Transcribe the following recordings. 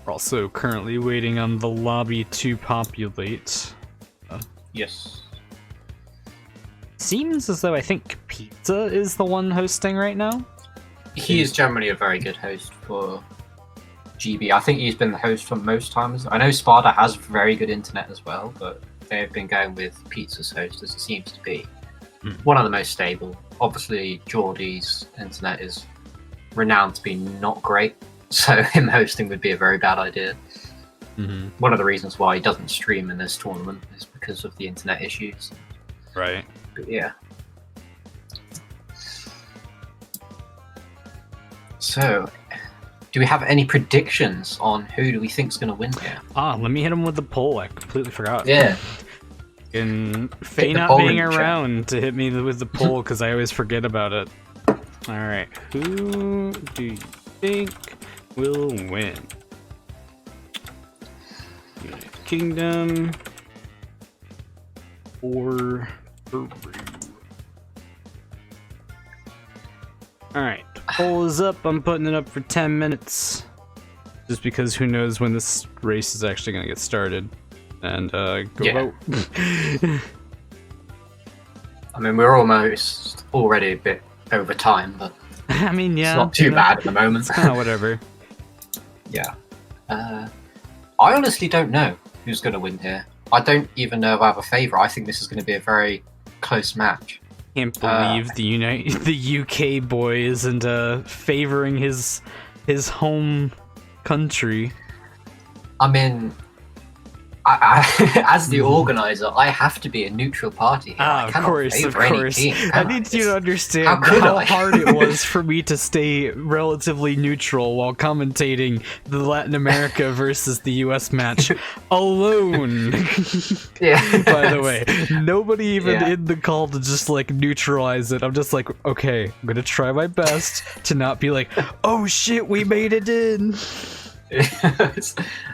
We're also currently waiting on the lobby to populate. Yes. Seems as though I think Pizza is the one hosting right now. He is generally a very good host for GB. I think he's been the host for most times. I know Sparda has very good internet as well, but they've been going with Pizza's host as it seems to be one of the most stable. Obviously, Geordie's internet is renowned to be not great, so him hosting would be a very bad idea. One of the reasons why he doesn't stream in this tournament is because of the internet issues. Right. But yeah. So, do we have any predictions on who do we think is going to win here? Let me hit him with the poll. I completely forgot. Yeah. And Faye not being around to hit me with the poll because I always forget about it. Alright, who do you think will win? United Kingdom or Peru? Alright, poll is up. I'm putting it up for 10 minutes. Just because who knows when this race is actually going to get started. And go vote. I mean, we're almost already a bit over time, but I mean, yeah, it's not too bad at the moment. It's kind of whatever. Yeah. I honestly don't know who's going to win here. I don't even know if I have a favourite. I think this is going to be a very close match. Can't believe the UK boy isn't favoring his home country. I mean, I as the organizer, I have to be a neutral party here. Of course. I need you to understand how hard it was for me to stay relatively neutral while commentating the Latin America versus the US match alone. Yeah. By the way, nobody even in the call to just like neutralize it. I'm just like, okay, I'm gonna try my best to not be like, oh shit, we made it in.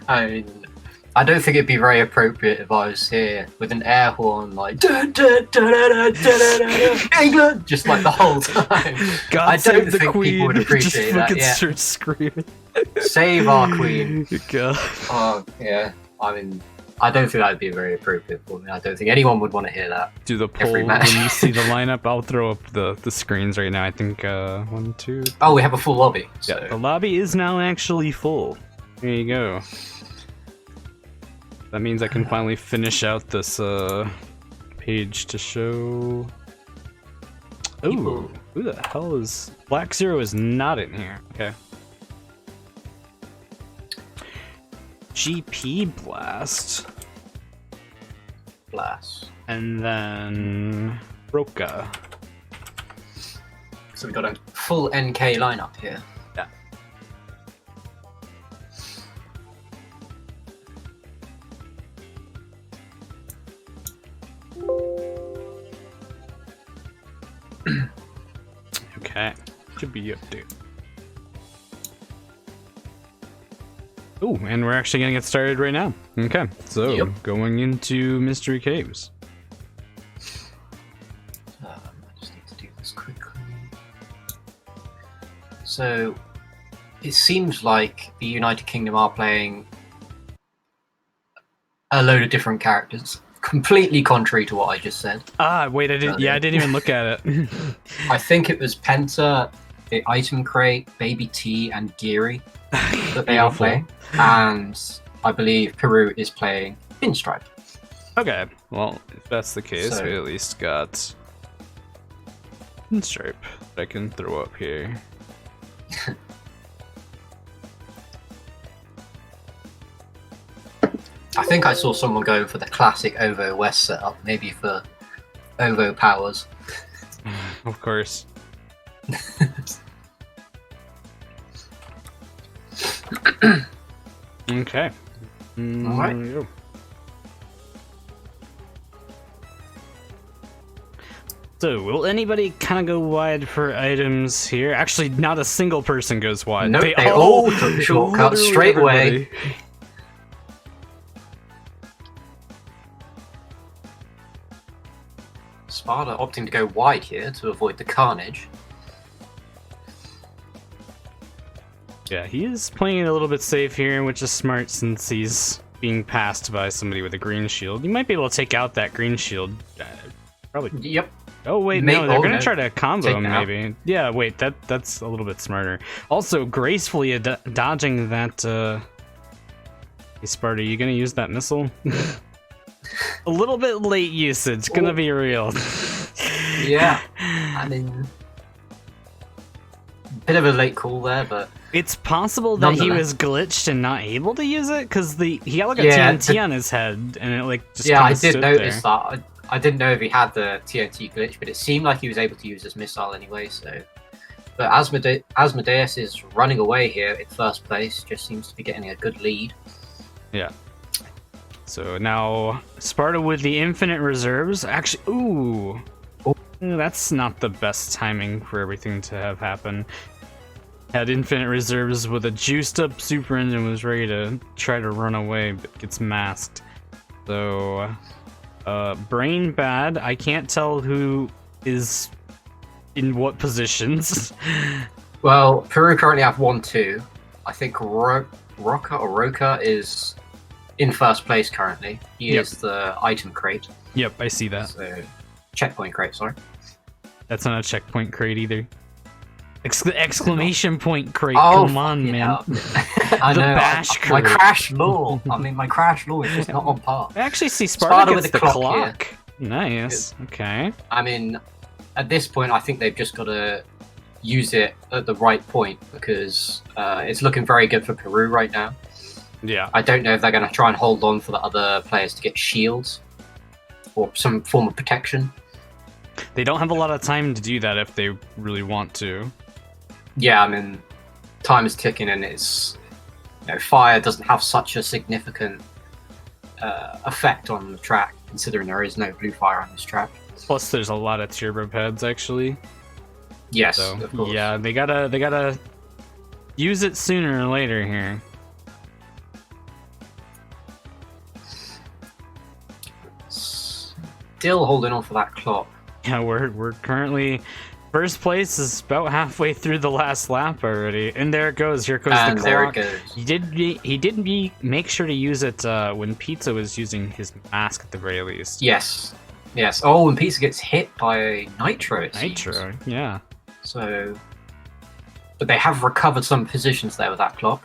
I mean, I don't think it'd be very appropriate if I was here with an air horn like da, da, da, da, da, da, da, England, just like the whole time. God I don't save the think queen. people would appreciate just that. Yeah. start screaming. Save our queen. God. Oh yeah. I mean, I don't think that'd be very appropriate for me. I don't think anyone would want to hear that. Do the poll when you see the lineup. I'll throw up the screens right now. I think 1, 2. Oh, we have a full lobby. So. Yeah, the lobby is now actually full. There you go. That means I can finally finish out this page to show. Ooh, who the hell is Black Zero? Is not in here. Okay. GP Blast. And then Roka. So we got a full NK lineup here. Yeah. Okay, should be updated. Oh, and we're actually gonna get started right now. Okay, so going into Mystery Caves. I just need to do this quickly. So, it seems like the United Kingdom are playing a load of different characters. Completely contrary to what I just said. Ah, wait, I didn't. Yeah, I didn't even look at it. I think it was Penta, the Item Crate, Baby T, and Geary that they are playing, and I believe Peru is playing Pinstripe. Okay, well, if that's the case, we at least got Pinstripe that I can throw up here. I think I saw someone going for the classic OVO West setup, maybe for OVO powers. Of course. Okay. Alright. So, will anybody kind of go wide for items here? Actually, not a single person goes wide. Nope, they all took the shortcut straight away. Sparda opting to go wide here to avoid the carnage. Yeah, he is playing it a little bit safe here, which is smart since he's being passed by somebody with a green shield. You might be able to take out that green shield. Probably. Yep. Oh wait, no, they're gonna try to combo him maybe. Yeah, wait, that's a little bit smarter. Also, gracefully dodging that. Hey, Sparta, you gonna use that missile? A little bit late usage, gonna be real. Yeah, I mean, bit of a late call there, but it's possible that he was glitched and not able to use it because he got like a TNT on his head and it like just I did notice that. I didn't know if he had the TNT glitch, but it seemed like he was able to use his missile anyway. So, but Asmodeus is running away here in first place. Just seems to be getting a good lead. Yeah. So now Sparta with the infinite reserves. Actually, ooh, that's not the best timing for everything to have happen. Had infinite reserves with a juiced up super engine, was ready to try to run away, but gets masked. So, brain bad. I can't tell who is in what positions. Well, Peru currently have 1-2. I think Roka is in first place currently. He is the item crate. Yep, I see that. So, checkpoint crate, sorry. That's not a checkpoint crate either. Exclamation point crate, come on, man. I know, bash crate. My crash law. I mean, my crash law is just not on par. I actually see Sparta gets the clock. Nice, okay. I mean, at this point, I think they've just got to use it at the right point because it's looking very good for Peru right now. Yeah. I don't know if they're going to try and hold on for the other players to get shields or some form of protection. They don't have a lot of time to do that if they really want to. Yeah, I mean, time is ticking and it's... fire doesn't have such a significant effect on the track, considering there is no blue fire on this track. Plus, there's a lot of turbo pads, actually. Yes, so, of course. Yeah, they gotta use it sooner or later here. Still holding on for that clock. Yeah, we're currently first place is about halfway through the last lap already, and there it goes. Here goes the clock. There it goes. He did make sure to use it when Pizza was using his mask at the very least. Yes. Oh, and Pizza gets hit by Nitro. Nitro, yeah. So, but they have recovered some positions there with that clock,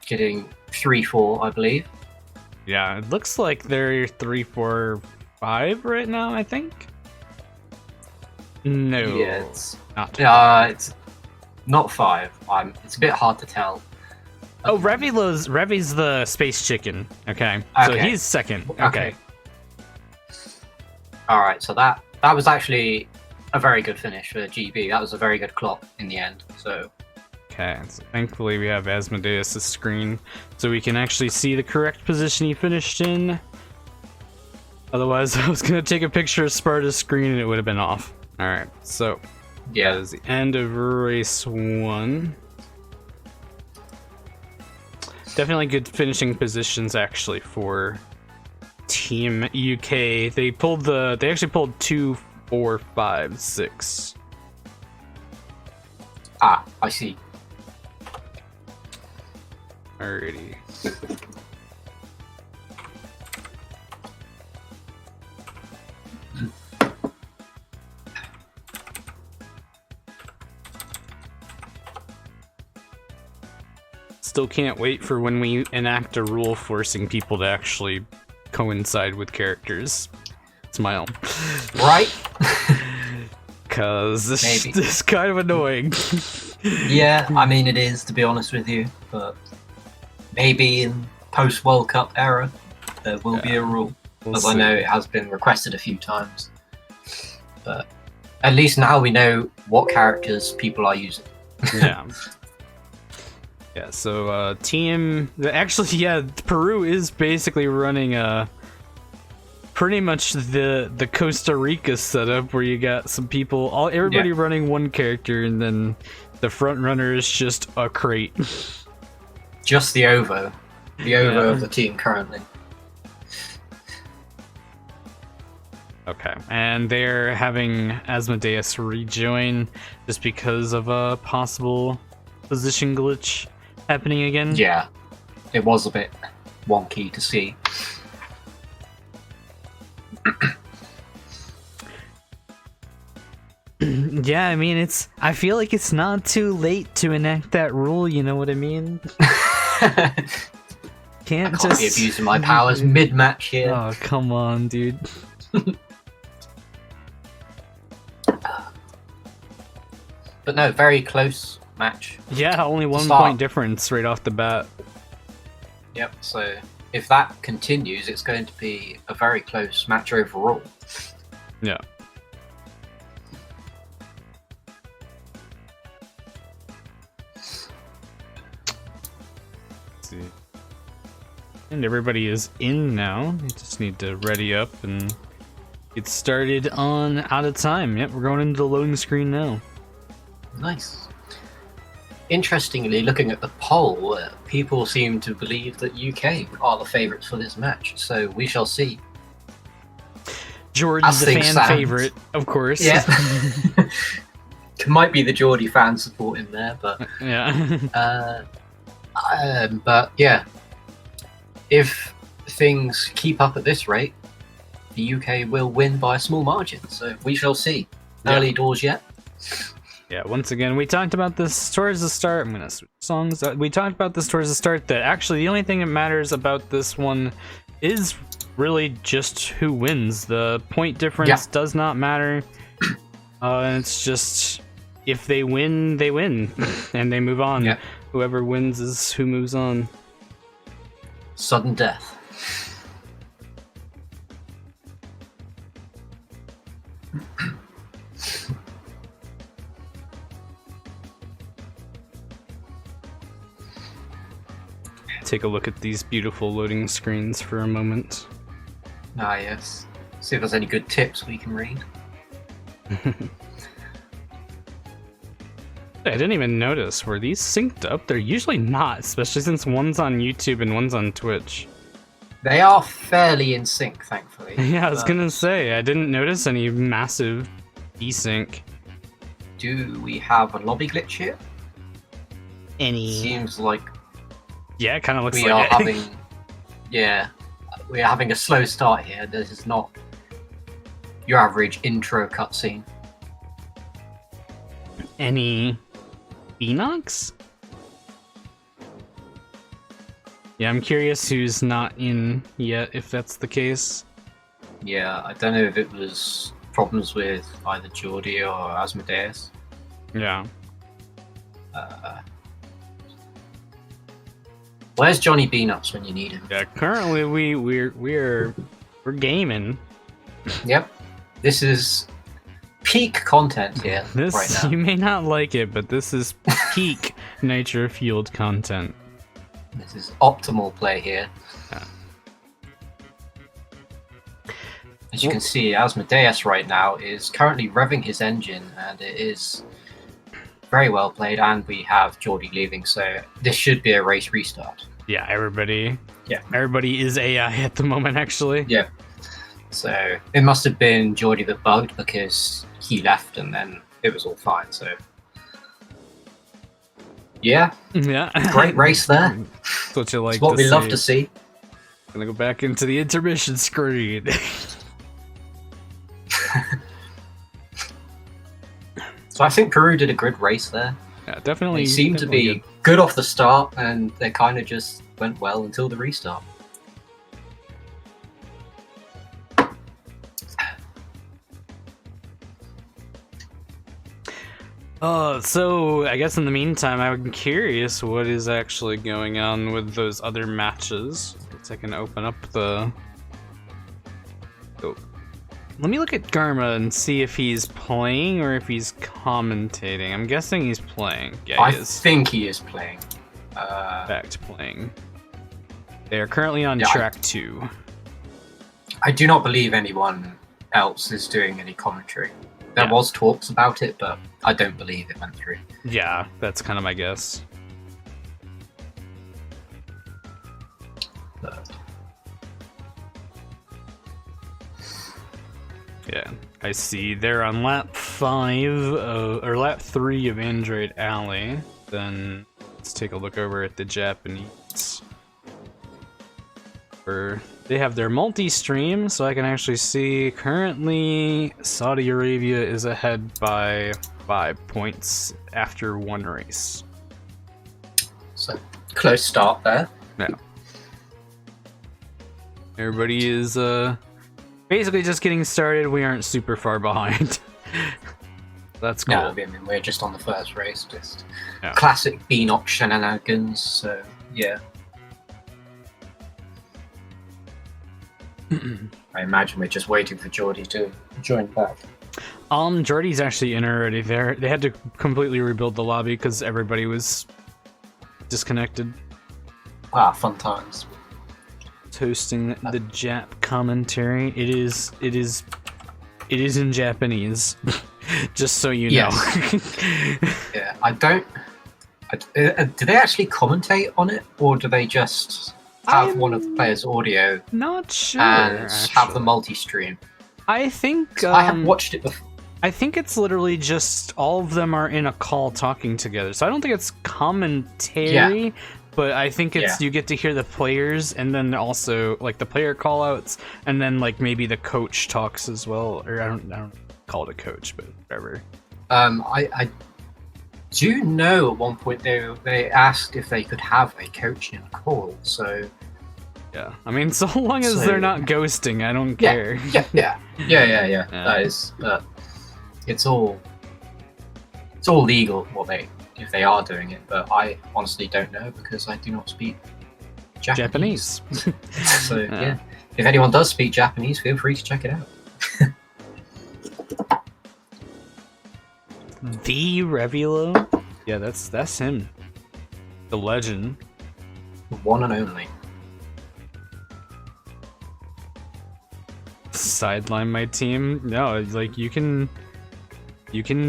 getting 3-4, I believe. Yeah, it looks like they're 3-4-5 right now, I think. No. Yeah, it's not. It's not 5. It's a bit hard to tell. Oh, Revi's the space chicken. Okay. So he's second. Okay. All right. So that was actually a very good finish for GB. That was a very good clock in the end. So. Okay. So thankfully we have Asmodeus' screen, so we can actually see the correct position he finished in. Otherwise, I was gonna take a picture of Sparta's screen and it would have been off. All right. So. Yeah. That is the end of race 1. Definitely good finishing positions actually for Team UK. They actually pulled 2, 4, 5, 6. Ah, I see. Alrighty. Still can't wait for when we enact a rule forcing people to actually coincide with characters. Smile. Right? Because this is kind of annoying. Yeah, I mean it is, to be honest with you, but maybe in post-World Cup era there will be a rule. As I know it has been requested a few times. But at least now we know what characters people are using. Yeah. Yeah, so Peru is basically running pretty much the Costa Rica setup where you got some people, everybody running one character, and then the front runner is just a crate. Just the OVO of the team currently. Okay, and they're having Asmodeus rejoin just because of a possible position glitch. happening again. Yeah, it was a bit wonky to see. Yeah, I mean, I feel like it's not too late to enact that rule, you know what I mean? Can't be abusing my powers mid-match here. Oh, come on, dude. But no, very close match. Yeah, only 1 point difference right off the bat. Yep, so if that continues, it's going to be a very close match overall. Yeah. And everybody is in now. You just need to ready up and get started on out of time. Yep, we're going into the loading screen now. Nice. Interestingly, looking at the poll, people seem to believe that UK are the favourites for this match, so we shall see. George's the fan favorite, of course. Yeah. It might be the Geordie fan support in there, but yeah. But yeah, if things keep up at this rate, the UK will win by a small margin. So we shall see. Early doors yet. Yeah, once again, we talked about this towards the start. I'm gonna switch songs. We talked about this towards the start. That actually the only thing that matters about this one is really just who wins. The point difference does not matter. It's just if they win, they win, and they move on. Yeah. Whoever wins is who moves on. Sudden death. Take a look at these beautiful loading screens for a moment. Ah, yes. See if there's any good tips we can read. I didn't even notice. Were these synced up? They're usually not, especially since one's on YouTube and one's on Twitch. They are fairly in sync, thankfully. Yeah, I was gonna say, I didn't notice any massive desync. Do we have a lobby glitch here? Any? Seems like yeah, it kind of looks we like are it. having. Yeah, we are having a slow start here. This is not your average intro cutscene. Any Beanox? Yeah, I'm curious who's not in yet, if that's the case. Yeah, I don't know if it was problems with either Geordie or Asmodeus. Yeah. Where's Johnny Beanuts when you need him? Yeah, currently we're gaming. Yep. This is peak content here This right now. You may not like it, but this is peak nature fueled content. This is optimal play here. Yeah. As you can see, Asmodeus right now is currently revving his engine, and it is very well played, and we have Geordie leaving, so this should be a race restart. Yeah, everybody is AI at the moment, actually. Yeah. So it must have been Geordie that bugged because he left and then it was all fine, so yeah. Great race there. That's what you like. It's what we love to see. Gonna go back into the intermission screen. So I think Peru did a good race there. Yeah, definitely. They seemed to be good off the start, and they kind of just went well until the restart. So I guess in the meantime, I'm curious what is actually going on with those other matches. Let's I can open up the. Oh. Let me look at Garma and see if he's playing or if he's commentating. I'm guessing he's playing. Yeah, he is. I think he is playing. Back to playing. They are currently on track 2. I do not believe anyone else is doing any commentary. There was talks about it, but I don't believe it went through. Yeah, that's kind of my guess. Yeah, I see. They're on lap 5 or lap 3 of Android Alley. Then Let's take a look over at the Japanese. They have their multi-stream, so I can actually see currently Saudi Arabia is ahead by 5 points after one race. So, close start there. Yeah. Everybody is basically just getting started. We aren't super far behind. That's cool. No, I mean, we're just on the first race, just classic Beanock shenanigans, so yeah. I imagine we're just waiting for Geordie to join back. Geordie's actually in already there. They had to completely rebuild the lobby because everybody was disconnected. Ah, fun times. Hosting the Jap commentary. It is in Japanese. Just so you know. Yeah, I don't. Do they actually commentate on it, or do they just have one of the players' audio? Not sure. And have the multi-stream. I think I have watched it before. I think it's literally just all of them are in a call talking together. So I don't think it's commentary. Yeah. But I think it's you get to hear the players, and then also like the player callouts, and then like maybe the coach talks as well. Or I don't call it a coach, but whatever. I do know at one point they asked if they could have a coach in a call. So yeah, I mean, so long as they're not ghosting, I don't care. Yeah. That is, it's all legal if they are doing it, but I honestly don't know because I do not speak Japanese. So yeah, if anyone does speak Japanese, feel free to check it out. The Revulo? Yeah, that's him. The legend. One and only. Sideline my team? No, like you can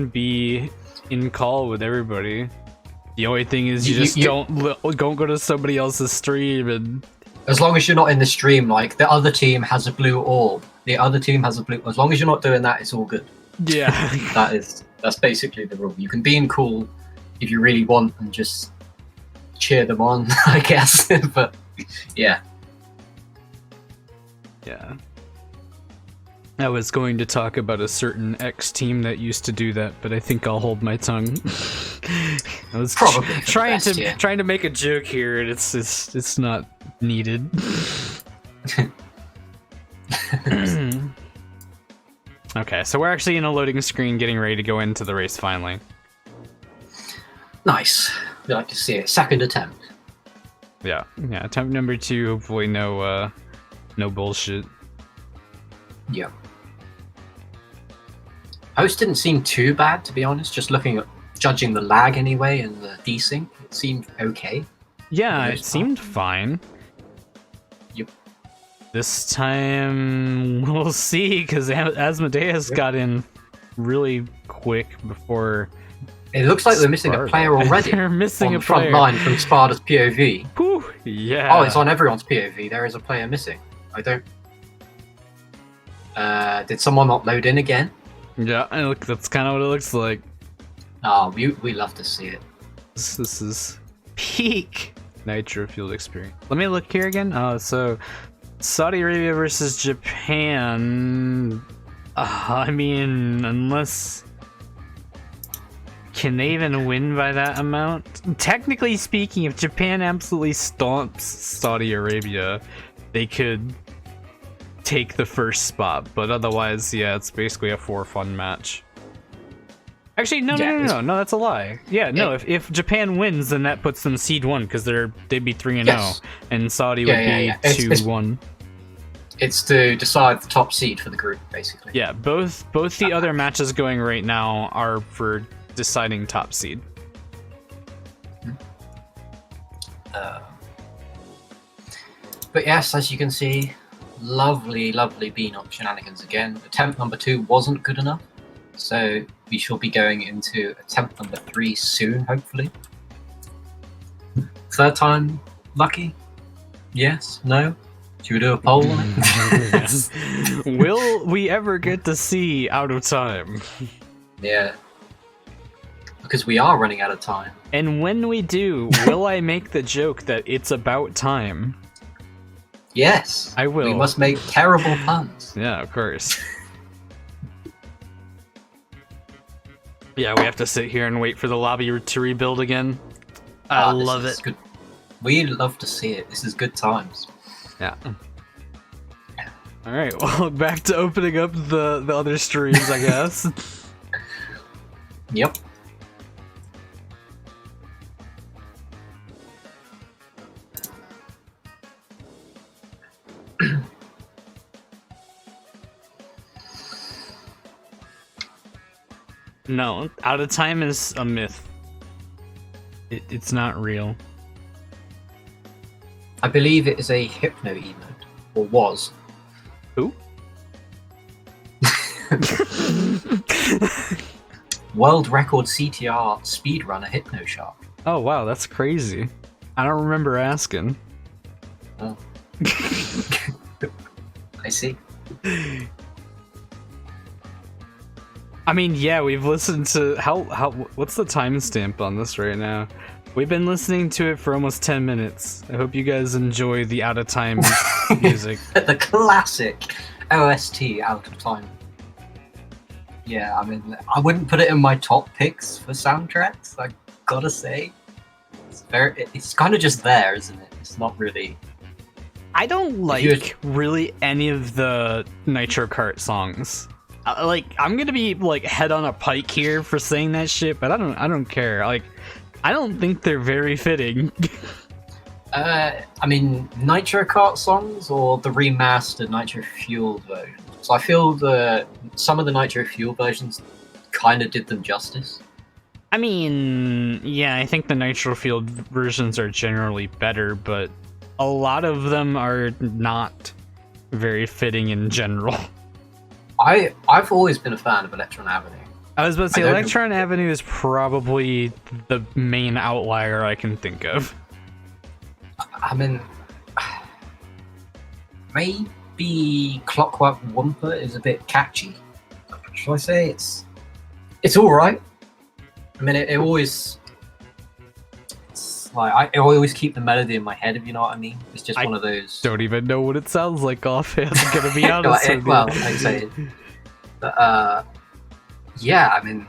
be in call with everybody. The only thing is you just don't go to somebody else's stream, and as long as you're not in the stream, like the other team has a blue orb, the other team has a blue. As long as you're not doing that, it's all good. Yeah, that's basically the rule. You can be in call if you really want and just cheer them on, I guess. But yeah. I was going to talk about a certain X team that used to do that, but I think I'll hold my tongue. I was probably trying to make a joke here, and it's not needed. Okay, so we're actually in a loading screen, getting ready to go into the race finally. Nice. We like to see it. Second attempt. Yeah. Attempt number 2. Hopefully, no bullshit. Yeah. Host didn't seem too bad, to be honest. Just judging the lag anyway and the desync, it seemed okay. Yeah, it seemed fine. Yep. This time we'll see, because Asmodeus got in really quick before. It looks like they're missing a player already. They're missing on the front line from Sparda's POV. Whew, yeah. Oh, it's on everyone's POV. There is a player missing. I don't. Did someone not load in again? Yeah, look, that's kind of what it looks like. Oh, we love to see it. This is peak Nitro Field experience. Let me look here again. So Saudi Arabia versus Japan. I mean, unless... Can they even win by that amount? Technically speaking, if Japan absolutely stomps Saudi Arabia, they could take the first spot, but otherwise, yeah, it's basically a for-fun match. Actually, no, that's a lie. Yeah, no, if Japan wins, then that puts them seed 1, because they'd be 3-0, and Saudi would be 2-1. It's to decide the top seed for the group, basically. Yeah, both the other matches going right now are for deciding top seed. But yes, as you can see, lovely Beanock shenanigans again. Attempt number 2 wasn't good enough, so we shall be going into attempt number 3 soon, hopefully. Third time lucky? Yes? No? Should we do a poll on it? Will we ever get to see out of time? Yeah. because we are running out of time. And when we do, will I make the joke that it's about time? Yes. I will. We must make terrible puns. Yeah, of course. Yeah, we have to sit here and wait for the lobby to rebuild again. I love it. Good. We love to see it. This is good times. Yeah. Alright, well, back to opening up the other streams, I guess. Yep. No, out of time is a myth. It's not real. I believe it is a hypno emote, or was. Who? World record CTR speedrunner Hypno Shark. Oh wow, that's crazy. I don't remember asking. Oh. I see. I mean, yeah, we've listened to what's the timestamp on this right now? We've been listening to it for almost 10 minutes. I hope you guys enjoy the out of time music. The classic OST out of time. Yeah, I mean, I wouldn't put it in my top picks for soundtracks, I gotta say. It's kind of just there, isn't it? It's not really... I don't like really any of the Nitro Kart songs. Like, I'm gonna be like head on a pike here for saying that shit, but I don't care. Like, I don't think they're very fitting. I mean, Nitro Kart songs or the remastered Nitro Fuel version. So I feel some of the Nitro Fuel versions kind of did them justice. I mean, yeah, I think the Nitro Fuel versions are generally better, but a lot of them are not very fitting in general. I've always been a fan of Electron Avenue. I was about to say, Electron Avenue is probably the main outlier I can think of. I mean, maybe Clockwork Wumper is a bit catchy. Shall I say it's all right? I mean, it always. It's like I always keep the melody in my head, if you know what I mean. It's just one of those. Don't even know what it sounds like offhand. I'm gonna be honest with you. Well, I'd say, but yeah, I mean,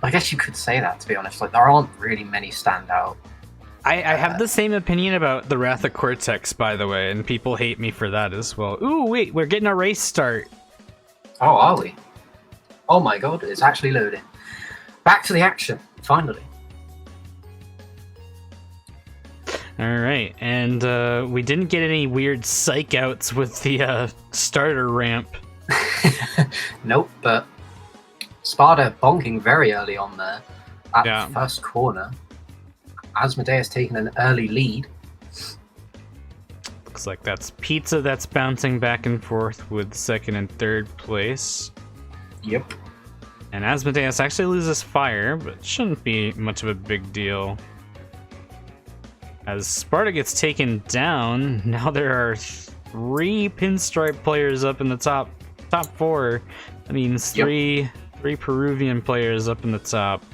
I guess you could say that, to be honest. Like, there aren't really many standout. I have the same opinion about the Wrath of Cortex, by the way, and people hate me for that as well. Ooh, wait, we're getting a race start. Oh, are we? Oh my god, it's actually loading. Back to the action, finally. Alright, and we didn't get any weird psych outs with the starter ramp. Nope, but Sparda bonking very early on there at the first corner. Asmodeus taking an early lead. Looks like that's Pizza that's bouncing back and forth with second and third place. Yep. And Asmodeus actually loses fire, but shouldn't be much of a big deal. As Sparda gets taken down, now there are 3 pinstripe players up in the top 4. That means three Peruvian players up in the top.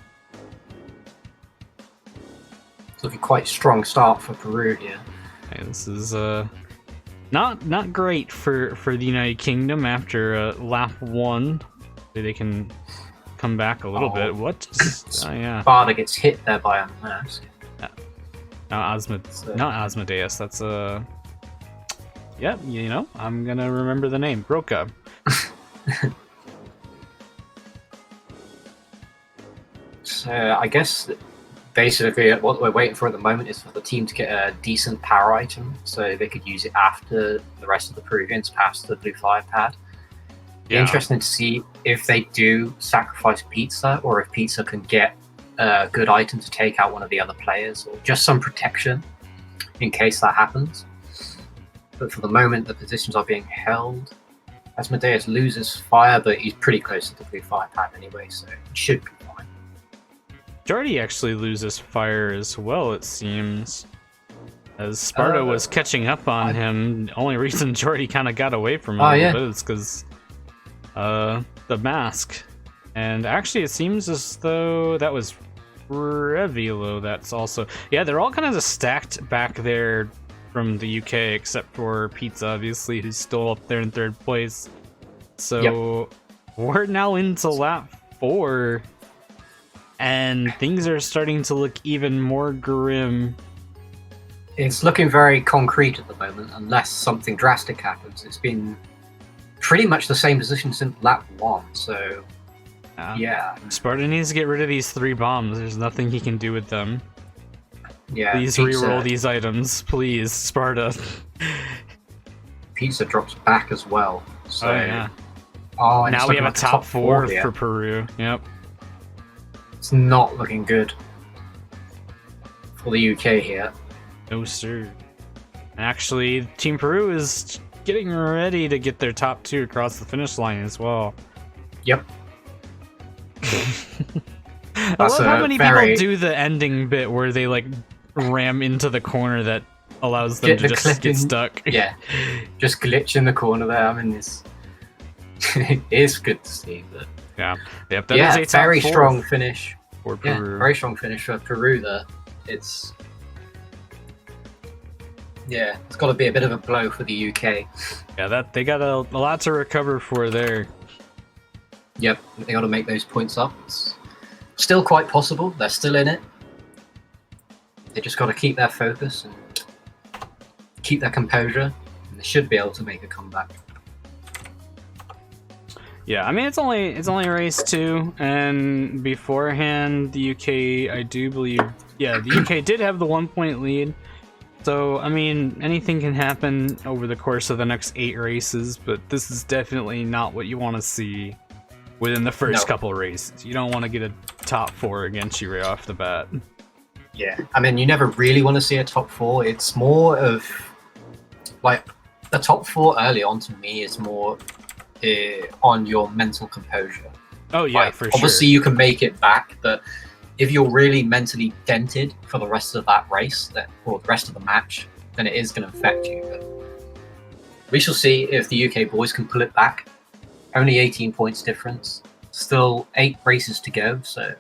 It's looking quite strong start for Peru here. Okay, this is not great for the United Kingdom after lap 1. They can come back a little bit. What? Oh yeah. Sparda gets hit there by a mask. Not Asmodeus. That's Yep, you know, I'm gonna remember the name. Broca. So I guess basically what we're waiting for at the moment is for the team to get a decent power item so they could use it after the rest of the Peruvians pass the blue fire pad. Be interesting to see if they do sacrifice Pizza or if Pizza can get a good item to take out one of the other players or just some protection in case that happens. But for the moment, the positions are being held. Asmodeus loses fire, but he's pretty close to the blue fire pad anyway, so it should be fine. Jordy actually loses fire as well, it seems. As Sparda was catching up on him, the only reason Jordy kind of got away from him a little bit is because the mask. And actually, it seems as though that was Revilo. That's also... Yeah, they're all kind of just stacked back there from the UK, except for Pizza, obviously, who's still up there in 3rd place. So we're now into lap 4, and things are starting to look even more grim. It's looking very concrete at the moment, unless something drastic happens. It's been pretty much the same position since lap 1, so yeah. Sparta needs to get rid of these 3 bombs. There's nothing he can do with them. Yeah. Please reroll these items, please, Sparta. Pizza drops back as well. So, now we have a top 4 for Peru. Yep. It's not looking good for the UK here. No, sir. Actually, Team Peru is getting ready to get their top 2 across the finish line as well. Yep. I love how many people do the ending bit where they like ram into the corner that allows them to just get stuck. Yeah, just glitch in the corner there. I mean, it's good to see. But that is a top very 4 strong finish for Peru. Yeah, very strong finish for Peru there. It's got to be a bit of a blow for the UK. Yeah, they got a lot to recover for there. Yep, they got to make those points up. It's still quite possible. They're still in it. They just got to keep their focus and keep their composure, and they should be able to make a comeback. Yeah, I mean it's only race 2, and beforehand the UK, I do believe, the UK did have the 1-point lead. So I mean anything can happen over the course of the next 8 races, but this is definitely not what you want to see within the first couple races. You don't want to get a top 4 against you right off the bat. Yeah, I mean, you never really want to see a top 4. It's more of, like, the top 4 early on to me is more on your mental composure. Oh, yeah, like, for sure. Obviously, you can make it back, but if you're really mentally dented for the rest of that race, or the rest of the match, then it is going to affect you. But we shall see if the UK boys can pull it back. Only 18 points difference. Still 8 races to go, so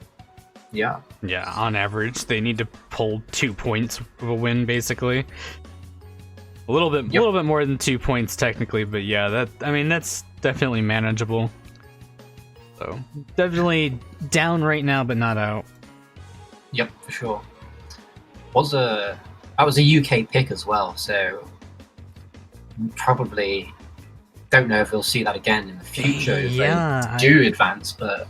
yeah. Yeah, on average, they need to pull 2 points of a win, basically. A little bit more than 2 points technically, but yeah, that's definitely manageable. So definitely down right now, but not out. Yep, for sure. That was a UK pick as well, so probably don't know if we'll see that again in the future if they do advance, but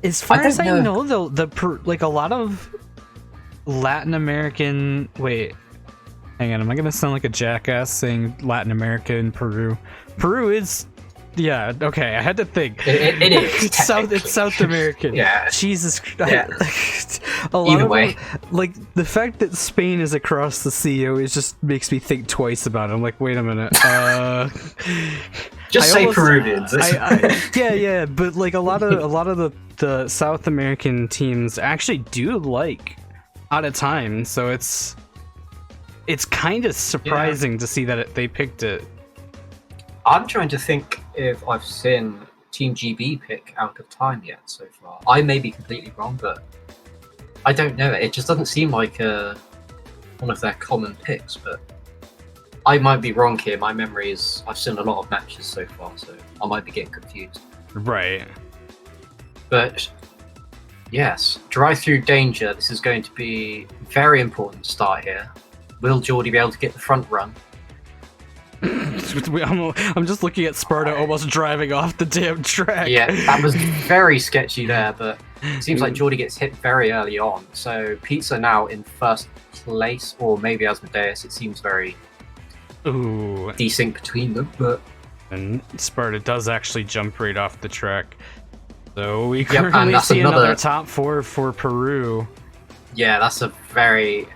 as far as I know, though, a lot of Latin American... Wait, hang on, am I gonna sound like a jackass saying Latin America and Peru? Peru is... Yeah, okay, I had to think. It is. It's South American. Yeah. Jesus Christ. Yeah. Either way. Like, the fact that Spain is across the sea always just makes me think twice about it. I'm like, wait a minute. Just say Peruvians. Yeah, but like a lot of the South American teams actually do like Out of Time, so it's kind of surprising to see that they picked it. I'm trying to think if I've seen Team GB pick Out of Time yet so far. I may be completely wrong, but I don't know. It just doesn't seem like one of their common picks, but I might be wrong here. My memory is I've seen a lot of matches so far, so I might be getting confused. Right. But yes, drive through danger. This is going to be a very important start here. Will Geordie be able to get the front run? I'm just looking at Sparta almost driving off the damn track. Yeah, that was very sketchy there, but it seems like Geordie gets hit very early on. So Pizza now in first place, or maybe Asmodeus. It seems very desync between them. And Sparta does actually jump right off the track. So we currently see another top 4 for Peru. Yeah, that's a very...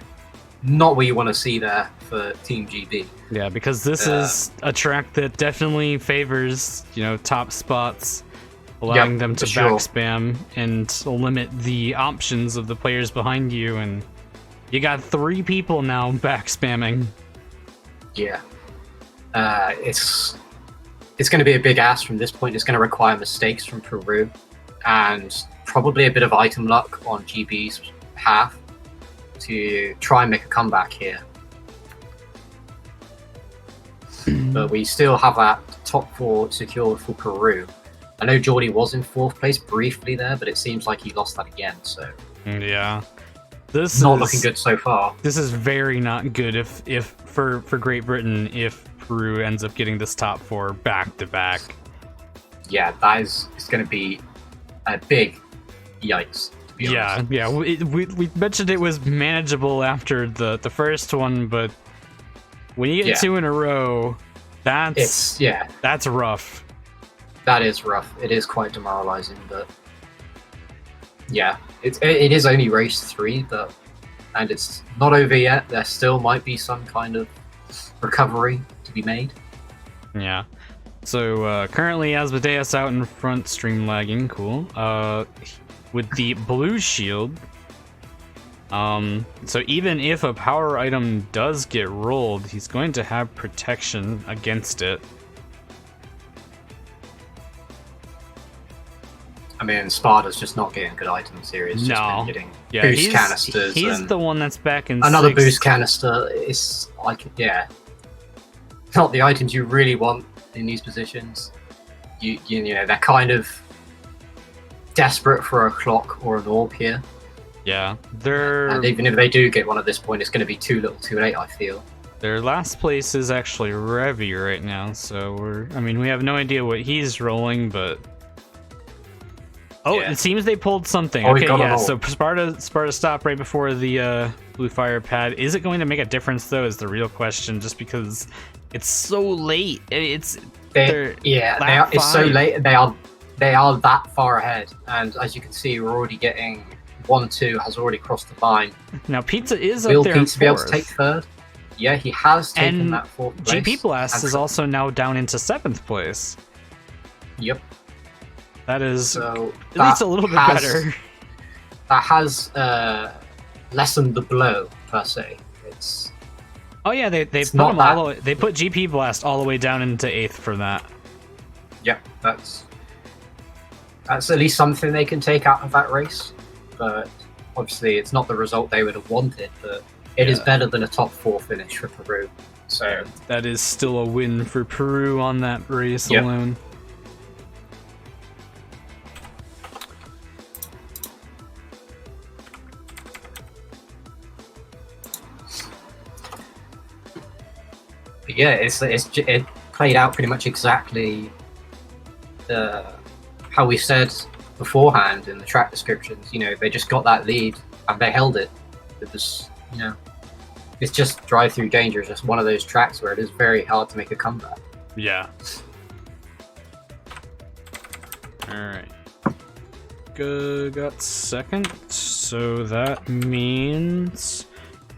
not what you want to see there for Team GB. Yeah, because this is a track that definitely favors, top spots, allowing them to backspam and limit the options of the players behind you. And you got 3 people now backspamming. Yeah. It's going to be a big ask from this point. It's going to require mistakes from Peru. and probably a bit of item luck on GB's half to try and make a comeback here. But we still have that top 4 secured for Peru. I know Geordie was in 4th place briefly there, but it seems like he lost that again, so... Yeah. This is not looking good so far. This is very not good if for Great Britain if Peru ends up getting this top 4 back-to-back. Yeah, that is going to be a big yikes, to be honest. Yeah, we mentioned it was manageable after the first one, but when you get 2 in a row, that's rough. That is rough. It is quite demoralizing, but yeah, it is only race 3, and it's not over yet. There still might be some kind of recovery to be made. Yeah. So currently Asmodeus out in front, stream lagging, cool. With the blue shield. So even if a power item does get rolled, he's going to have protection against it. I mean, Sparda's just not getting good items here. He's just been getting boost canisters. He's the one that's back in another boost canister. It's like, not the items you really want in these positions. You know, they're kind of desperate for a clock or an orb here. Yeah, and even if they do get one at this point, it's going to be too little, too late. I feel their last place is actually Revy right now, so we have no idea what he's rolling, but. Oh, it seems they pulled something. Okay, yeah, so Sparta stopped right before the blue fire pad. Is it going to make a difference, though, is the real question, just because it's so late. It's so late. They are that far ahead, and as you can see, we're already getting 1-2 has already crossed the line. Now, Pizza is up there. Will Pizza be able to take 3rd? Yeah, he has taken that 4th place. GP Blast is also now down into 7th place. Yep. That is at least a little bit better. That has lessened the blow per se. It's they put him all the way, they put GP Blast all the way down into 8th for that. Yep, that's at least something they can take out of that race. But obviously, it's not the result they would have wanted. But it is better than a top 4 finish for Peru. So that is still a win for Peru on that race alone. Yeah, it played out pretty much exactly how we said beforehand in the track descriptions. You know, they just got that lead and they held it. It was, it's just drive-through danger. It's just one of those tracks where it is very hard to make a comeback. Yeah. All right. Got 2nd, so that means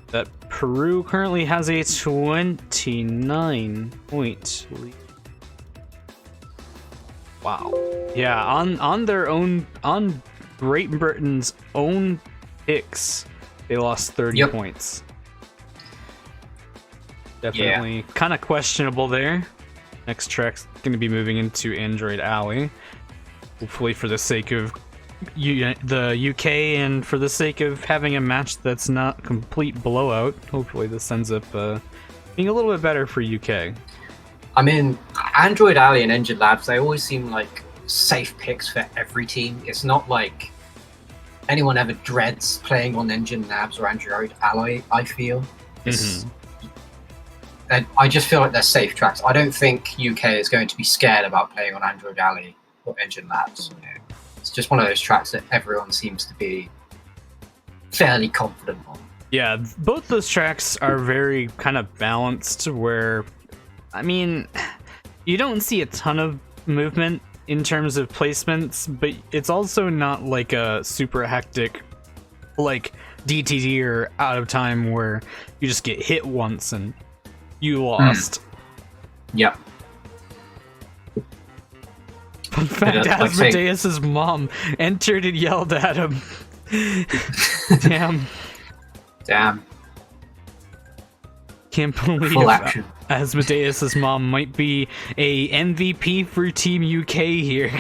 that Peru currently has a 29-point lead. Wow. Yeah, on their own, on Great Britain's own picks, they lost 30 points. Definitely kind of questionable there. Next track's going to be moving into Android Alley. Hopefully for the sake of the UK and for the sake of having a match that's not complete blowout, hopefully this ends up being a little bit better for UK. I mean, Android Alley and Engine Labs, they always seem like safe picks for every team. It's not like anyone ever dreads playing on Engine Labs or Android Alley, I feel. I just feel like they're safe tracks. I don't think UK is going to be scared about playing on Android Alley or Engine Labs. It's just one of those tracks that everyone seems to be fairly confident on. Yeah, both those tracks are very kind of balanced where, I mean, you don't see a ton of movement in terms of placements, but it's also not like a super hectic, like DTD or Out of Time where you just get hit once and you lost. Yep. Fun fact, Asmodeus' mom entered and yelled at him. Damn. Can't believe full action. Asmodeus' mom might be a MVP for Team UK here.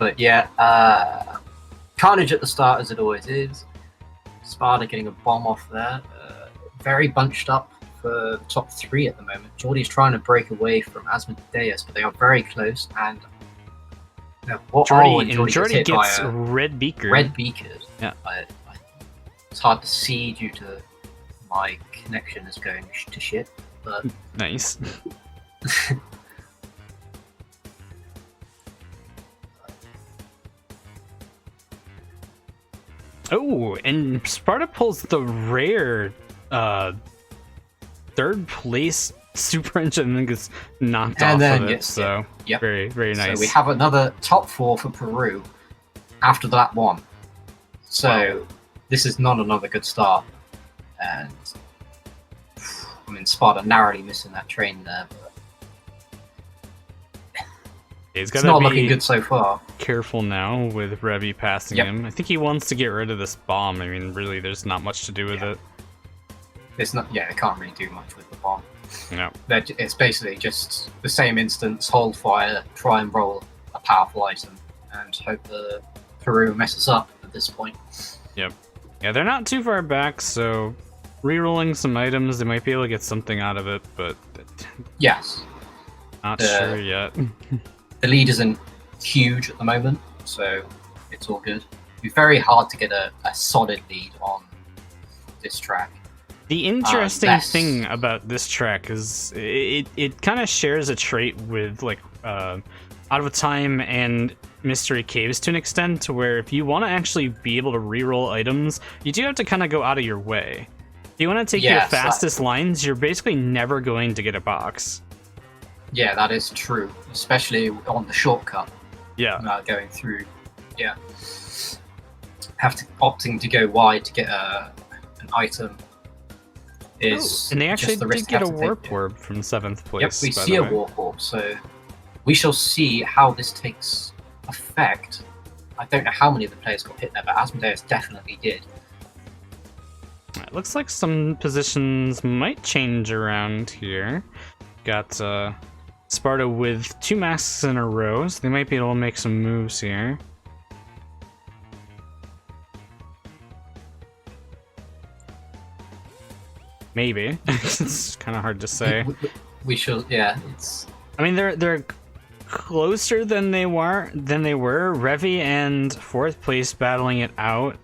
But yeah, carnage at the start as it always is. Sparda getting a bomb off there. Very bunched up for the top 3 at the moment. Geordie's trying to break away from Asmodeus, but they are very close. And Geordie gets red beaker. Red beakers. Yeah. It's hard to see due to my connection is going to shit. But nice. Oh, and Sparta pulls the rare 3rd place super engine and gets knocked off of it. So yep. Very, very nice. So we have another top 4 for Peru after that one. So this is not another good start. And I mean, Sparta narrowly missing that train there. But it's not looking good so far. Careful now with Revy passing him. I think he wants to get rid of this bomb. I mean, really, there's not much to do with it. It's not. Yeah, they can't really do much with the bomb. No. It's basically just the same instance, hold fire, try and roll a powerful item, and hope the Peru messes up at this point. Yep. Yeah, they're not too far back, so rerolling some items, they might be able to get something out of it, but yes, not sure yet. The lead isn't huge at the moment, so it's all good. It'd be very hard to get a solid lead on this track. The interesting thing about this track is it kind of shares a trait with like Out of Time and Mystery Caves to an extent, to where if you want to actually be able to reroll items, you do have to kind of go out of your way. If you want to take your fastest lines, you're basically never going to get a box. Yeah, that is true, especially on the shortcut. Yeah. Going through. Yeah. Opting to go wide to get an item is. And they actually did get a warp orb from 7th place. Yep, we see a warp orb, so we shall see how this takes effect. I don't know how many of the players got hit there, but Asmodeus definitely did. It looks like some positions might change around here. Got Sparta with 2 masks in a row, so they might be able to make some moves here. Maybe. It's kind of hard to say. We shall, yeah. It's. I mean, they're closer than they were. Revy and 4th place battling it out.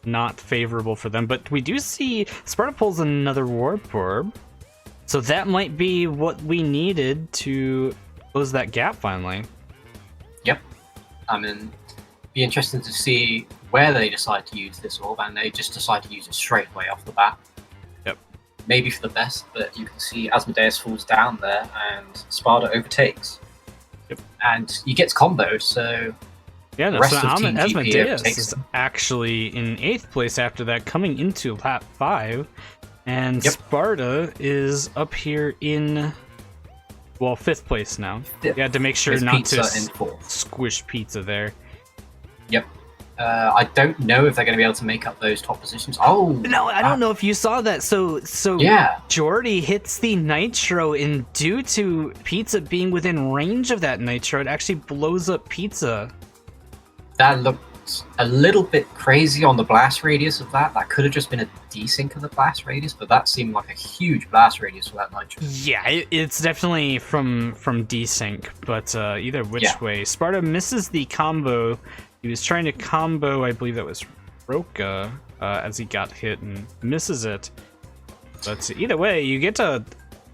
Not favorable for them, but we do see Sparta pulls another warp orb. So that might be what we needed to close that gap finally. Yep. I mean, be interesting to see where they decide to use this orb, and they just decide to use it straight away off the bat. Yep. Maybe for the best, but you can see Asmodeus falls down there, and Sparta overtakes. Yep. And he gets comboed, so... Yeah, no, so Asmodeus is actually in 8th place after that, coming into lap 5. And Sparta is up here in, 5th place now. You had to make sure not to squish Pizza there. Yep. I don't know if they're going to be able to make up those top positions. Oh! No, I don't know if you saw that. So Geordie hits the Nitro, and due to Pizza being within range of that Nitro, it actually blows up Pizza. That looked a little bit crazy on the blast radius of that. That could have just been a desync of the blast radius, but that seemed like a huge blast radius for that Nitro. Yeah, it's definitely from desync, but either which way. Sparta misses the combo. He was trying to combo, I believe that was Roka, as he got hit and misses it. But either way, you get to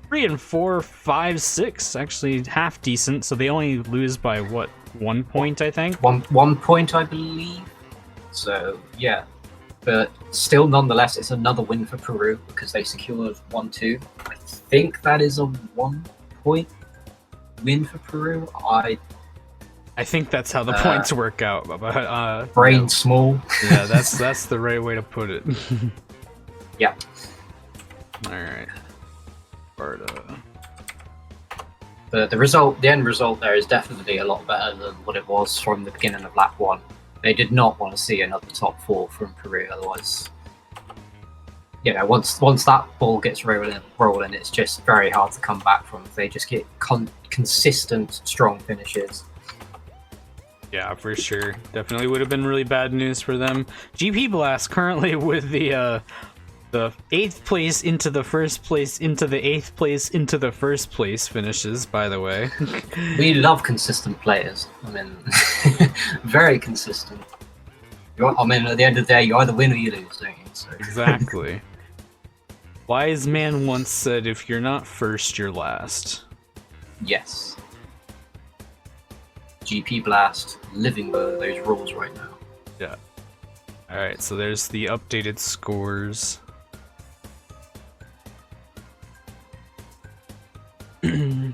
3 and 4, 5, 6, actually half decent, so they only lose by what? 1 point, I think? One point, I believe. So, yeah. But still, nonetheless, it's another win for Peru because they secured 1-2. I think that is a 1 point win for Peru. I think that's how the points work out. But, brain small. Yeah, that's the right way to put it. Yeah. Alright. Sparta. The end result there is definitely a lot better than what it was from the beginning of lap 1. They did not want to see another top 4 from Peru, otherwise, once that ball gets rolling, it's just very hard to come back from. They just get consistent, strong finishes. Yeah, for sure. Definitely would have been really bad news for them. GP Blast currently with the 8th place into the 1st place into the 8th place into the 1st place finishes, by the way. We love consistent players. I mean, very consistent. I mean, at the end of the day, you either win or you lose, don't you? So. Exactly. Wise man once said, if you're not first, you're last. Yes. GP Blast living by those rules right now. Yeah. Alright, so there's the updated scores. I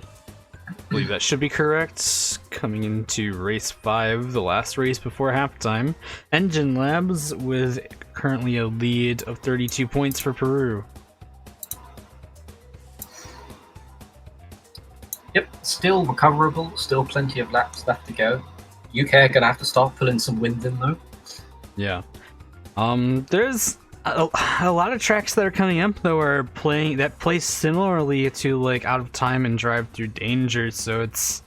believe that should be correct. Coming into race 5, the last race before halftime. Engine Labs with currently a lead of 32 points for Peru. Yep, still recoverable, still plenty of laps left to go. UK are gonna have to start pulling some wind in though. Yeah. There's a lot of tracks that are coming up though are play similarly to like Out of Time and Drive Through Danger, so it's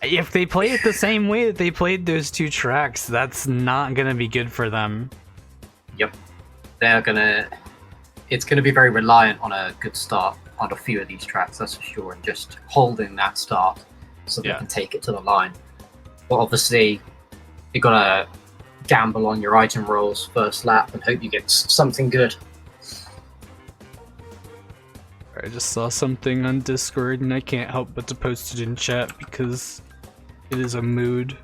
if they play it the same way that they played those two tracks, that's not gonna be good for them. Yep. It's gonna be very reliant on a good start on a few of these tracks, that's for sure, and just holding that start so they can take it to the line. But obviously, you gotta gamble on your item rolls first lap and hope you get something good. I just saw something on Discord and I can't help but to post it in chat because it is a mood.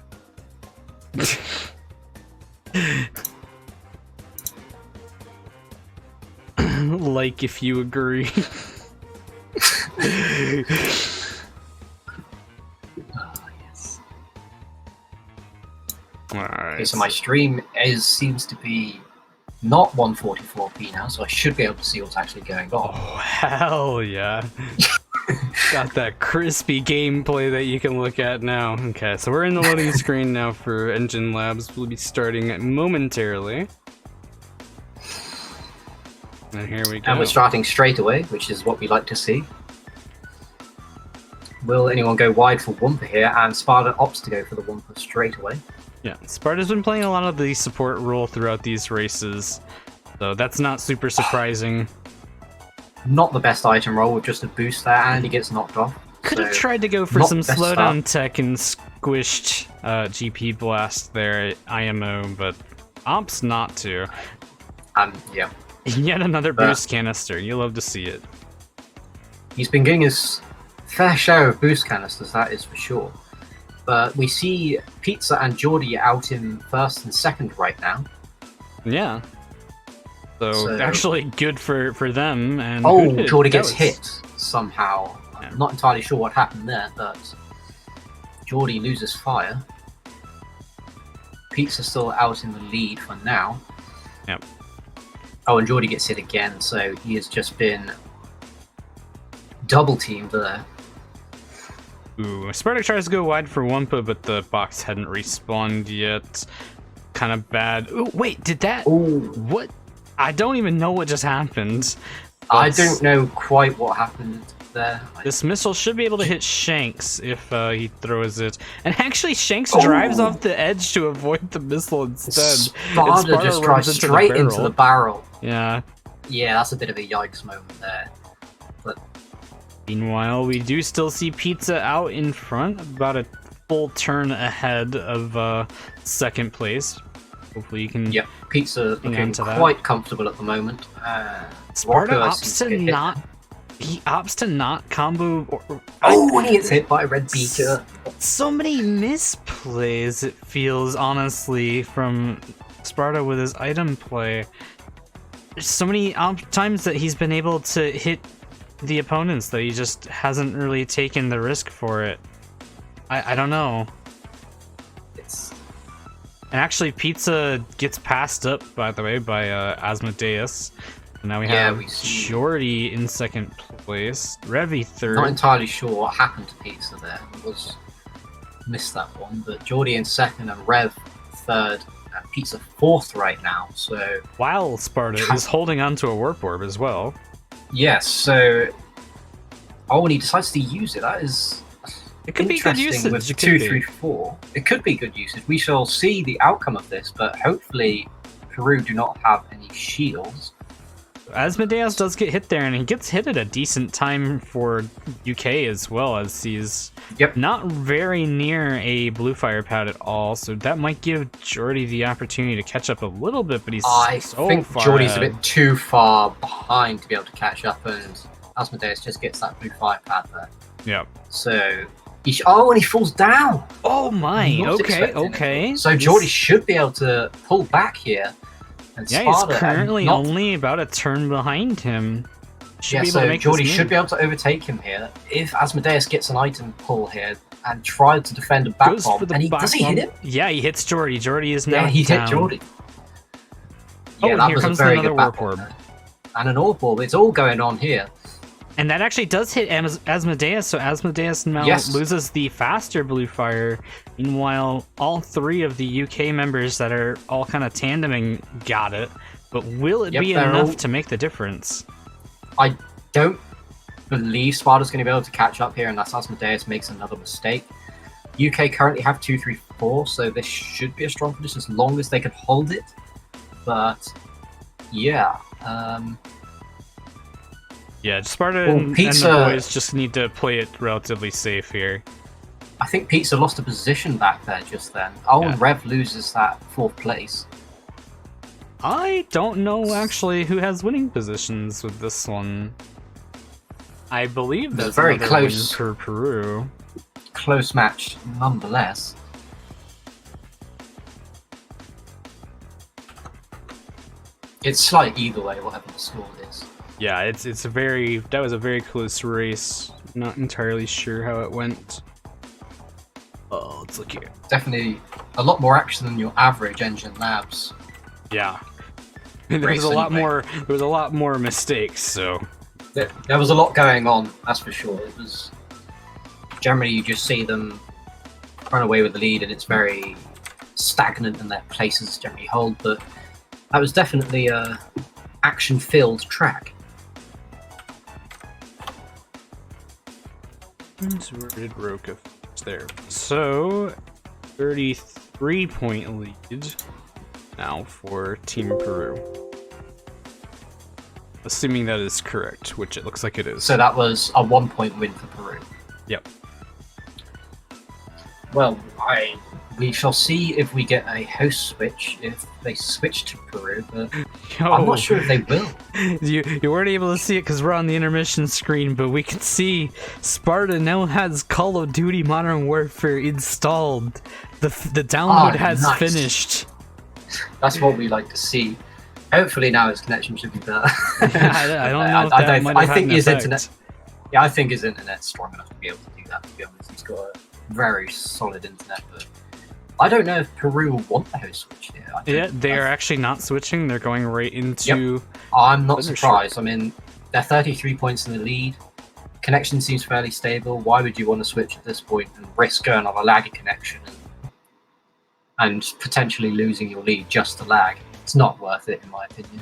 Like if you agree. Yes. Alright. Okay, so my stream seems to be not 144p now, so I should be able to see what's actually going on. Oh, hell yeah. Got that crispy gameplay that you can look at now. Okay, so we're in the loading screen now for Engine Labs. We'll be starting momentarily. And here we go. And we're starting straight away, which is what we like to see. Will anyone go wide for Wumpa here? And Sparda opts to go for the Wumpa straight away. Yeah, Sparta's been playing a lot of the support role throughout these races, so that's not super surprising. Not the best item roll with just a boost there, and he gets knocked off. Could have tried to go for some slowdown tech and squished GP Blast there at IMO, but opts not to. Yeah. Yet another boost canister. You love to see it. He's been getting his fair share of boost canisters, that is for sure. But we see Pizza and Geordie out in first and second right now. Yeah. So actually good for them. And Geordie gets hit somehow. Yeah. I'm not entirely sure what happened there, but Geordie loses fire. Pizza still out in the lead for now. Yep. Oh, and Geordie gets hit again, so he has just been double teamed there. Ooh, Sparta tries to go wide for Wumpa, but the box hadn't respawned yet. Kind of bad. Ooh, wait, did that? Ooh. What? I don't even know what just happened. I don't know quite what happened there. This missile should be able to hit Shanks if he throws it. And actually, Shanks drives off the edge to avoid the missile instead. Sparta just drives straight into the barrel. Yeah. Yeah, that's a bit of a yikes moment there. But meanwhile, we do still see Pizza out in front, about a full turn ahead of second place. Hopefully you can. Yep, Pizza looking quite comfortable at the moment. Sparta opts to not. He opts to not combo. And he gets hit by a red beaker. So many misplays, it feels, honestly, from Sparta with his item play. There's so many times that he's been able to hit the opponents that he just hasn't really taken the risk for it. I don't know. And actually, Pizza gets passed up, by the way, by Asmodeus. Now we have Geordie in second place, Revy third. Not entirely sure what happened to Pizza there. Missed that one, but Geordie in second and Rev third, and Pizza fourth right now. So while Sparta is holding on to a warp orb as well. Yes. So when he decides to use it, that is It could be good usage. With the 2-3-4. It could be good usage. We shall see the outcome of this, but hopefully Peru do not have any shields. Asmodeus does get hit there, and he gets hit at a decent time for UK as well, as he's not very near a blue fire pad at all, so that might give Jordy the opportunity to catch up a little bit, but he's I so think far Jordy's ahead. a bit too far behind to be able to catch up, and Asmodeus just gets that blue fire pad there. Yep. So, and he falls down! Oh my, okay. So Jordy should be able to pull back here. And yeah, Sparda he's currently only about a turn behind him. So Jordy should be able to overtake him here. If Asmodeus gets an item pull here and tried to defend a back bomb, and does he hit him? Yeah, he hits Jordy. Jordy is now he down. hit Jordy. Yeah, and here comes another warp orb. And an orb orb. It's all going on here. And that actually does hit Asmodeus, so Asmodeus now loses the faster blue fire. Meanwhile, all three of the UK members that are all kind of tandeming got it. But will it be enough to make the difference? I don't believe Sparda's going to be able to catch up here unless Asmodeus makes another mistake. UK currently have 2-3-4, so this should be a strong finish as long as they can hold it. But, yeah... Yeah, Sparda and the boys just need to play it relatively safe here. I think Pizza lost a position back there just then. And Rev loses that 4th place. I don't know actually who has winning positions with this one. I believe that's very close for Peru. Close match nonetheless. It's slight either way, whatever the score is. Yeah, that was a very close race. Not entirely sure how it went. Oh, let's look here. Definitely a lot more action than your average Engine Labs. Yeah. There was a lot more mistakes, so there was a lot going on, that's for sure. It was generally you just see them run away with the lead and it's very stagnant and their places generally hold, but that was definitely a action-filled track. So where did Roka there? So 33-point lead now for Team Peru. Assuming that is correct, which it looks like it is. So that was a 1-point win for Peru. Yep. Well, we shall see if we get a host switch, if they switch to Peru, but I'm not sure if they will. You weren't able to see it because we're on the intermission screen, but we can see Sparda now has Call of Duty Modern Warfare installed. The download has finished. That's what we like to see. Hopefully now his connection should be better. I don't know if that might have had an effect. I think his internet's strong enough to be able to do that, to be honest. He's got a very solid internet, but I don't know if Peru will want the host switch here. Yeah, they are actually not switching. They're going right into... Yep. I'm not surprised. I mean, they're 33 points in the lead. Connection seems fairly stable. Why would you want to switch at this point and risk going on a laggy connection and potentially losing your lead just to lag? It's not worth it, in my opinion.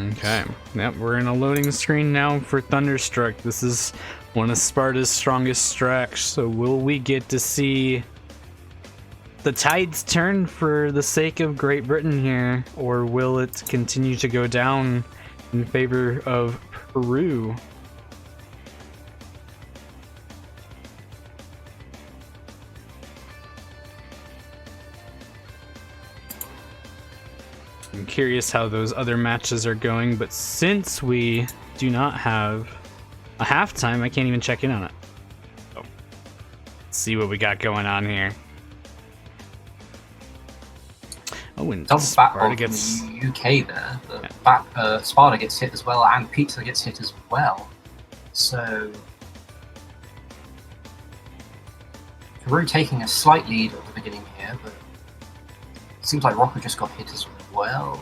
Okay. Yep, we're in a loading screen now for Thunderstruck. This is one of Sparta's strongest tracks, so will we get to see the tides turn for the sake of Great Britain here, or will it continue to go down in favor of Peru? I'm curious how those other matches are going, but since we do not have a halftime, I can't even check in on it. So, let's see what we got going on here. Oh, and Sparta gets UK there. Sparta gets hit as well, and Pizza gets hit as well. So Peru taking a slight lead at the beginning here, but it seems like Rocker just got hit as well.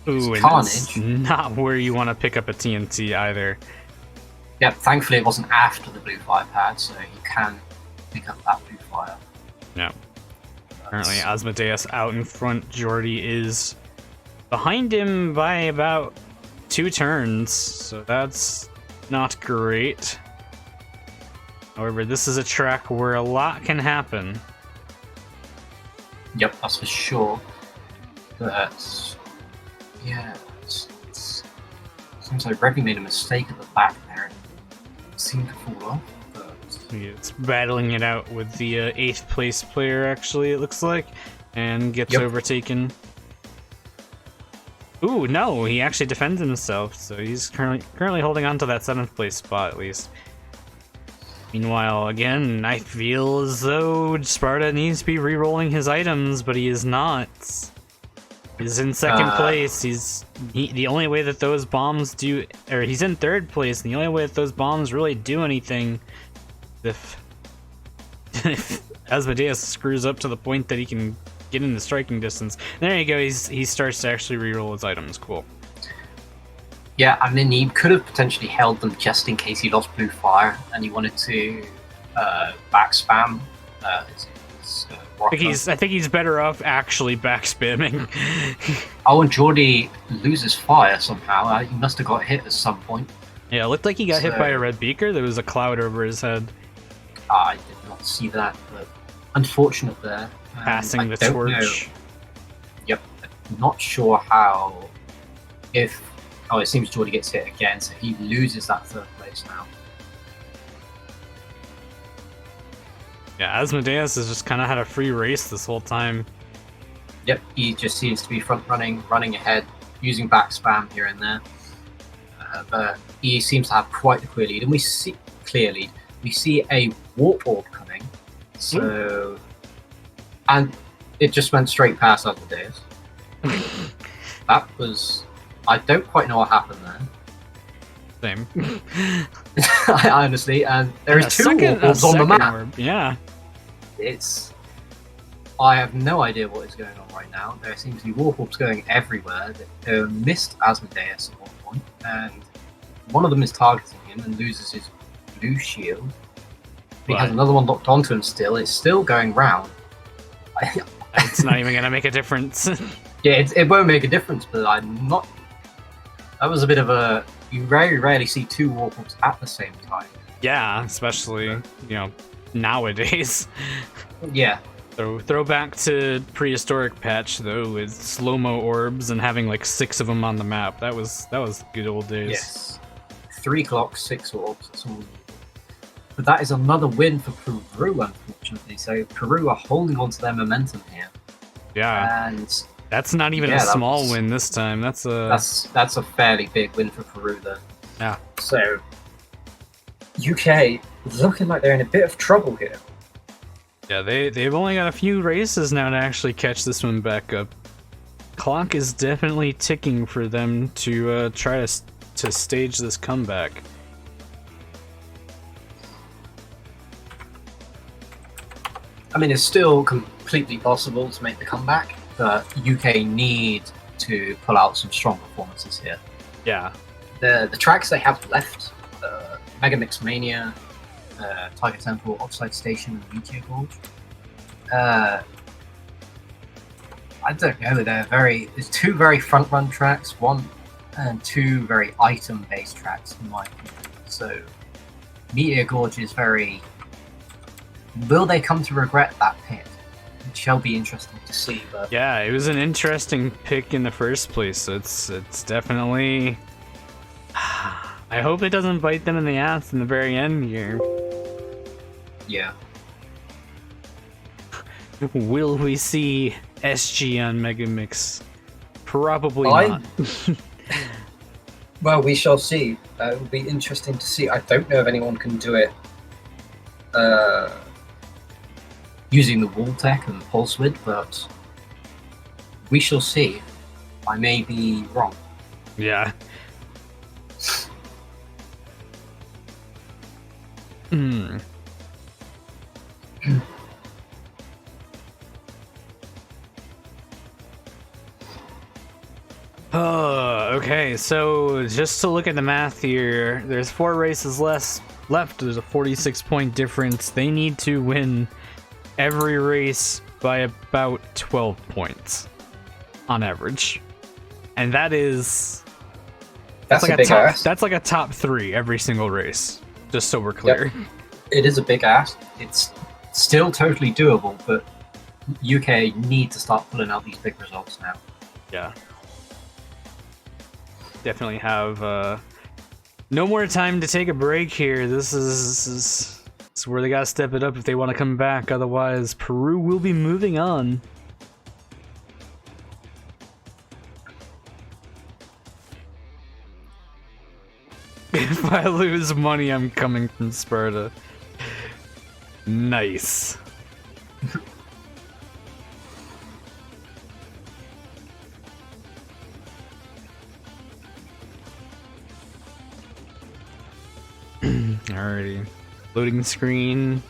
Ooh, and that's not where you want to pick up a TNT either. Yeah, thankfully it wasn't after the blue fire pad, so you can pick up that blue fire. No. Currently, Asmodeus out in front. Jordy is behind him by about 2 turns, so that's not great. However, this is a track where a lot can happen. Yep, that's for sure. But yeah, seems like Revy made a mistake at the back there and it seemed to fall off. But it's battling it out with the 8th place player, actually, it looks like, and gets overtaken. Ooh, no, he actually defends himself, so he's currently holding on to that 7th place spot, at least. Meanwhile, again, I feel as though Sparda needs to be re-rolling his items, but he is not. He's in 2nd place. The only way that those bombs do, or he's in 3rd place, and the only way that those bombs really do anything, if Asmodeus screws up to the point that he can get in the striking distance. There you go. He starts to actually re-roll his items. Cool. Yeah, I mean, he could have potentially held them just in case he lost blue fire and he wanted to back spam his I think he's better off actually back spamming. Oh, and Geordie loses fire somehow. He must have got hit at some point. Yeah, it looked like he got hit by a red beaker. There was a cloud over his head. I did not see that, but unfortunate there. Passing the torch. Yep, I'm not sure how. Oh, it seems Geordie gets hit again, so he loses that 3rd place now. Yeah, Asmodeus has just kind of had a free race this whole time. Yep, he just seems to be front running ahead, using back spam here and there. But he seems to have quite the clear lead, and we see a warp orb coming. So, and it just went straight past Asmodeus. That was. I don't quite know what happened there. Same. I honestly, and there is 2 warp orbs on the map. Orb. Yeah. I have no idea what is going on right now. There seems to be warp orbs going everywhere. They missed Asmodeus at one point, and one of them is targeting him and loses his blue shield. He has another one locked onto him still. It's still going round. It's not even going to make a difference. Yeah, it won't make a difference, but I'm not. That was a bit of a. You very rarely see 2 warp orbs at the same time. Yeah, especially, nowadays. Yeah. So throwback to prehistoric patch though, with slow-mo orbs and having like 6 of them on the map. That was good old days. Yes. 3 clocks, 6 orbs. That's all. But that is another win for Peru, unfortunately. So Peru are holding on to their momentum here. Yeah. And that's not even a small win this time. That's a fairly big win for Peru, though. Yeah. So UK looking like they're in a bit of trouble here. Yeah, they've only got a few races now to actually catch this one back up. Clock is definitely ticking for them to try to stage this comeback. I mean, it's still completely possible to make the comeback, but UK need to pull out some strong performances here. Yeah. The tracks they have left, Megamix Mania, Tiger Temple, Oxide Station, and Meteor Gorge. I don't know. There's 2 very front run tracks, 1 and 2 very item based tracks, in my opinion. So Meteor Gorge is very. Will they come to regret that pick? It shall be interesting to see. But yeah, it was an interesting pick in the first place. So it's definitely. I hope it doesn't bite them in the ass in the very end here. Yeah. Will we see SG on Megamix? Probably not. Well, we shall see. It will be interesting to see. I don't know if anyone can do it using the wall tech and pulse width, but we shall see. I may be wrong. Yeah. Okay, so just to look at the math here, there's 4 races left. There's a 46-point difference. They need to win every race by about 12 points on average, and that's like a top 3 every single race. Just so we're clear. It is a big ask. It's still totally doable, but UK need to start pulling out these big results now. Yeah. Definitely have no more time to take a break here. This is where they gotta step it up if they want to come back. Otherwise, Peru will be moving on. If I lose money, I'm coming from Sparta. Nice. Alrighty. Loading screen.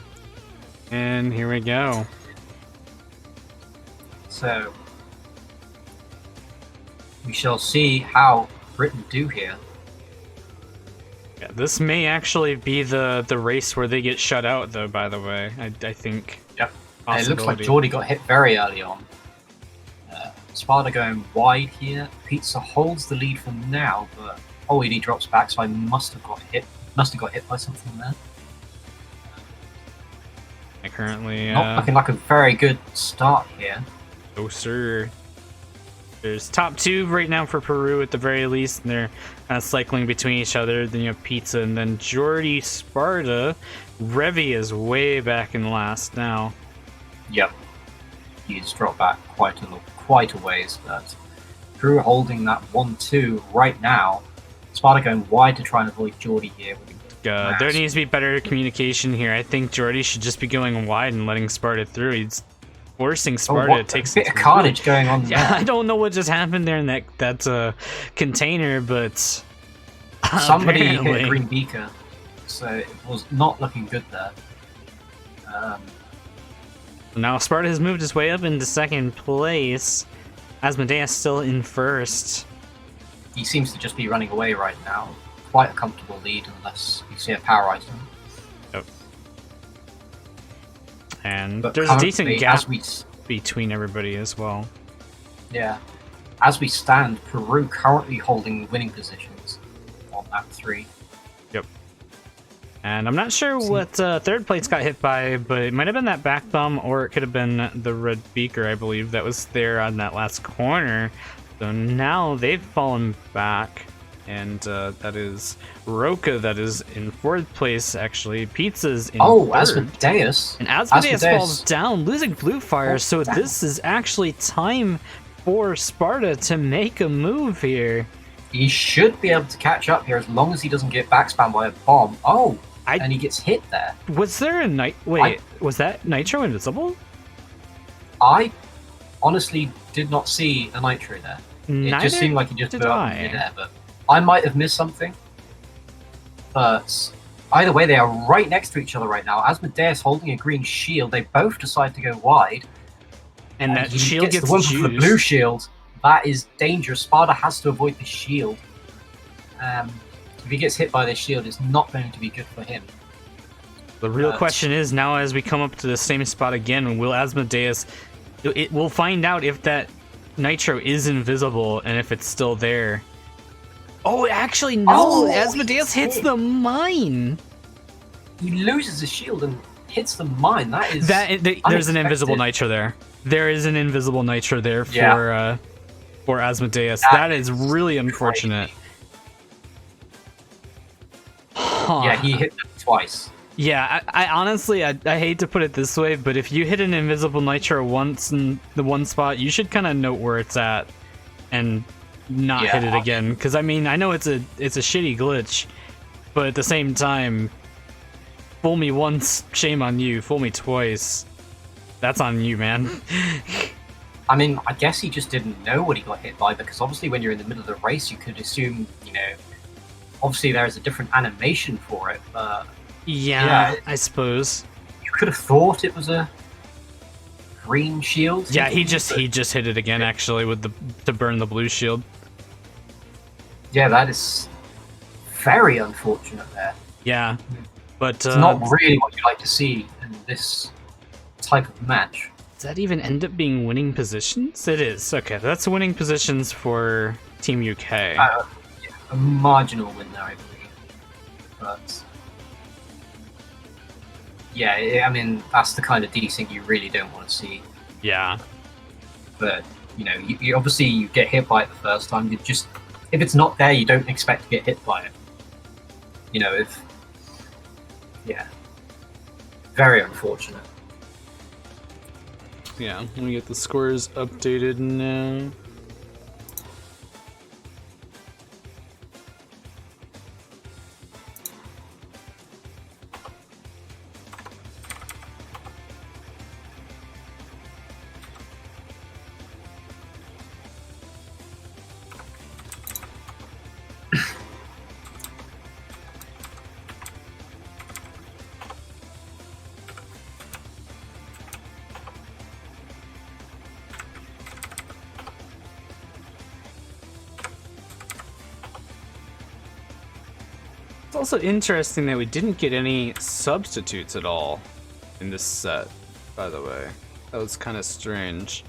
And here we go. So, we shall see how Britain do here. Yeah, this may actually be the race where they get shut out, though, by the way. I think. Yep. It looks like Geordie got hit very early on. Sparta going wide here. Pizza holds the lead for now, but OED drops back, so I must have got hit. Must have got hit by something there. I currently not looking like a very good start here. Oh, sir. There's top two right now for Peru at the very least, and they're kind of cycling between each other. Then you have Pizza, and then Geordie, Sparta. Revi is way back in last now. Yep. He's dropped back quite a ways, but Peru holding that 1-2 right now. Sparta going wide to try and avoid Geordie here. There needs to be better communication here. I think Geordie should just be going wide and letting Sparta through. He's forcing Sparta to take a bit of carnage going on there. Yeah, I don't know what just happened there in that container, but somebody hit Green Beaker, so it was not looking good there. Now Sparta has moved his way up into second place. Asmodeus still in first. He seems to just be running away right now. Quite a comfortable lead unless you see a power item. Yep. And but there's a decent gap between everybody as well. Yeah. As we stand, Peru currently holding winning positions on that 3. Yep. And I'm not sure what third place got hit by, but it might have been that back thumb, or it could have been the red beaker, I believe, that was there on that last corner. So now they've fallen back, and that is Roca that is in 4th place, actually. Pizza's in 3rd. Asmodeus. And Asmodeus falls down, losing blue fire, so this is actually time for Sparta to make a move here. He should be able to catch up here as long as he doesn't get backspammed by a bomb. And he gets hit there. Was there a Wait, was that Nitro invisible? I honestly did not see a Nitro there. Neither it just seemed like he just blew up in midair, but I might have missed something. But either way, they are right next to each other right now. Asmodeus holding a green shield. They both decide to go wide. And that shield gets the one for the blue shield. That is dangerous. Sparta has to avoid the shield. If he gets hit by this shield, it's not going to be good for him. The real question is, now as we come up to the same spot again, will Asmodeus... We'll find out if that Nitro is invisible and if it's still there. Oh, actually, no! Asmodeus hits the mine! He loses his shield and hits the mine. That is there's an invisible Nitro there. There is an invisible Nitro there for Asmodeus. That is really unfortunate. Yeah, he hit them twice. Yeah, I honestly, I hate to put it this way, but if you hit an invisible Nitro once in the one spot, you should kind of note where it's at and not hit it again. Because I mean, I know it's a shitty glitch, but at the same time, fool me once, shame on you. Fool me twice, that's on you, man. I mean, I guess he just didn't know what he got hit by, because obviously when you're in the middle of the race, you could assume, obviously there is a different animation for it, but... Yeah, I suppose. You could have thought it was a green shield. Yeah, he just hit it again, actually, with to burn the blue shield. Yeah, that is very unfortunate there. Yeah, but... it's not really what you like to see in this type of match. Does that even end up being winning positions? It is. Okay, that's winning positions for Team UK. Yeah, a marginal win there, I believe. But... Yeah, I mean, that's the kind of desync you really don't want to see. Yeah. But, you obviously you get hit by it the first time. If it's not there, you don't expect to get hit by it. Yeah. Very unfortunate. Yeah, let me get the scores updated now. It's also interesting that we didn't get any substitutes at all in this set, by the way. That was kind of strange.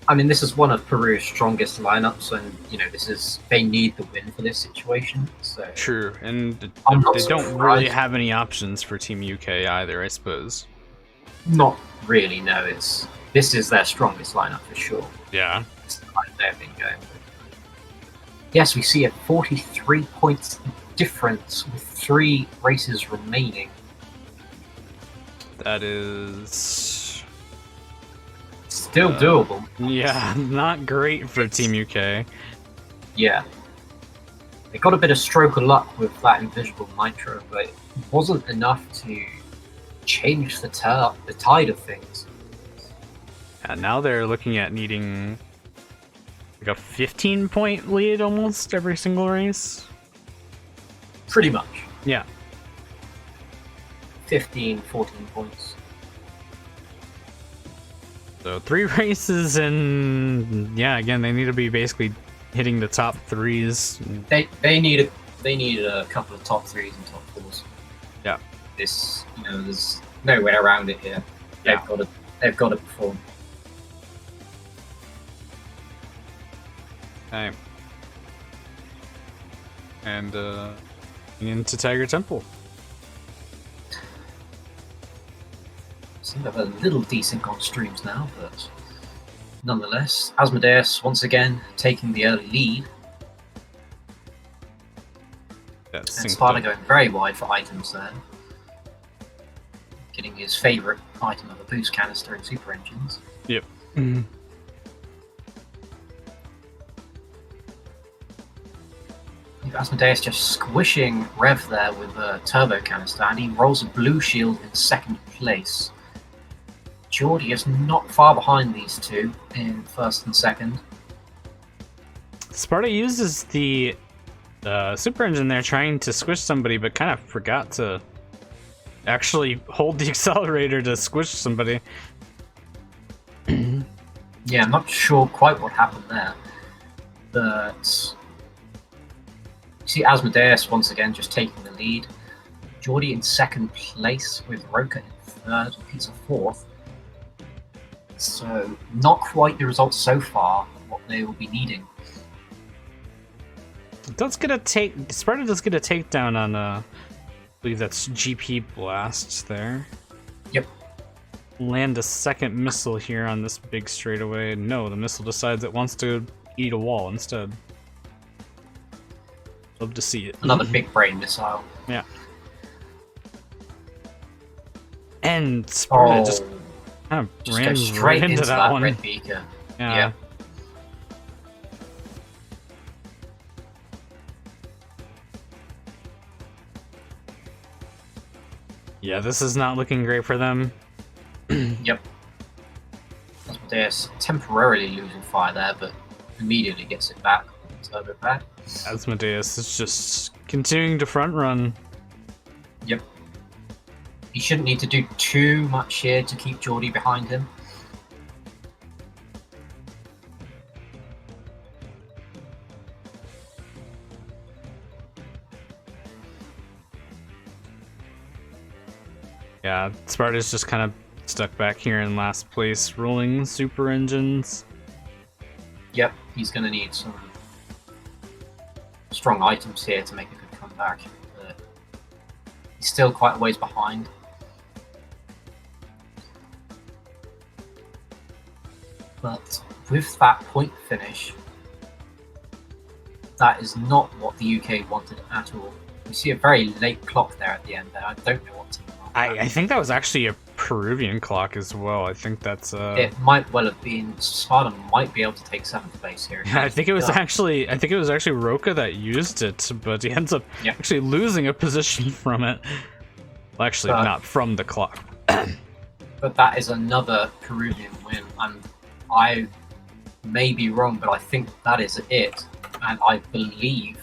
I mean, this is one of Peru's strongest lineups, and they need the win for this situation. So true, and they don't really have any options for Team UK either, I suppose. Not really. No, this is their strongest lineup for sure. Yeah, it's the line they've been going with. Yes, we see a 43 points difference with 3 races remaining. That is still doable. Yeah, not great for Team UK. Yeah. They got a bit of stroke of luck with that invisible nitro, but it wasn't enough to change the tide of things. And now they're looking at needing like a 15-point lead almost every single race. Pretty much. Yeah. 15, 14 points. So 3 races, and yeah, again, they need to be basically hitting the top 3s. They need a couple of top 3s and top 4s. Yeah. There's no way around it here. Yeah. They've got to perform. Okay. And into Tiger Temple. Seem to have a little desync on streams now, but nonetheless, Asmodeus once again taking the early lead. And Sparda going very wide for items there. Getting his favourite item of a boost canister in Super Engines. Yep. Mm-hmm. Asmodeus just squishing Rev there with a turbo canister, and he rolls a blue shield in 2nd place. Geordie is not far behind these two in 1st and 2nd. Sparda uses the super engine there trying to squish somebody, but kind of forgot to actually hold the accelerator to squish somebody. Yeah, I'm not sure quite what happened there, but you see Asmodeus once again just taking the lead. Geordie in 2nd place with Roka in 3rd, Pizza 4th. So not quite the results so far of what they will be needing. Sparta does get a takedown on I believe that's GP Blasts there. Yep. Land a 2nd missile here on this big straightaway. No, the missile decides it wants to eat a wall instead. Love to see it. Another big brain missile. Yeah. And Sparta just kind of ran straight into that one. Red beaker. Yeah. Yeah, this is not looking great for them. Yep. Asmodeus temporarily losing fire there, but immediately gets it back. Turbo back. Asmodeus is just continuing to front run. Yep. He shouldn't need to do too much here to keep Geordie behind him. Yeah, Sparta's just kind of stuck back here in last place, rolling super engines. Yep, he's going to need some strong items here to make a good comeback. He He's still quite a ways behind. But with that point finish, that is not what the UK wanted at all. We see a very late clock there at the end there. I don't know what team. I think that was actually a Peruvian clock as well. I think that's It might well have been. Sparta might be able to take 7th place here. I think it was actually Roca that used it, but he ends up actually losing a position from it. Well, actually, not from the clock. But that is another Peruvian win, and I may be wrong, but I think that is it. And I believe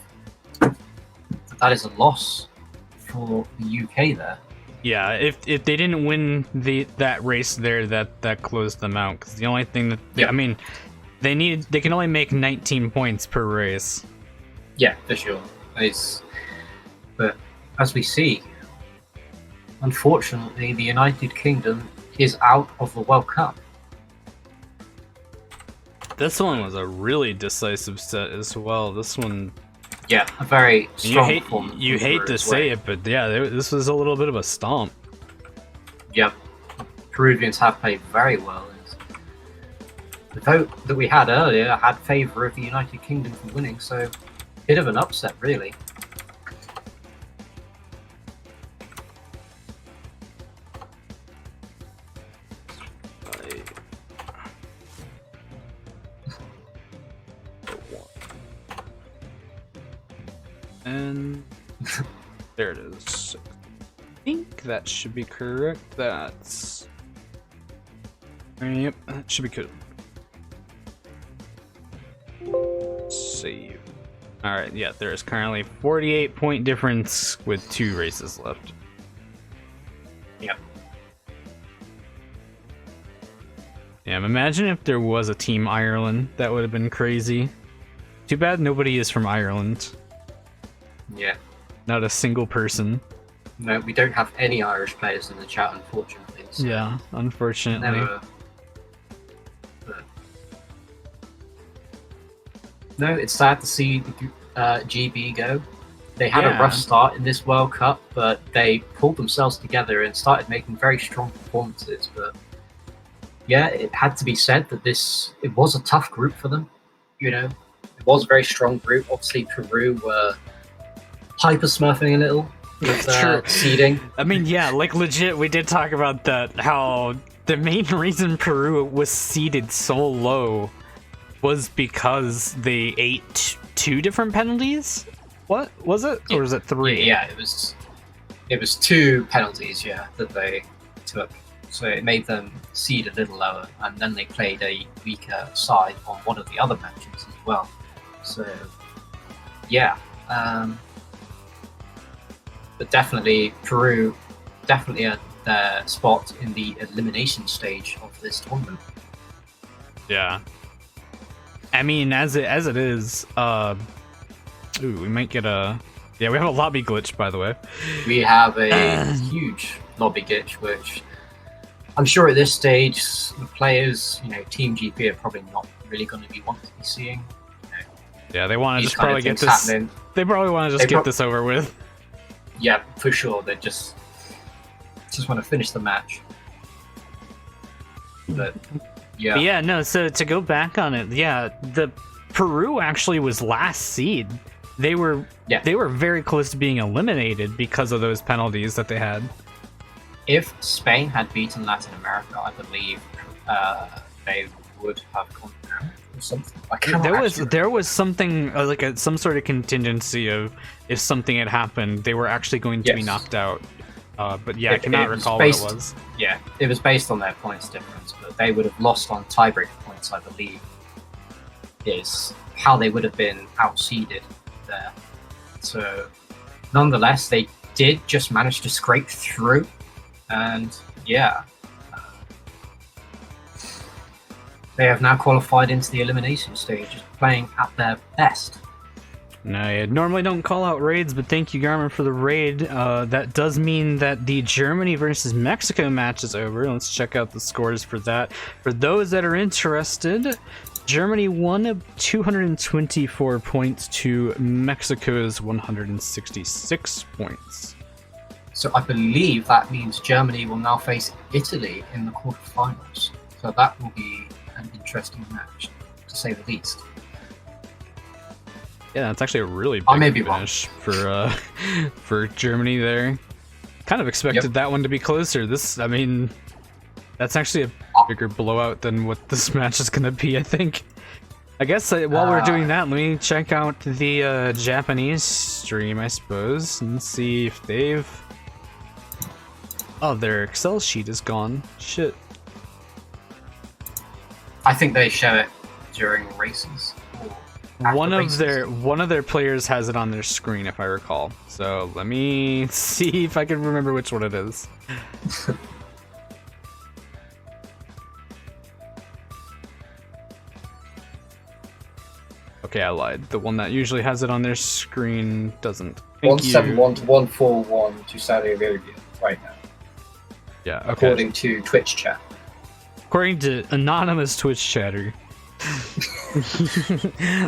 that is a loss for the UK there. Yeah, if they didn't win that race there, that closed them out. Because the only thing that I mean, they can only make 19 points per race. Yeah, for sure. But as we see, unfortunately, the United Kingdom is out of the World Cup. This one was a really decisive set as well. This one. Yeah, a very strong performance. You hate to say it, but yeah, this was a little bit of a stomp. Yep. Peruvians have played very well. The vote that we had earlier had favour of the United Kingdom for winning, so bit of an upset, really. And there it is. I think that should be correct. That's... Yep, that should be good. Save. Alright, yeah, there is currently 48-point difference with 2 races left. Yep. Yeah, imagine if there was a Team Ireland. That would have been crazy. Too bad nobody is from Ireland. Yeah. Not a single person. No, we don't have any Irish players in the chat, unfortunately. So yeah, unfortunately. Never. But... No, it's sad to see GB go. They had a rough start in this World Cup, but they pulled themselves together and started making very strong performances. But yeah, it had to be said that it was a tough group for them. You know, it was a very strong group. Obviously, Peru were hyper smurfing a little with seeding. I mean, yeah, like legit, we did talk about that, how the main reason Peru was seeded so low was because they ate 2 different penalties? What was it? Or was it 3? Yeah, it was 2 penalties, that they took. So it made them seed a little lower, and then they played a weaker side on one of the other matches as well. So, yeah. But definitely, Peru definitely at their spot in the elimination stage of this tournament. Yeah. I mean, as it is, ooh, we might get a... Yeah, we have a lobby glitch, by the way. We have a huge lobby glitch, which I'm sure at this stage, the players, Team GP are probably not really going to be wanting to be seeing. Yeah, they want to just probably get this... Happening. They probably want to just get this over with. Yeah, for sure. They just want to finish the match. But yeah. But yeah, no, so to go back on it, the Peru actually was last seed. They were very close to being eliminated because of those penalties that they had. If Spain had beaten Latin America, I believe they would have gone down or something. There was something like some sort of contingency of if something had happened, they were actually going to be knocked out. But yeah, I cannot recall what it was. Yeah, it was based on their points difference, but they would have lost on tiebreaker points, I believe, is how they would have been outseeded there. So, nonetheless, they did just manage to scrape through, and yeah, they have now qualified into the elimination stage, playing at their best. No, I normally don't call out raids, but thank you, Garmin, for the raid. That does mean that the Germany versus Mexico match is over. Let's check out the scores for that. For those that are interested, Germany won 224 points to Mexico's 166 points. So I believe that means Germany will now face Italy in the quarterfinals. So that will be an interesting match, to say the least. Yeah, that's actually a really big finish for Germany there. Kind of expected that one to be closer. I mean, that's actually a bigger blowout than what this match is going to be, I think. I guess while we're doing that, let me check out the Japanese stream, I suppose, and see if they've... Oh, their Excel sheet is gone. Shit. I think they show it during races. One of their players has it on their screen, if I recall. So let me see if I can remember which one it is. Okay, I lied. The one that usually has it on their screen doesn't. 171 to 141 to Saudi Arabia right now. Yeah, okay. According to Twitch chat. According to anonymous Twitch chatter.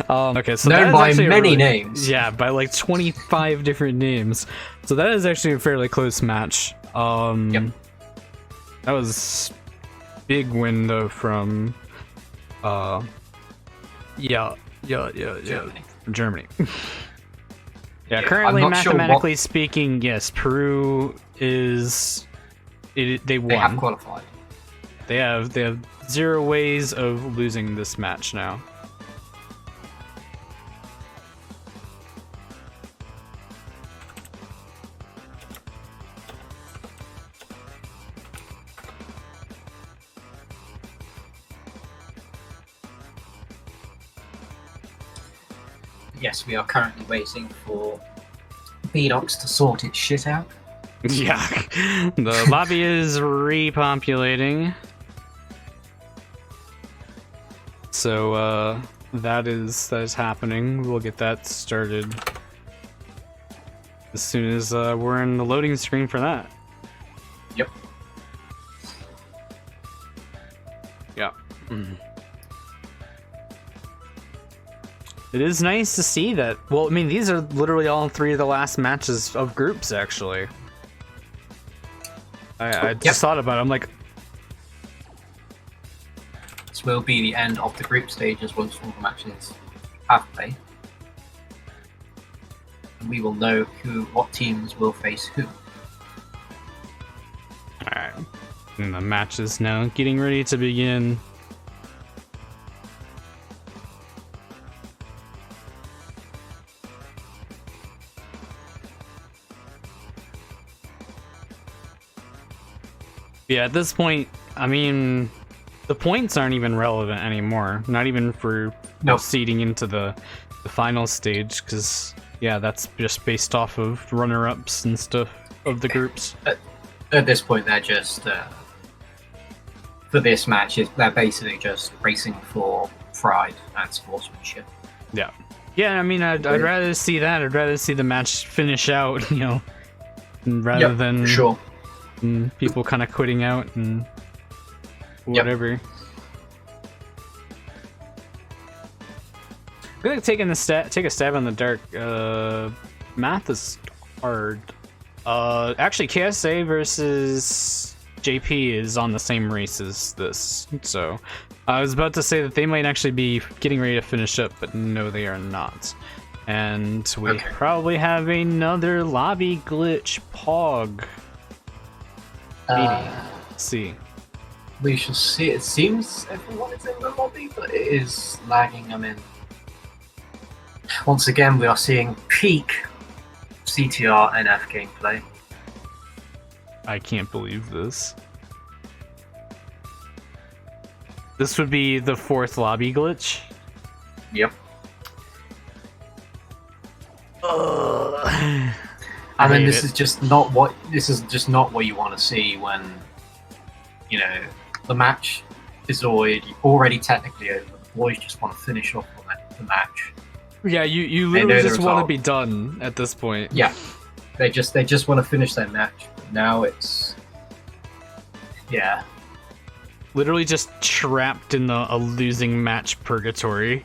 Okay, so known by many names. Yeah, by like 25 different names. So that is actually a fairly close match. That was big win though from Germany. Yeah, currently mathematically speaking, yes, Peru is they won. They have qualified. They have 0 ways of losing this match now. Yes, we are currently waiting for Bedox to sort its shit out. Yeah, the lobby is repopulating. So that is happening. We'll get that started as soon as we're in the loading screen for that. Yep. Yeah. It is nice to see that. Well, I mean, these are literally all 3 of the last matches of groups, actually. I just thought about it. I'm like, this will be the end of the group stages once all the matches have played. And we will know what teams will face who. Alright. And the match is now getting ready to begin. Yeah, at this point, I mean, the points aren't even relevant anymore. Not even for seeding into the final stage, because, yeah, that's just based off of runner-ups and stuff of the groups. At this point, they're just, for this match, they're basically just racing for pride and sportsmanship. Yeah. Yeah, I mean, I'd rather see that. I'd rather see the match finish out, you know, rather than... for sure. And people kind of quitting out and whatever. I'm gonna take a stab on the dark. Math is hard. Actually, KSA versus JP is on the same race as this, so I was about to say that they might actually be getting ready to finish up, but no, they are not. And we probably have another lobby glitch. Pog. See. We shall see. It seems everyone is in the lobby, but it is lagging. I mean, once again, we are seeing peak CTR NF gameplay. I can't believe this. This would be the 4th lobby glitch? Yep. I mean, this is just not what you want to see when, you know, the match is already technically over. The boys just want to finish off the match. Yeah, you literally just want to be done at this point. Yeah, they just want to finish their match. But now it's literally just trapped in a losing match purgatory.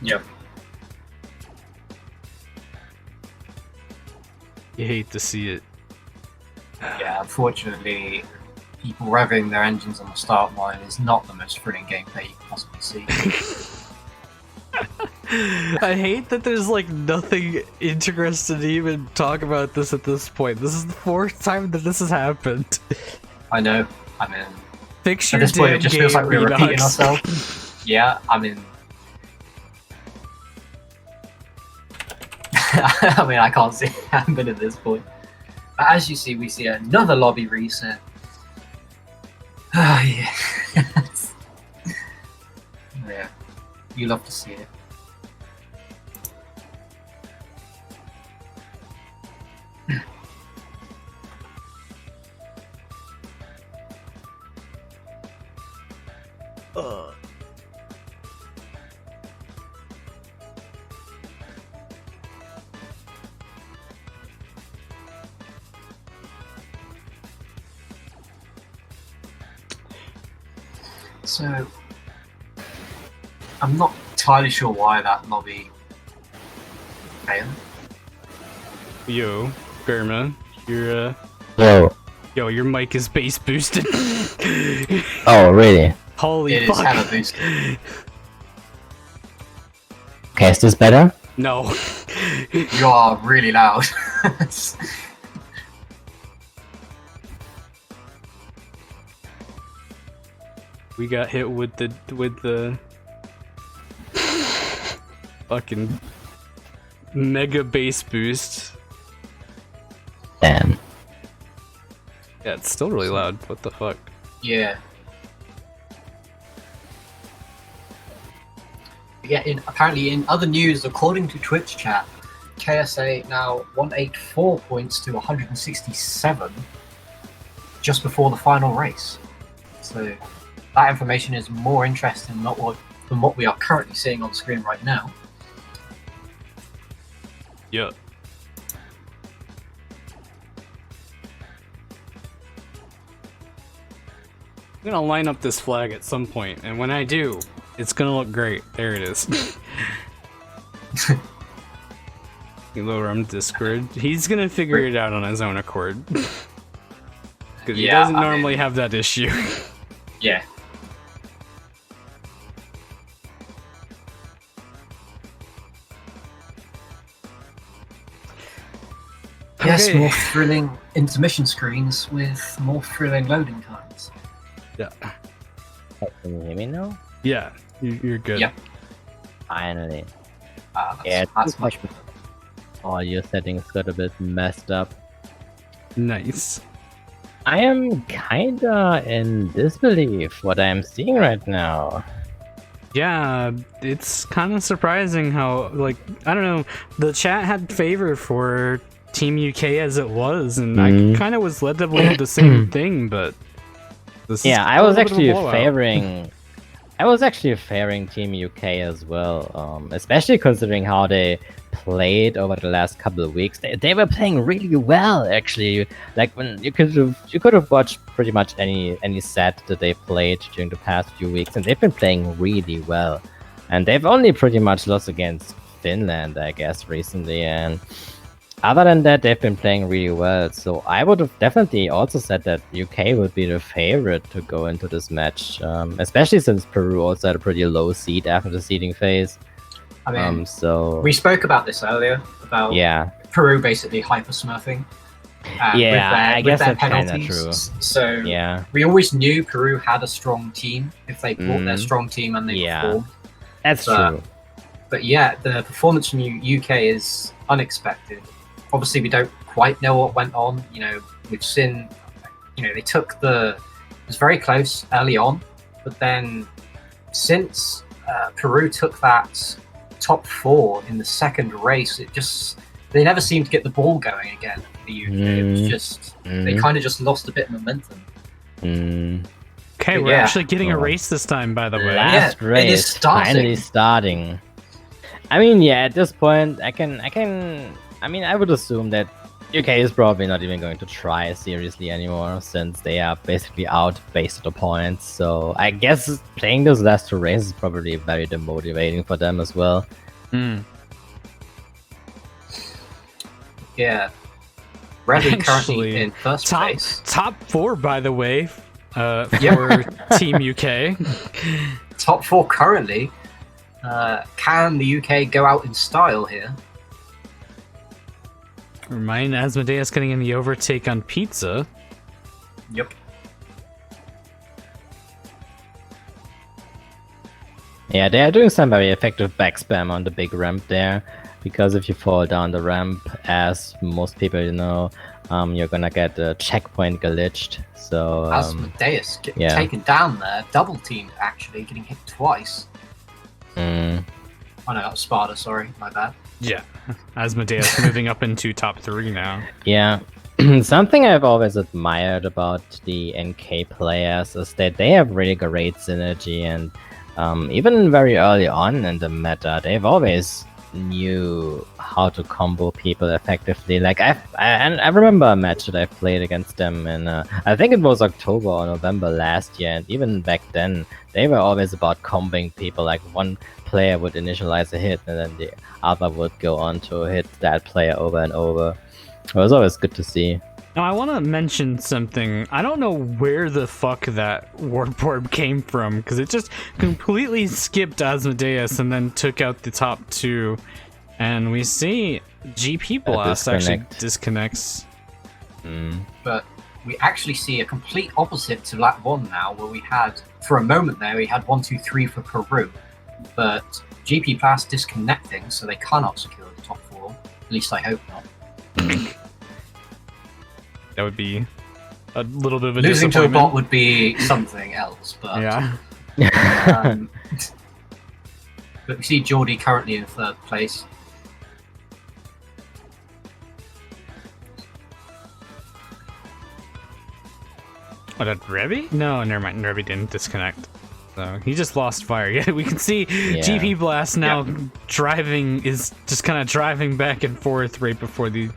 Yep. You hate to see it. unfortunately, people revving their engines on the start line is not the most thrilling gameplay you can possibly see. I hate that there's like nothing interesting to even talk about this at this point. This is the 4th time that this has happened. I know. I mean, fix at your this point, damn it just game, feels like we're repeating Redux. ourselves. Yeah, I mean, I can't see it happen at this point. But as you see, we see another lobby reset. Ah, yeah. Yeah, you love to see it. So, I'm not entirely sure why that lobby failed. Yo, Germa, your Whoa. yo, your mic is bass boosted. Oh, really? Holy It fuck! is hella boosted. Okay, is this better? No. You are really loud. We got hit with the fucking mega bass boost. Damn. Yeah, it's still really loud. What the fuck? Yeah. Yeah, apparently in other news, according to Twitch chat, KSA now 184 points to 167 just before the final race. So that information is more interesting than what we are currently seeing on screen right now. Yeah. I'm gonna line up this flag at some point, and when I do, it's gonna look great. There it is. You lower him Discord. He's gonna figure it out on his own accord. Because he doesn't normally have that issue. Yeah. Yes, Okay. more thrilling intermission screens with more thrilling loading times. Yeah. Can you hear me now? Yeah, you're good. Yep. Finally. That's, Yeah, that's much better. All your settings got a bit messed up. Nice. I am kinda in disbelief what I'm seeing right now. Yeah, it's kind of surprising how, like, I don't know, the chat had favor for Team UK as it was, and I kind of was led to believe the same thing, but this Yeah, is I a was little bit of a actually blowout. favoring Team UK as well, especially considering how they played over the last couple of weeks. They were playing really well, actually. Like when you could have watched pretty much any set that they played during the past few weeks, and they've been playing really well. And they've only pretty much lost against Finland, I guess, recently. And other than that, they've been playing really well. So I would have definitely also said that UK would be the favorite to go into this match, especially since Peru also had a pretty low seed after the seeding phase. I mean, So we spoke about this earlier, about Peru basically hyper smurfing. I guess with their that's kinda penalties. true. So Yeah. we always knew Peru had a strong team if they brought their strong team and they performed. That's true. But yeah, the performance from UK is unexpected. Obviously, we don't quite know what went on. You know, we've seen, they took it was very close early on, but then since Peru took that top 4 in the second race, they never seemed to get the ball going again for the UK. It was just, they kind of just lost a bit of momentum. Okay, But we're yeah. actually getting a race this time, by the way. Last Yeah, it race is starting. finally starting. I mean, yeah, at this point, I would assume that UK is probably not even going to try seriously anymore, since they are basically out based on the points. So I guess playing those last 2 races is probably very demotivating for them as well. Hmm. Yeah. Revy currently in first place. Top 4, by the way, for Team UK. Top 4 currently. Can the UK go out in style here? Remind Asmodeus getting in the overtake on Pizza. Yep. Yeah, they are doing some very effective back spam on the big ramp there, because if you fall down the ramp, as most people know, you're gonna get a checkpoint glitched. So Asmodeus getting taken down there, double teamed actually, getting hit twice. Mm. Oh no, that was Sparda, sorry, my bad. Yeah, Asmodeus moving up into top 3 now. Yeah. Something I've always admired about the NK players is that they have really great synergy, and even very early on in the meta, they've always knew how to combo people effectively. Like I remember a match that I played against them in I think it was October or November last year, and even back then they were always about comboing people. Like one player would initialize a hit and then the other would go on to hit that player over and over. It was always good to see. Now, I want to mention something. I don't know where the fuck that warp orb came from, because it just completely skipped Asmodeus and then took out the top 2. And we see GP Blast actually disconnects. But we actually see a complete opposite to lap 1 now, where we had, for a moment there, we had 1, 2, 3 for Peru. But GP Blast disconnecting, so they cannot secure the top 4. At least I hope not. That would be a little bit of a losing to a bot would be something else, but yeah. But we see Geordie currently in 3rd place. What, did Revy? No, never mind. Revy didn't disconnect. So he just lost fire. Yeah, we can see GP Blast now driving, is just kind of driving back and forth right before the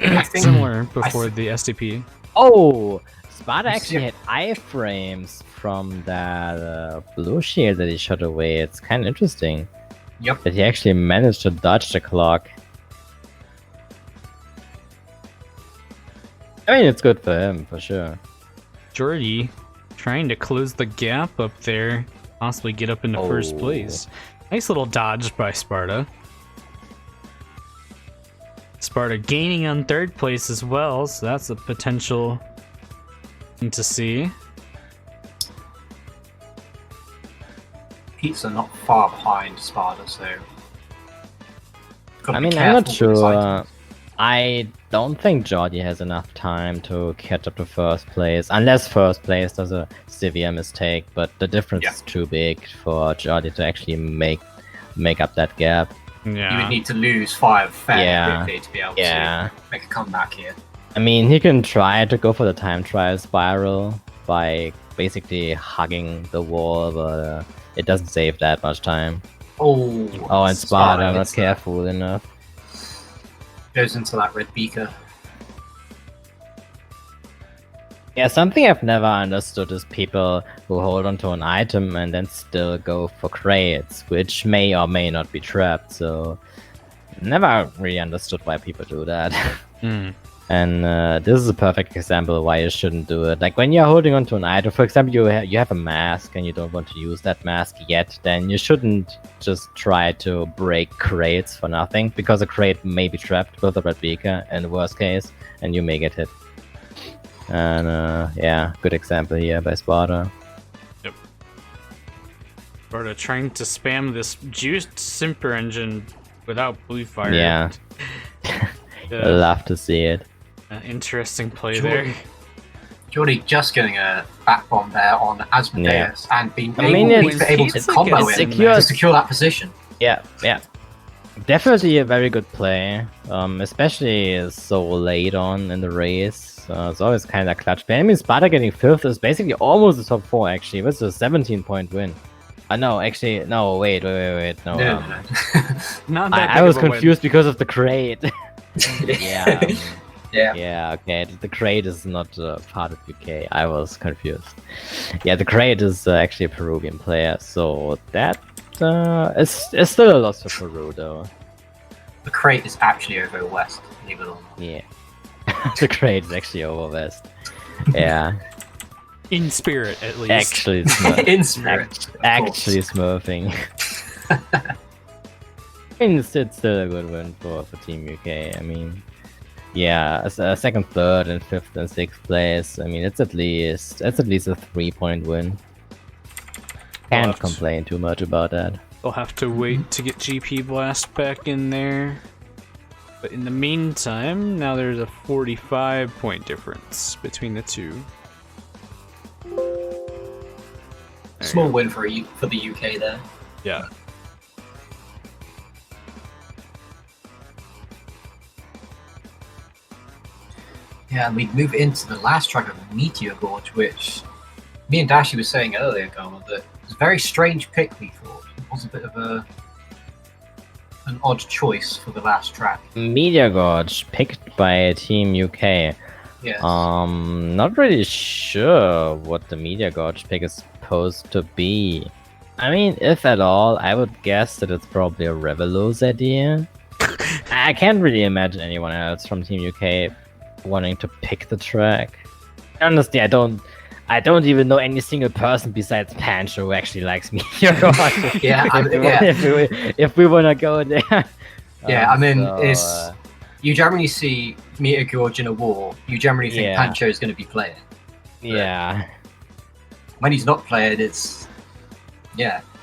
I think, similar before the STP. Oh, Sparda actually had iframes from that blue shield that he shot away. It's kind of interesting. Yep. That he actually managed to dodge the clock. I mean, it's good for him, for sure. Geordie trying to close the gap up there, possibly get up into 1st place. Nice little dodge by Sparda. Sparda gaining on 3rd place as well, so that's a potential thing to see. Pizza not far behind Sparda, so... I mean, I'm not sure. I don't think Geordie has enough time to catch up to 1st place, unless 1st place does a severe mistake, but the difference is too big for Geordie to actually make up that gap. Yeah. You would need to lose 5 fairly quickly to be able to make a comeback here. I mean, he can try to go for the time trial spiral by basically hugging the wall, but it doesn't save that much time. Oh, and Sparda not careful enough. Goes into that red beaker. Yeah, something I've never understood is people who hold onto an item and then still go for crates, which may or may not be trapped, so never really understood why people do that. And this is a perfect example why you shouldn't do it. Like when you're holding onto an item, for example, you have a mask and you don't want to use that mask yet, then you shouldn't just try to break crates for nothing, because a crate may be trapped with a red beaker in the worst case, and you may get hit. And yeah, good example here by Sparda. Yep. Sparda trying to spam this juiced Simper engine without blue fire. Yeah. Love to see it. Interesting play there. Geordie just getting a back bomb there on Asmodeus and being able to combo it to secure that position. Yeah. Definitely a very good play, especially so late on in the race. It's always kind of clutch. But I mean, Sparda getting 5th is basically almost a top 4 actually. It's a 17-point win. No, actually, no, wait. No. Not that I was confused because of the crate. Yeah. Yeah, okay. The crate is not part of UK. I was confused. Yeah, the crate is actually a Peruvian player, so that is still a loss for Peru, though. The crate is actually over west, believe it or not. Yeah. The crate is actually over west. Yeah. In spirit, at least. Actually, In spirit. actually smurfing. I mean, it's still a good win for Team UK. I mean, yeah, second, third, and fifth and sixth place. I mean, it's at least a 3-point win. Can't complain too much about that. They'll have to wait to get GP Blast back in there. But in the meantime, now there's a 45-point difference between the two. Small win for the UK there. Yeah. Yeah, and we move into the last track of Meteor Gorge, which me and Dashi were saying earlier, Goma, that it was a very strange pick, we thought. It was a bit of an odd choice for the last track. Meteor Gorge picked by Team UK. Yes. Not really sure what the Meteor Gorge pick is supposed to be. I mean, if at all, I would guess that it's probably a Revelos idea. I can't really imagine anyone else from Team UK wanting to pick the track. Honestly, I don't even know any single person besides Pancho who actually likes Meteor Gorge. Yeah, if we wanna go there. Yeah, I mean, it's you generally see Meteor Gorge in a war. You generally think Pancho is going to be playing. Yeah. When he's not playing, it's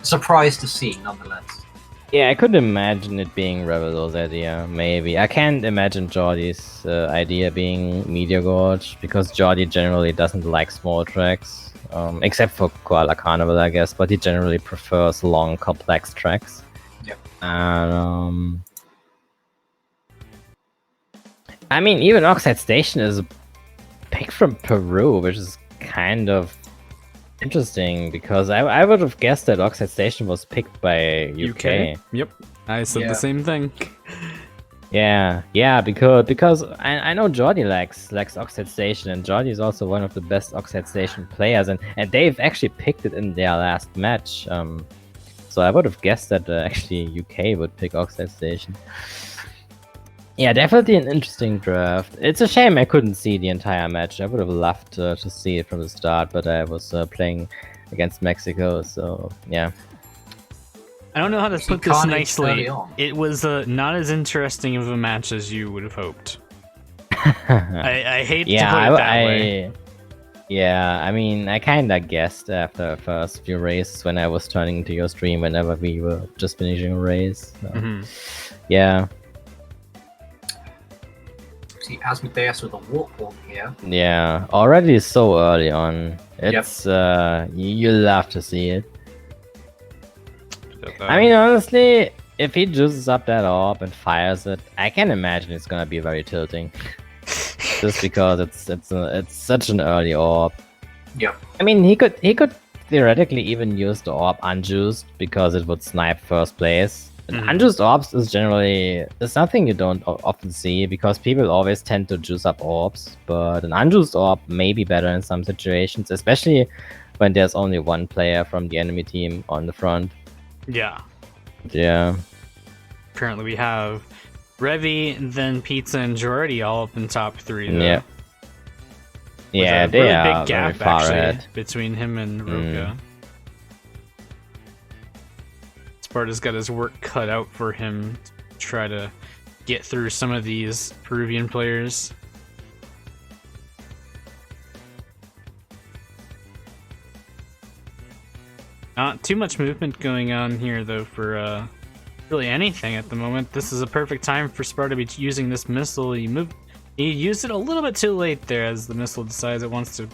surprise to see nonetheless. Yeah, I could imagine it being Revelos' idea, maybe. I can't imagine Jordi's idea being Meteor Gorge, because Jordi generally doesn't like small tracks, except for Koala Carnival, I guess, but he generally prefers long, complex tracks. Yep. And, I mean, even Oxide Station is a pick from Peru, which is kind of interesting, because I would have guessed that Oxide Station was picked by UK. Yep, I said the same thing. Yeah, because I know Jordi likes Oxide Station, and Jordi is also one of the best Oxide Station players, and they've actually picked it in their last match. So I would have guessed that actually UK would pick Oxide Station. Yeah, definitely an interesting draft. It's a shame I couldn't see the entire match. I would have loved to see it from the start, but I was playing against Mexico, so yeah. I don't know how to put this nicely. It was not as interesting of a match as you would have hoped. I hate to put it that way. Yeah, I mean, I kinda guessed after the first few races when I was turning to your stream whenever we were just finishing a race. So, yeah. See Asmodeus with a walk here. Yeah, already so early on. It's you love to see it. I mean, honestly, if he juices up that orb and fires it, I can imagine it's gonna be very tilting. Just because it's such an early orb. Yep. I mean, he could theoretically even use the orb unjuiced because it would snipe first place. Unjuiced orbs is generally something you don't often see, because people always tend to juice up orbs, but an unjuiced orb may be better in some situations, especially when there's only one player from the enemy team on the front. Yeah. Yeah. Currently we have Revy, then Pizza, and Jordi all up in top 3. Though. Yeah. Yeah, With a they really are big gap very far actually ahead. between him and Roka. Sparda's got his work cut out for him to try to get through some of these Peruvian players. Not too much movement going on here though for really anything at the moment. This is a perfect time for Sparda to be using this missile. He used it a little bit too late there as the missile decides it wants to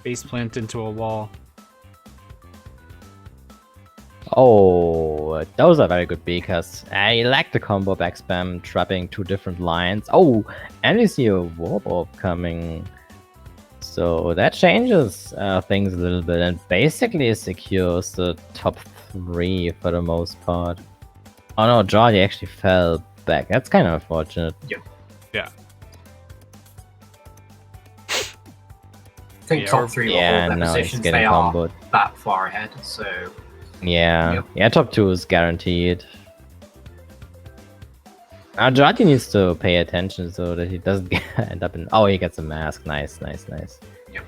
base plant into a wall. Oh, those are very good beakers. I like the combo back spam, trapping 2 different lines. Oh, and we see a warp orb coming. So that changes things a little bit and basically secures the top 3 for the most part. Oh no, Jordi actually fell back. That's kind of unfortunate. Yep. Yeah. I think top 3 will hold their positions. They are that far ahead, so... Yeah, top 2 is guaranteed. Jati needs to pay attention so that he doesn't end up in. Oh, he gets a mask. Nice. Yep.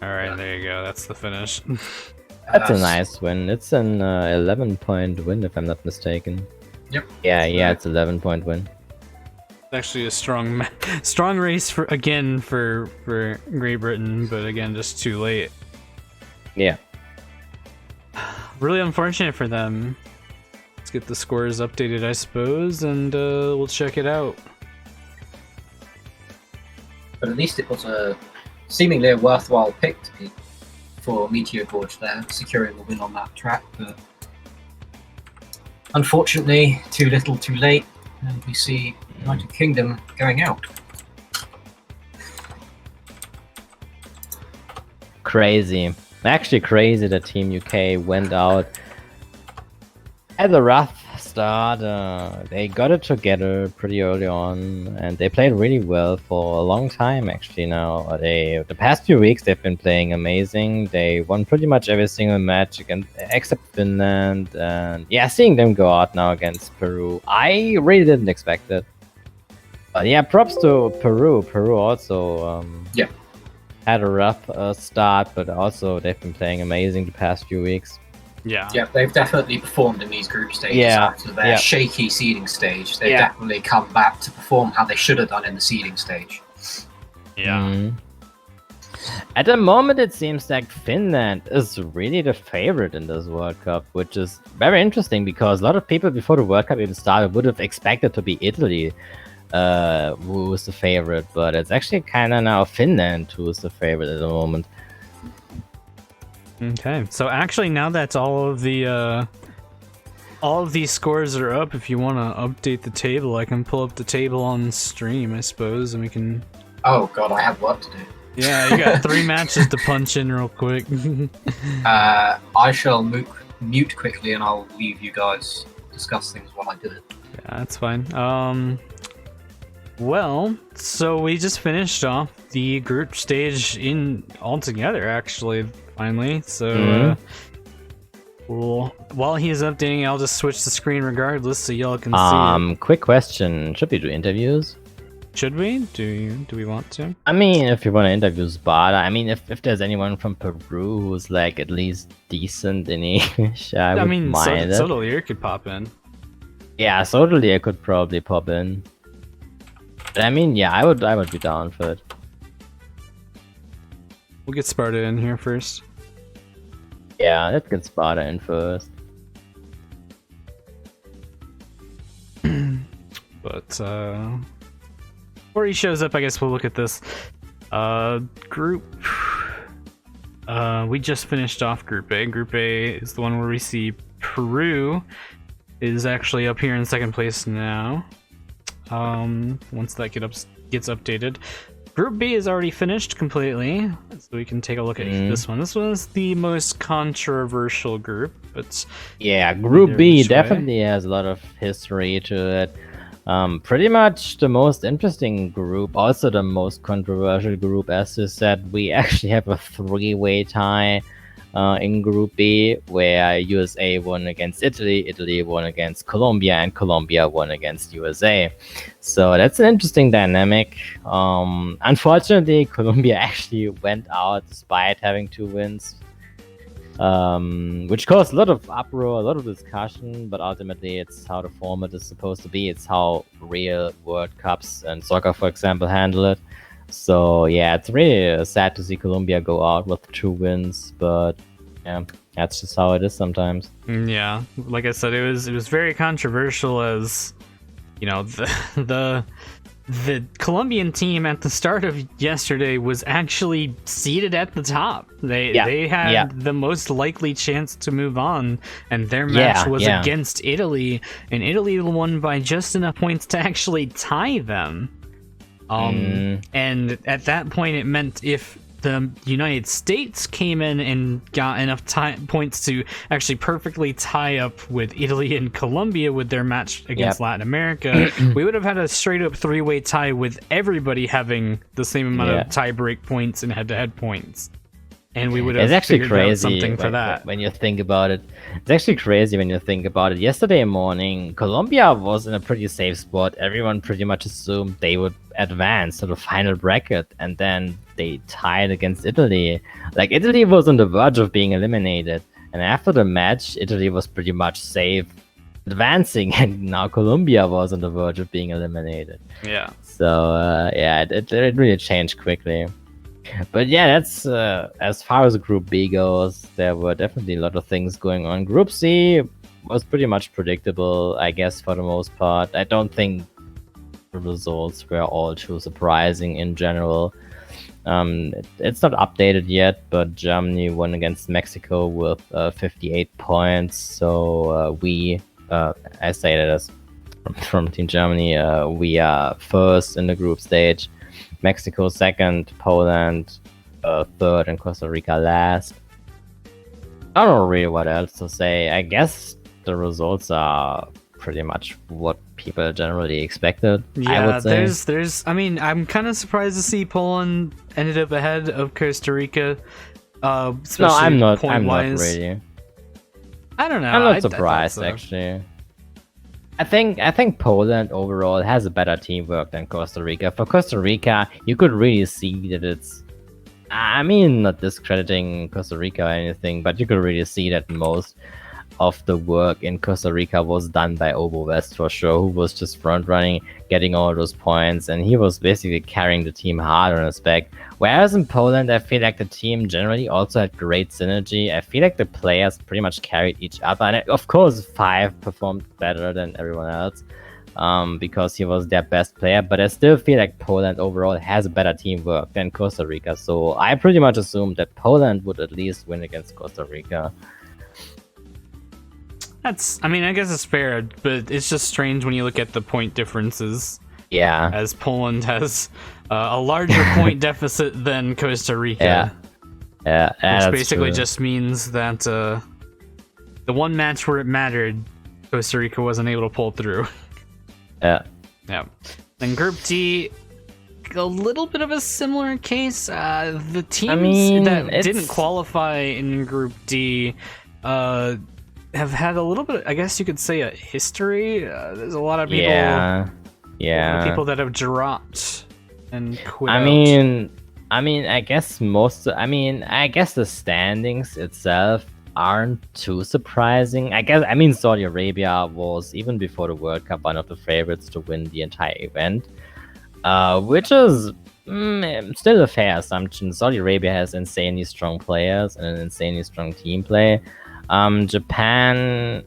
All right, there you go. That's the finish. That's a nice win. It's an 11-point win, if I'm not mistaken. Yep. Yeah, it's 11-point win. Actually, a strong race for Great Britain, but again, just too late. Yeah. Really unfortunate for them. Let's get the scores updated, I suppose, and we'll check it out. But at least it was a seemingly a worthwhile pick for Meteor Gorge there, securing the win on that track. But unfortunately, too little, too late, and we see United Kingdom going out. Crazy. Actually crazy that Team UK went out. Had a rough start. They got it together pretty early on, and they played really well for a long time. Actually, now the past few weeks they've been playing amazing. They won pretty much every single match except Finland, and yeah, seeing them go out now against Peru, I really didn't expect it. But yeah, props to Peru. Peru also had a rough start, but also they've been playing amazing the past few weeks. Yeah, they've definitely performed in these group stages after their shaky seeding stage. They've definitely come back to perform how they should have done in the seeding stage. Yeah. Mm-hmm. At the moment, it seems like Finland is really the favorite in this World Cup, which is very interesting because a lot of people before the World Cup even started would have expected to be Italy, who was the favorite, but it's actually kind of now Finland who is the favorite at the moment. Okay, so actually now that all of these scores are up, if you want to update the table, I can pull up the table on stream, I suppose, and we can... Oh god, I have work to do. Yeah, you got 3 matches to punch in real quick. I shall mute quickly and I'll leave you guys discuss things while I do it. Yeah, that's fine. Well, so we just finished off the group stage altogether, actually, finally. So, while he's updating, I'll just switch the screen regardless so y'all can see it. Quick question. Should we do interviews? Should we? Do we want to? I mean, if you want to interview Sparda, I mean, if there's anyone from Peru who's like at least decent in English, I wouldn't mind it. Sotaleer could pop in. Yeah, Sotaleer could probably pop in. But I mean, yeah, I would be down for it. We'll get Sparda in here first. Yeah, let's get Sparda in first. But before he shows up, I guess we'll look at this group. We just finished off Group A. Group A is the one where we see Peru is actually up here in second place now. Once that gets updated. Group B is already finished completely, so we can take a look at this one. This one's the most controversial group, but yeah, Group B definitely has a lot of history to it. Pretty much the most interesting group, also the most controversial group, as you said. We actually have a 3-way tie in Group B, where USA won against Italy, Italy won against Colombia, and Colombia won against USA. So that's an interesting dynamic. Unfortunately, Colombia actually went out despite having 2 wins, which caused a lot of uproar, a lot of discussion, but ultimately it's how the format is supposed to be. It's how real World Cups and soccer, for example, handle it. So yeah, it's really sad to see Colombia go out with 2 wins, but yeah, that's just how it is sometimes. Yeah, like I said, it was very controversial, as you know, the Colombian team at the start of yesterday was actually seated at the top. They had the most likely chance to move on, and their match was against Italy, and Italy won by just enough points to actually tie them. And at that point, it meant if the United States came in and got enough points to actually perfectly tie up with Italy and Colombia with their match against Latin America, we would have had a straight up 3-way tie with everybody having the same amount of tie break points and head-to-head points. and we would have It's actually figured out crazy something for that. when you think about it. It's actually crazy when you think about it. Yesterday morning, Colombia was in a pretty safe spot. Everyone pretty much assumed they would advance to the final bracket, and then they tied against Italy. Like, Italy was on the verge of being eliminated, and after the match, Italy was pretty much safe advancing, and now Colombia was on the verge of being eliminated. Yeah. So yeah, it really changed quickly. But yeah, that's as far as Group B goes, there were definitely a lot of things going on. Group C was pretty much predictable, I guess, for the most part. I don't think the results were all too surprising in general. It's not updated yet, but Germany won against Mexico with 58 points. So I say that as from Team Germany, we are first in the group stage. Mexico second, Poland third, and Costa Rica last. I don't know really what else to say. I guess the results are pretty much what people generally expected. Yeah, I would say. there's. I mean, I'm kind of surprised to see Poland ended up ahead of Costa Rica. No, I'm not. I'm not really. I don't know. I'm not I surprised thought so. actually. I think Poland overall has a better teamwork than Costa Rica. For Costa Rica, you could really see that it's. I mean, not discrediting Costa Rica or anything, but you could really see that most of the work in Costa Rica was done by Obo West for sure, who was just front running, getting all those points, and he was basically carrying the team hard on his back. Whereas in Poland, I feel like the team generally also had great synergy. I feel like the players pretty much carried each other, and of course, Five performed better than everyone else because he was their best player. But I still feel like Poland overall has better teamwork than Costa Rica, so I pretty much assumed that Poland would at least win against Costa Rica. I mean, I guess it's fair, but it's just strange when you look at the point differences. Yeah. As Poland has a larger point deficit than Costa Rica. Yeah, which basically just means that the one match where it mattered, Costa Rica wasn't able to pull through. Yeah. Yeah. Then Group D, a little bit of a similar case. The teams that didn't qualify in Group D have had a little bit, I guess you could say, a history. There's a lot of people. Yeah. People that have dropped and quit. I mean, I guess the standings itself aren't too surprising. Saudi Arabia was, even before the World Cup, one of the favorites to win the entire event, which is still a fair assumption. Saudi Arabia has insanely strong players and an insanely strong team play. Japan,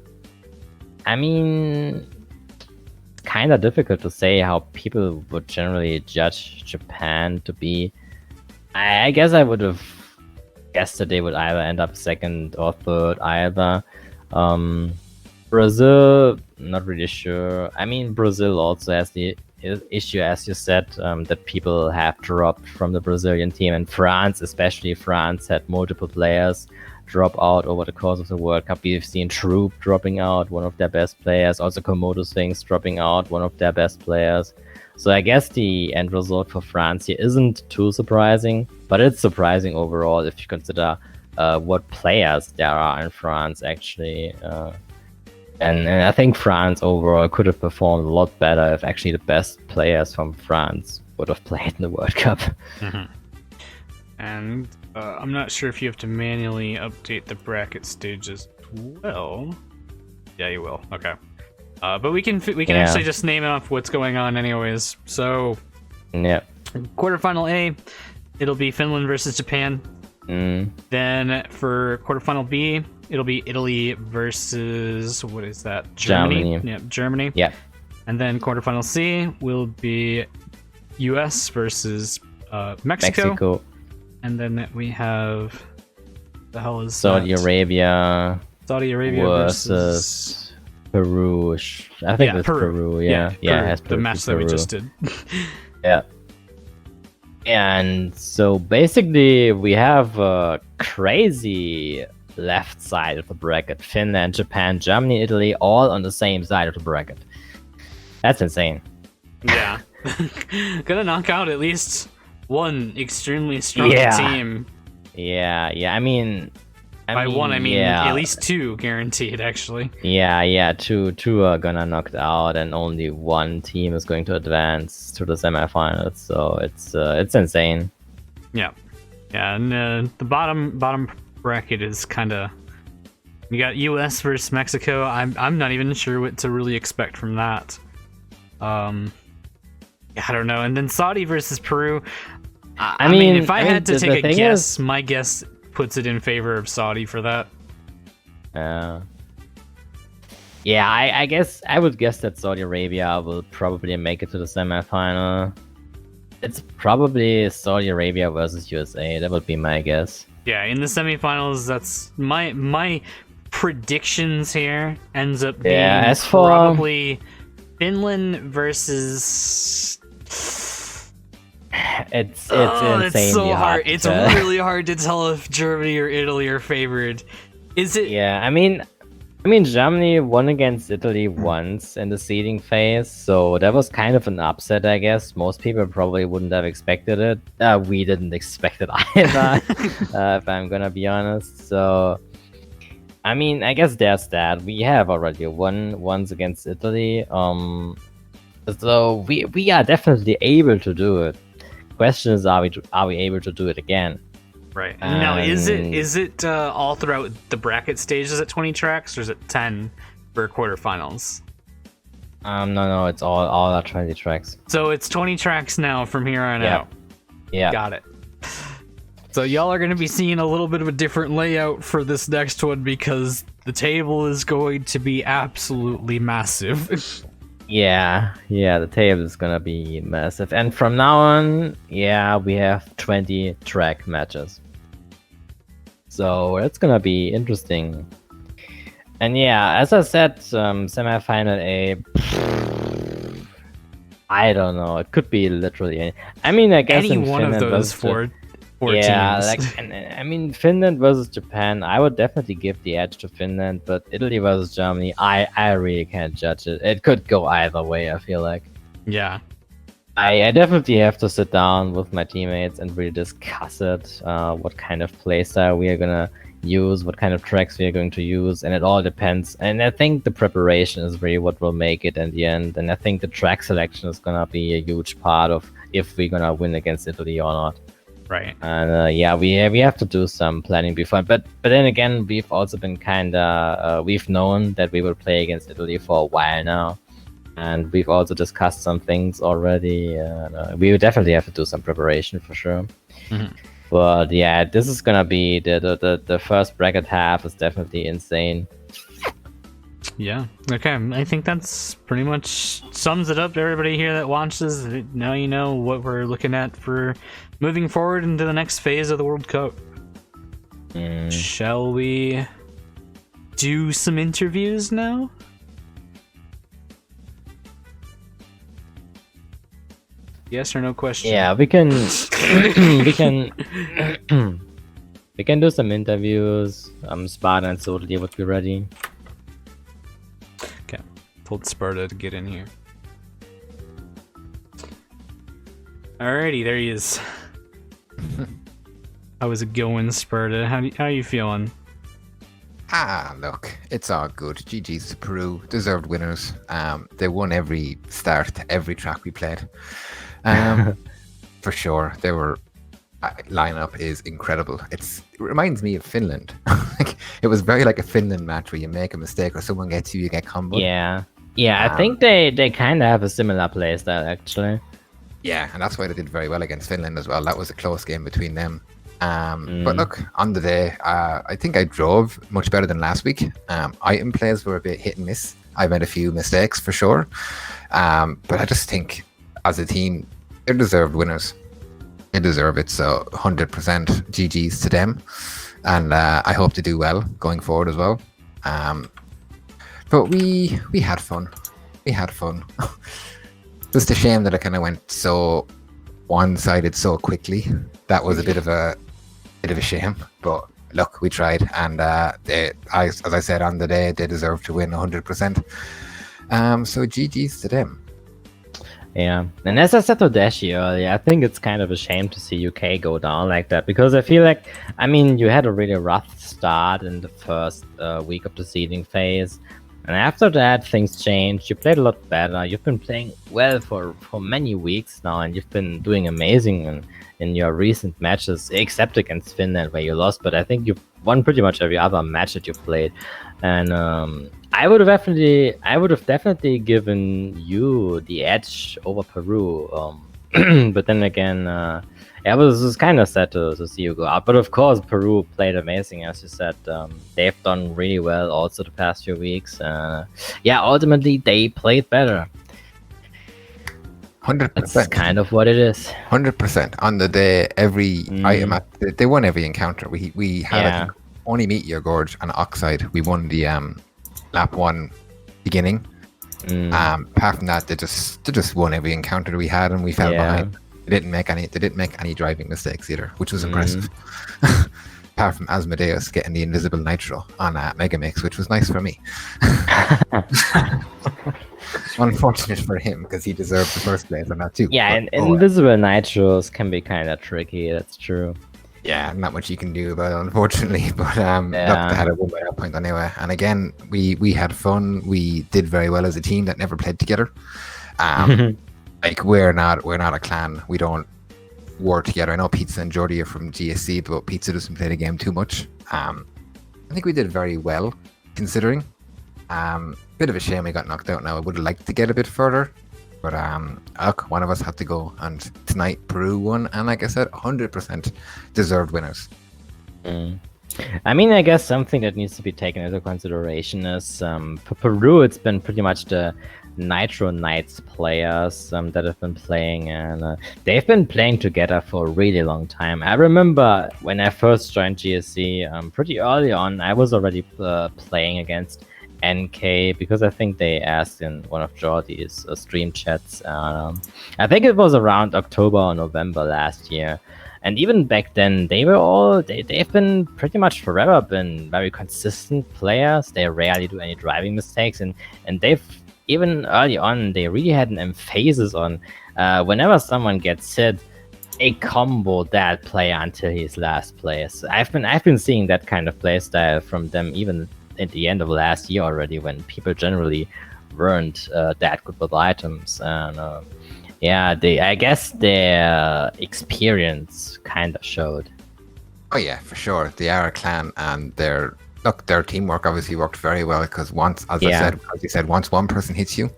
kind of difficult to say how people would generally judge Japan to be. I guess I would have guessed that they would either end up second or third either. Brazil, not really sure. Brazil also has the issue, as you said, that people have dropped from the Brazilian team, and France, especially France, had multiple players drop out over the course of the World Cup. We've seen Troop dropping out, one of their best players. Also Komodo Sphinx dropping out, one of their best players. So I guess the end result for France here isn't too surprising, but it's surprising overall if you consider what players there are in France, actually. And I think France overall could have performed a lot better if actually the best players from France would have played in the World Cup. Mm-hmm. And I'm not sure if you have to manually update the bracket stage as well. Yeah, you will. Okay. But we can actually just name off what's going on anyways. So, quarterfinal A, it'll be Finland versus Japan. Then for quarterfinal B, it'll be Italy versus, what is that? Germany. Yeah, Germany. Yeah. And then quarterfinal C will be US versus Mexico. And then we have, the hell is Saudi Arabia. Saudi Arabia versus Peru. I think it's Peru. Yeah, Peru, it has Peru, the match that we just did. Yeah. And so basically we have a crazy left side of the bracket. Finland, Japan, Germany, Italy, all on the same side of the bracket. That's insane. Yeah. Gonna knock out at least one extremely strong team. Yeah. I mean, by one, I mean yeah. at least 2 guaranteed, actually. Yeah. Two are gonna knock out, and only one team is going to advance to the semifinals. So it's insane. Yeah, and the bottom bracket is kind of. You got U.S. versus Mexico. I'm not even sure what to really expect from that. I don't know. And then Saudi versus Peru. I mean, if I had to take a guess, my guess puts it in favor of Saudi for that. Yeah, I guess I would guess that Saudi Arabia will probably make it to the semifinal. It's probably Saudi Arabia versus USA. That would be my guess. Yeah, in the semifinals, that's my predictions here ends up being probably Finland versus. It's insanely it's so hard. hard. It's really hard to tell if Germany or Italy are favored. Is it? Yeah, I mean, Germany won against Italy once in the seeding phase, so that was kind of an upset, I guess. Most people probably wouldn't have expected it. We didn't expect it either, if I'm gonna be honest. So, I mean, I guess there's that. We have already won once against Italy. So we are definitely able to do it. Question is, are we able to do it again? Right. Now, is it all throughout the bracket stages at 20 tracks, or is it 10 for quarterfinals? No, it's all at 20 tracks. So it's 20 tracks now from here on out. Yeah. Got it. So y'all are going to be seeing a little bit of a different layout for this next one because the table is going to be absolutely massive. Yeah, the table is gonna be massive. And from now on, we have 20 track matches. So it's gonna be interesting. And as I said, semifinal A, I don't know. It could be literally any. I mean, I guess any in one Finland of those four teams. I mean, Finland versus Japan, I would definitely give the edge to Finland, but Italy versus Germany, I really can't judge it. It could go either way, I feel like. Yeah. I definitely have to sit down with my teammates and really discuss it, what kind of playstyle we are gonna use, what kind of tracks we are going to use, and it all depends. And I think the preparation is really what will make it in the end, and I think the track selection is gonna be a huge part of if we're gonna win against Italy or not. Right. And we have to do some planning before. But then again, we've also been we've known that we will play against Italy for a while now, and we've also discussed some things already. We will definitely have to do some preparation for sure. Mm-hmm. But this is gonna be the first bracket half is definitely insane. Yeah. Okay. I think that's pretty much sums it up to everybody here that watches. Now you know what we're looking at for moving forward into the next phase of the World Cup. Shall we do some interviews now? Yes or no question? Yeah, we can we can do some interviews. Sparda and Sotaleer would be ready. Okay. Told Sparda to get in here. Alrighty, there he is. How is it going, Sparda? How are you feeling? Look, it's all good. GG's to Peru, deserved winners. They won every start, every track we played. For sure, they were. Lineup is incredible. It reminds me of Finland. It was very like a Finland match where you make a mistake or someone gets you get combo. Yeah. I think they kind of have a similar play style actually. Yeah, and that's why they did very well against Finland as well. That was a close game between them. But look, on the day, I think I drove much better than last week. Item plays were a bit hit and miss. I made a few mistakes for sure. But I just think as a team, they're deserved winners. They deserve it, so 100% GG's to them. And I hope to do well going forward as well. But we had fun. We had fun. Just a shame that it kind of went so one-sided so quickly. That was a bit of a shame. But look, we tried, and as I said on the day, they deserve to win 100%. So GG's to them. Yeah, and as I said to Dashi earlier, I think it's kind of a shame to see UK go down like that, because I feel like, I mean, you had a really rough start in the first week of the seeding phase, and after that things changed. You played a lot better. You've been playing well for many weeks now, and you've been doing amazing in your recent matches, except against Finland where you lost. But I think you've won pretty much every other match that you played, and I would have definitely given you the edge over Peru. But then again, it was kind of sad to see you go out. But of course, Peru played amazing, as you said. They've done really well also the past few weeks. Yeah, ultimately they played better. 100%. That's kind of what it is. 100%. On the day, every item, they won every encounter. We had I think, only Meteor Gorge and Oxide. We won the lap 1 beginning. Apart from that, they just won every encounter we had, and we fell behind. They didn't make any driving mistakes either, which was impressive. Apart from Asmodeus getting the invisible nitro on Megamix, which was nice for me. Unfortunate for him, because he deserved the first place on that too. Yeah, and invisible nitros can be kind of tricky. That's true. Yeah, not much you can do about it, unfortunately. But look, they had a 1 by that point anyway. And again, we had fun. We did very well as a team that never played together. Like we're not a clan. We don't work together. I know Pizza and Jordy are from GSC, but Pizza doesn't play the game too much. I think we did very well, considering. Bit of a shame we got knocked out now. I would have liked to get a bit further. But look, one of us had to go, and tonight Peru won, and like I said, 100% deserved winners. I mean, I guess something that needs to be taken into consideration is for Peru, it's been pretty much the Nitro Knights players that have been playing, and they've been playing together for a really long time. I remember when I first joined GSC, pretty early on, I was already playing against NK, because I think they asked in one of Jordy's stream chats. I think it was around October or November last year, and even back then they've been pretty much forever been very consistent players. They rarely do any driving mistakes, and they've even early on they really had an emphasis on whenever someone gets hit, a combo that player until his last place. I've been seeing that kind of play style from them even at the end of last year already, when people generally weren't that good with items. And I guess their experience kind of showed. Oh yeah, for sure. They are a clan, and their teamwork obviously worked very well, because once, as you said, once one person hits you,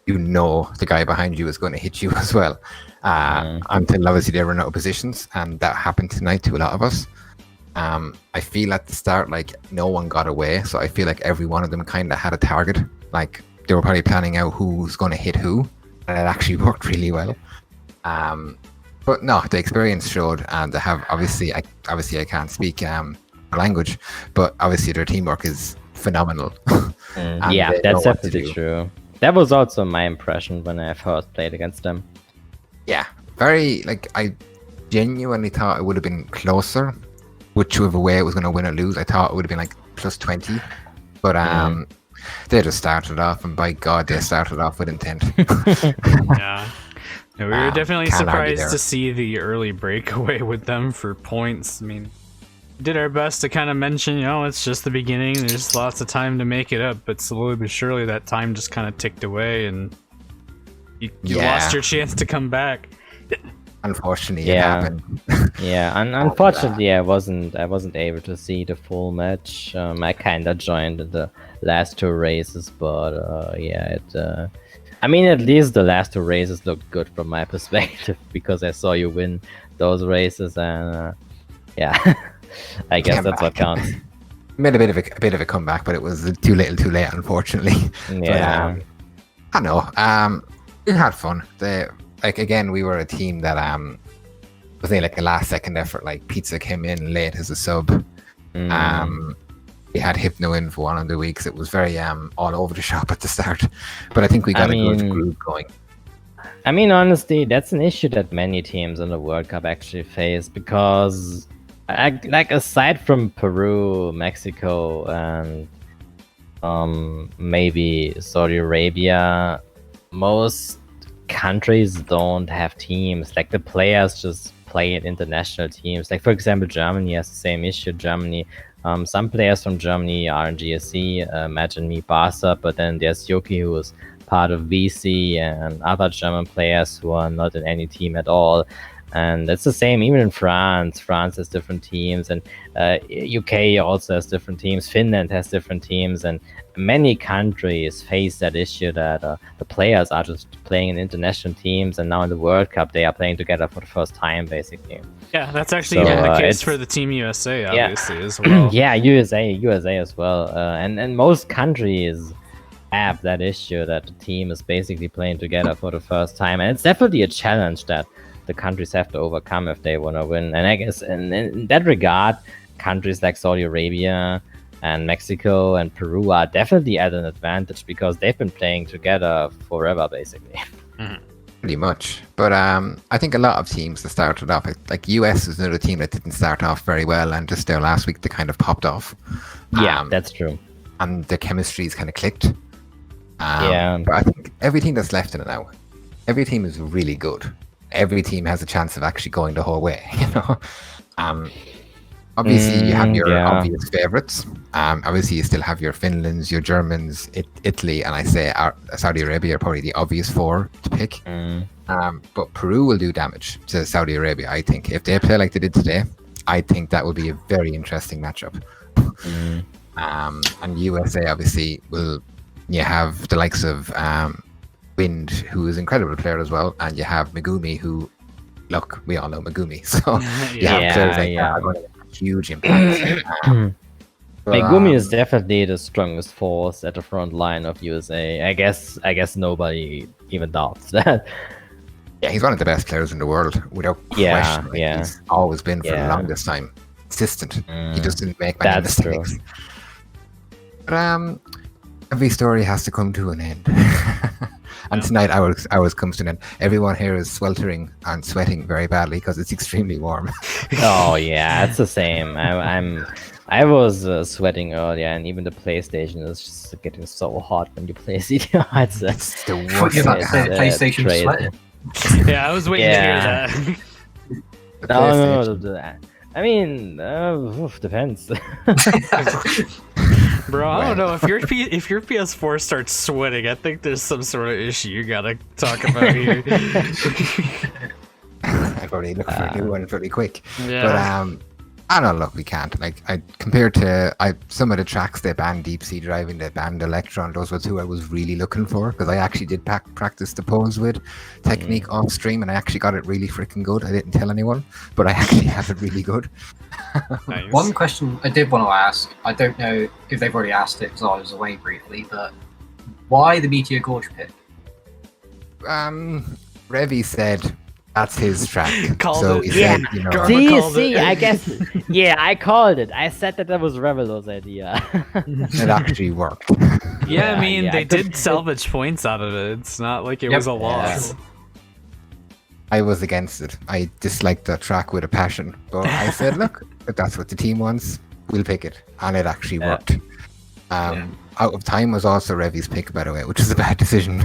you know the guy behind you is going to hit you as well. Until obviously they run out of positions, and that happened tonight to a lot of us. I feel at the start like no one got away, so I feel like every one of them kind of had a target. Like they were probably planning out who's going to hit who, and it actually worked really well. But no, the experience showed, and they have obviously I can't speak language, but obviously their teamwork is phenomenal. Yeah, that's definitely true. That was also my impression when I first played against them. Yeah, very, like, I genuinely thought it would have been closer, whichever way it was going to win or lose. I thought it would have been like plus 20, but they just started off, and by God, they started off with intent. Yeah. No, we were definitely surprised to see the early breakaway with them for points. I mean, we did our best to kind of mention, it's just the beginning. There's lots of time to make it up, but slowly but surely that time just kind of ticked away, and you lost your chance to come back. Unfortunately, it happened. Unfortunately, I wasn't able to see the full match. I kind of joined the last two races, but I mean, at least the last two races looked good from my perspective, because I saw you win those races, and I guess that's what counts. Made a bit of a comeback, but it was too little, too late, unfortunately. Yeah, but, I know. We had fun. Again, we were a team that was like a last second effort. Like Pizza came in late as a sub. We had Hypno in for one of the weeks. It was very all over the shop at the start, but I think we got a good group going. I mean, honestly, that's an issue that many teams in the World Cup actually face, because like aside from Peru, Mexico, and maybe Saudi Arabia, most countries don't have teams. Like the players just play in international teams. Like for example, Germany has the same issue. Germany, some players from Germany are in GSC. Imagine me, Barca, but then there's Yoki, who is part of VC, and other German players who are not in any team at all. And it's the same even in France. France has different teams, and UK also has different teams. Finland has different teams, and many countries face that issue that the players are just playing in international teams, and now in the World Cup they are playing together for the first time, basically. Yeah, that's actually the case for the Team USA, obviously, as well. Yeah, USA as well, and most countries have that issue that the team is basically playing together for the first time, and it's definitely a challenge that the countries have to overcome if they want to win. And I guess in that regard, countries like Saudi Arabia and Mexico and Peru are definitely at an advantage because they've been playing together forever, basically. Pretty much. But I think a lot of teams that started off, like US is another team that didn't start off very well, and just there last week they kind of popped off. Yeah, that's true. And the chemistry's kind of clicked. Yeah. But I think every team that's left in it now, every team is really good. Every team has a chance of actually going the whole way, you know. Obviously, you have your obvious favorites. Obviously, you still have your Finlands, your Germans, Italy, and I say Saudi Arabia are probably the obvious four to pick. But Peru will do damage to Saudi Arabia, I think. If they play like they did today, I think that will be a very interesting matchup. And USA, obviously, you have the likes of Wind, who is an incredible player as well, and you have Megumi, who, look, we all know Megumi, so you have players like that are going to have a huge impact. Megumi is definitely the strongest force at the front line of USA. I guess nobody even doubts that. Yeah, he's one of the best players in the world, without question. He's always been for the longest time. Consistent. He just didn't make many mistakes. True. But every story has to come to an end. And tonight ours comes to an end. Everyone here is sweltering and sweating very badly because it's extremely warm. Oh yeah, it's the same. I was sweating earlier, and even the PlayStation is just getting so hot when you play CTR. It's the worst. PlayStation sweating. Yeah, I was waiting to hear that. No. I mean, depends. Bro, I don't know if your PS4 starts sweating. I think there's some sort of issue you gotta talk about here. I probably look for a new one pretty quick. Yeah. But I don't know. Look, we can't. Like, compared to some of the tracks they banned deep sea driving, they banned Electron. Those were two I was really looking for because I actually did practice the pose with technique off stream, and I actually got it really freaking good. I didn't tell anyone, but I actually have it really good. Nice. One question I did want to ask, I don't know if they've already asked it because I was away briefly, but why the Meteor Gorge pit? Revy said that's his track. He said, you know, I guess. Yeah, I called it. I said that was Revelo's idea. It actually worked. Yeah, I mean, they did salvage points out of it. It's not like it was a loss. I was against it. I disliked that track with a passion. But I said, look, if that's what the team wants, we'll pick it. And it actually worked. Out of Time was also Revy's pick, by the way, which is a bad decision.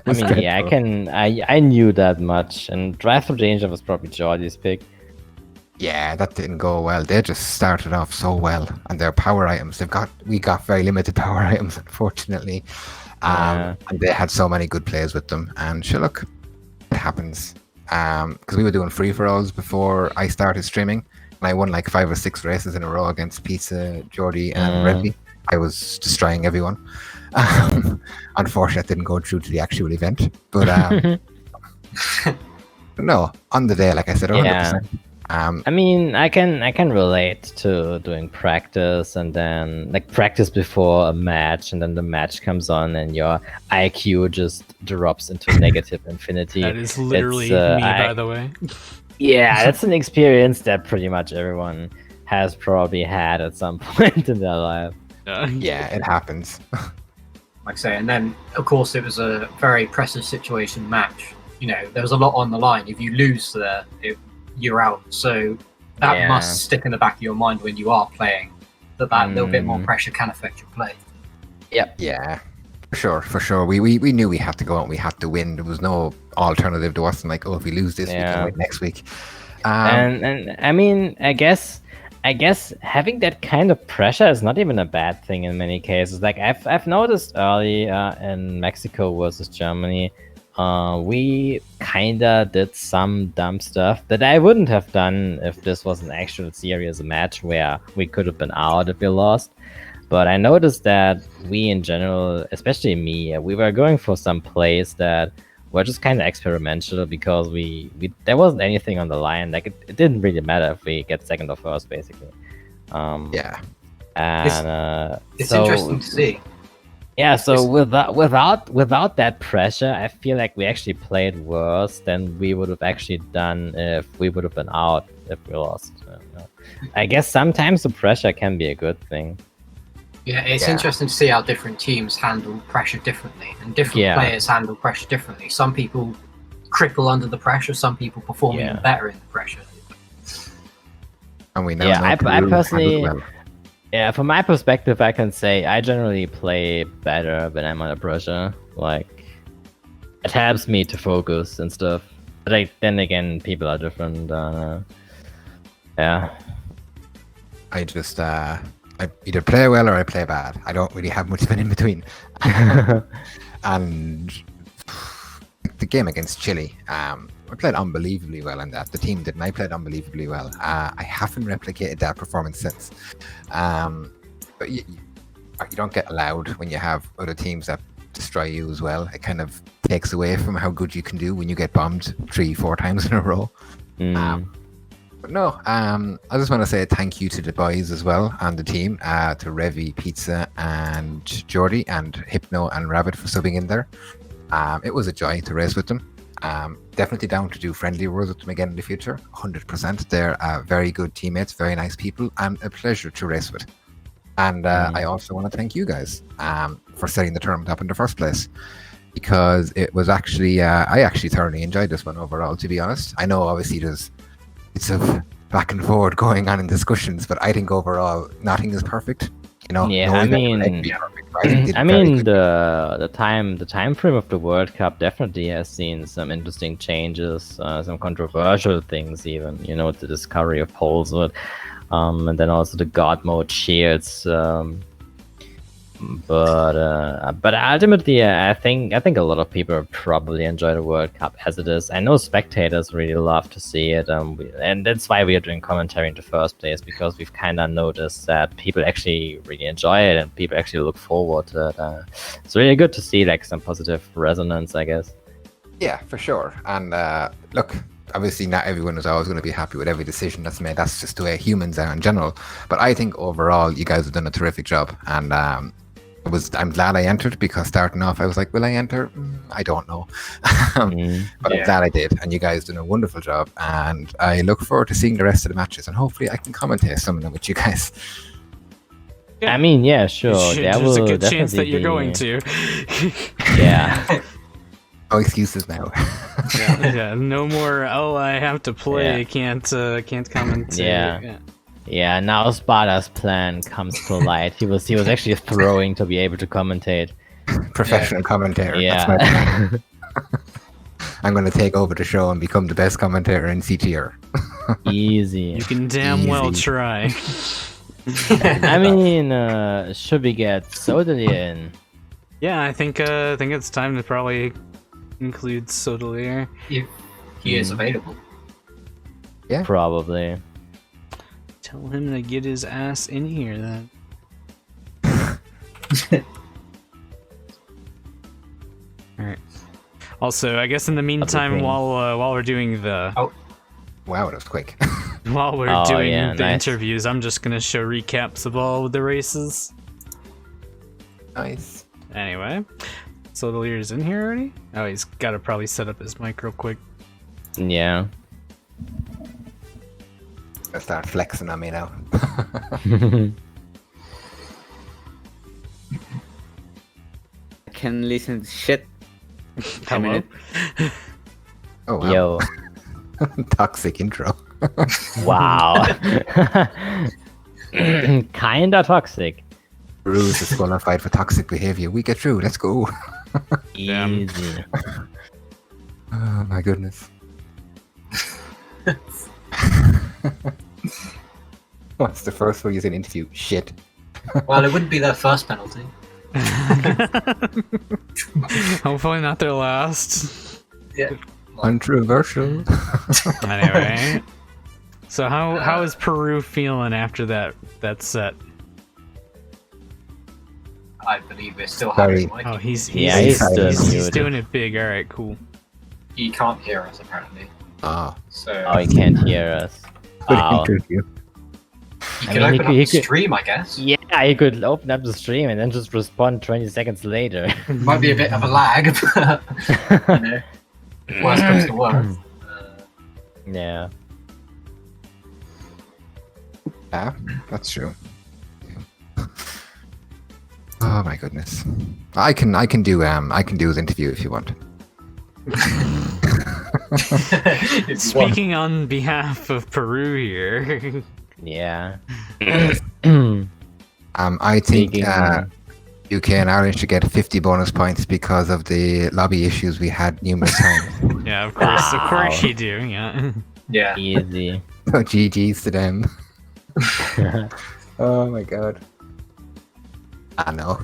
I mean, yeah, I knew that much, and Drive for Danger was probably Jordy's pick. Yeah, that didn't go well. They just started off so well, and their power items, we got very limited power items, unfortunately. And they had so many good plays with them, and sure, look, it happens. Because we were doing free-for-alls before I started streaming, and I won like 5 or 6 races in a row against Pizza, Jordy, and Revy. I was destroying everyone. Unfortunately, it didn't go through to the actual event, but no, on the day, like I said, 100%. I mean, I can relate to doing practice and then like practice before a match, and then the match comes on and your IQ just drops into negative infinity. That is literally me, by the way. Yeah, that's an experience that pretty much everyone has probably had at some point in their life. Yeah, it happens. Like I say, and then of course it was a very pressure situation match. You know, there was a lot on the line. If you lose there, you're out. So that must stick in the back of your mind when you are playing. That little bit more pressure can affect your play. Yep. Yeah. For sure. We knew we had to go out and we had to win. There was no alternative to us. And like, oh, if we lose this, we can win next week. And I mean, I guess having that kind of pressure is not even a bad thing in many cases. Like I've noticed early in Mexico versus Germany, we kinda did some dumb stuff that I wouldn't have done if this was an actual serious match where we could have been out if we lost. But I noticed that we in general, especially me, we were going for some plays that were just kind of experimental because we there wasn't anything on the line. Like it didn't really matter if we get second or first, basically. Yeah. And It's so, interesting to see. Yeah, so without that pressure, I feel like we actually played worse than we would have actually done if we would have been out if we lost. I guess sometimes the pressure can be a good thing. Yeah, it's interesting to see how different teams handle pressure differently, and different players handle pressure differently. Some people cripple under the pressure, some people perform even better in the pressure. And we know. I personally, from my perspective, I can say I generally play better when I'm under pressure. Like, it helps me to focus and stuff. But like, then again, people are different. Yeah. I just I either play well or I play bad. I don't really have much of an in between. And the game against Chile, I played unbelievably well in that. The team didn't. I played unbelievably well. I haven't replicated that performance since. But you don't get allowed when you have other teams that destroy you as well. It kind of takes away from how good you can do when you get bombed 3-4 times in a row. But no, I just want to say thank you to the boys as well and the team, to Revi, Pizza, and Jordy, and Hypno and Rabbit for subbing in there. It was a joy to race with them. Definitely down to do friendly wars with them again in the future, 100%. They're very good teammates, very nice people, and a pleasure to race with. And I also want to thank you guys for setting the tournament up in the first place, because it was actually, I actually thoroughly enjoyed this one overall, to be honest. I know obviously there's bits of back and forward going on in discussions, but I think overall nothing is perfect. You know, yeah, no I event mean, will ever be perfect, but I think I mean the time frame of the World Cup definitely has seen some interesting changes, some controversial things, even, you know, the discovery of Poleswood, and then also the God mode shields. But ultimately, I think a lot of people probably enjoy the World Cup as it is. I know spectators really love to see it, and that's why we are doing commentary in the first place, because we've kind of noticed that people actually really enjoy it and people actually look forward to it. It's really good to see like some positive resonance, I guess. Yeah, for sure. And look, obviously not everyone is always going to be happy with every decision that's made. That's just the way humans are in general. But I think overall, you guys have done a terrific job, and I'm glad I entered, because starting off I was like, will I enter? I don't know. But I'm glad I did, and you guys done a wonderful job, and I look forward to seeing the rest of the matches, and hopefully I can commentate some of them with you guys. I mean, yeah, sure. There's a good chance that you're going to. Yeah. No excuses now. Yeah, no more, I have to play, can't commentate. Yeah, now Sparda's plan comes to light. He was actually throwing to be able to commentate. Professional commentator. Yeah. That's my plan. I'm going to take over the show and become the best commentator in CTR. Easy. You can damn well try. I mean, should we get Sotaleer in? Yeah, I think it's time to probably include Sotaleer. If he is available. Yeah. Probably. Tell him to get his ass in here then. Alright. Also, I guess in the meantime, while we're doing the wow, that was quick. while we're doing the nice. interviews, I'm just gonna show recaps of all of the races. Nice. Anyway, Sotaleer's in here already? Oh, he's gotta probably set up his mic real quick. Yeah. Gonna start flexing on me now. Can listen to shit. Hello? Oh wow. Yo. Toxic intro. Wow. Kinda toxic. Peru is disqualified for toxic behavior. We get through. Let's go. Easy. Oh my goodness. What's the first word you say in an interview? Shit. Well, it wouldn't be their first penalty. Hopefully not their last. Yeah. Controversial. Anyway. So how is Peru feeling after that set? I believe we're still Sorry. having Mike. Oh, he's muted. doing it big. All right, cool. He can't hear us apparently. Ah. So Oh, he can't hear us. Good Wow. interview. he I can mean, open up the stream, I guess. Yeah, he could open up the stream and then just respond 20 seconds later. Might be a bit of a lag, but you know, worst comes to worst. Yeah. Yeah, that's true. Oh my goodness. I can do his interview if you want. Speaking on behalf of Peru here. Yeah. I think Speaking- UK and Ireland should get 50 bonus points because of the lobby issues we had numerous times. Yeah, of course Wow. you do. Yeah. Yeah. Easy. So GG's to them. Oh my god. I know.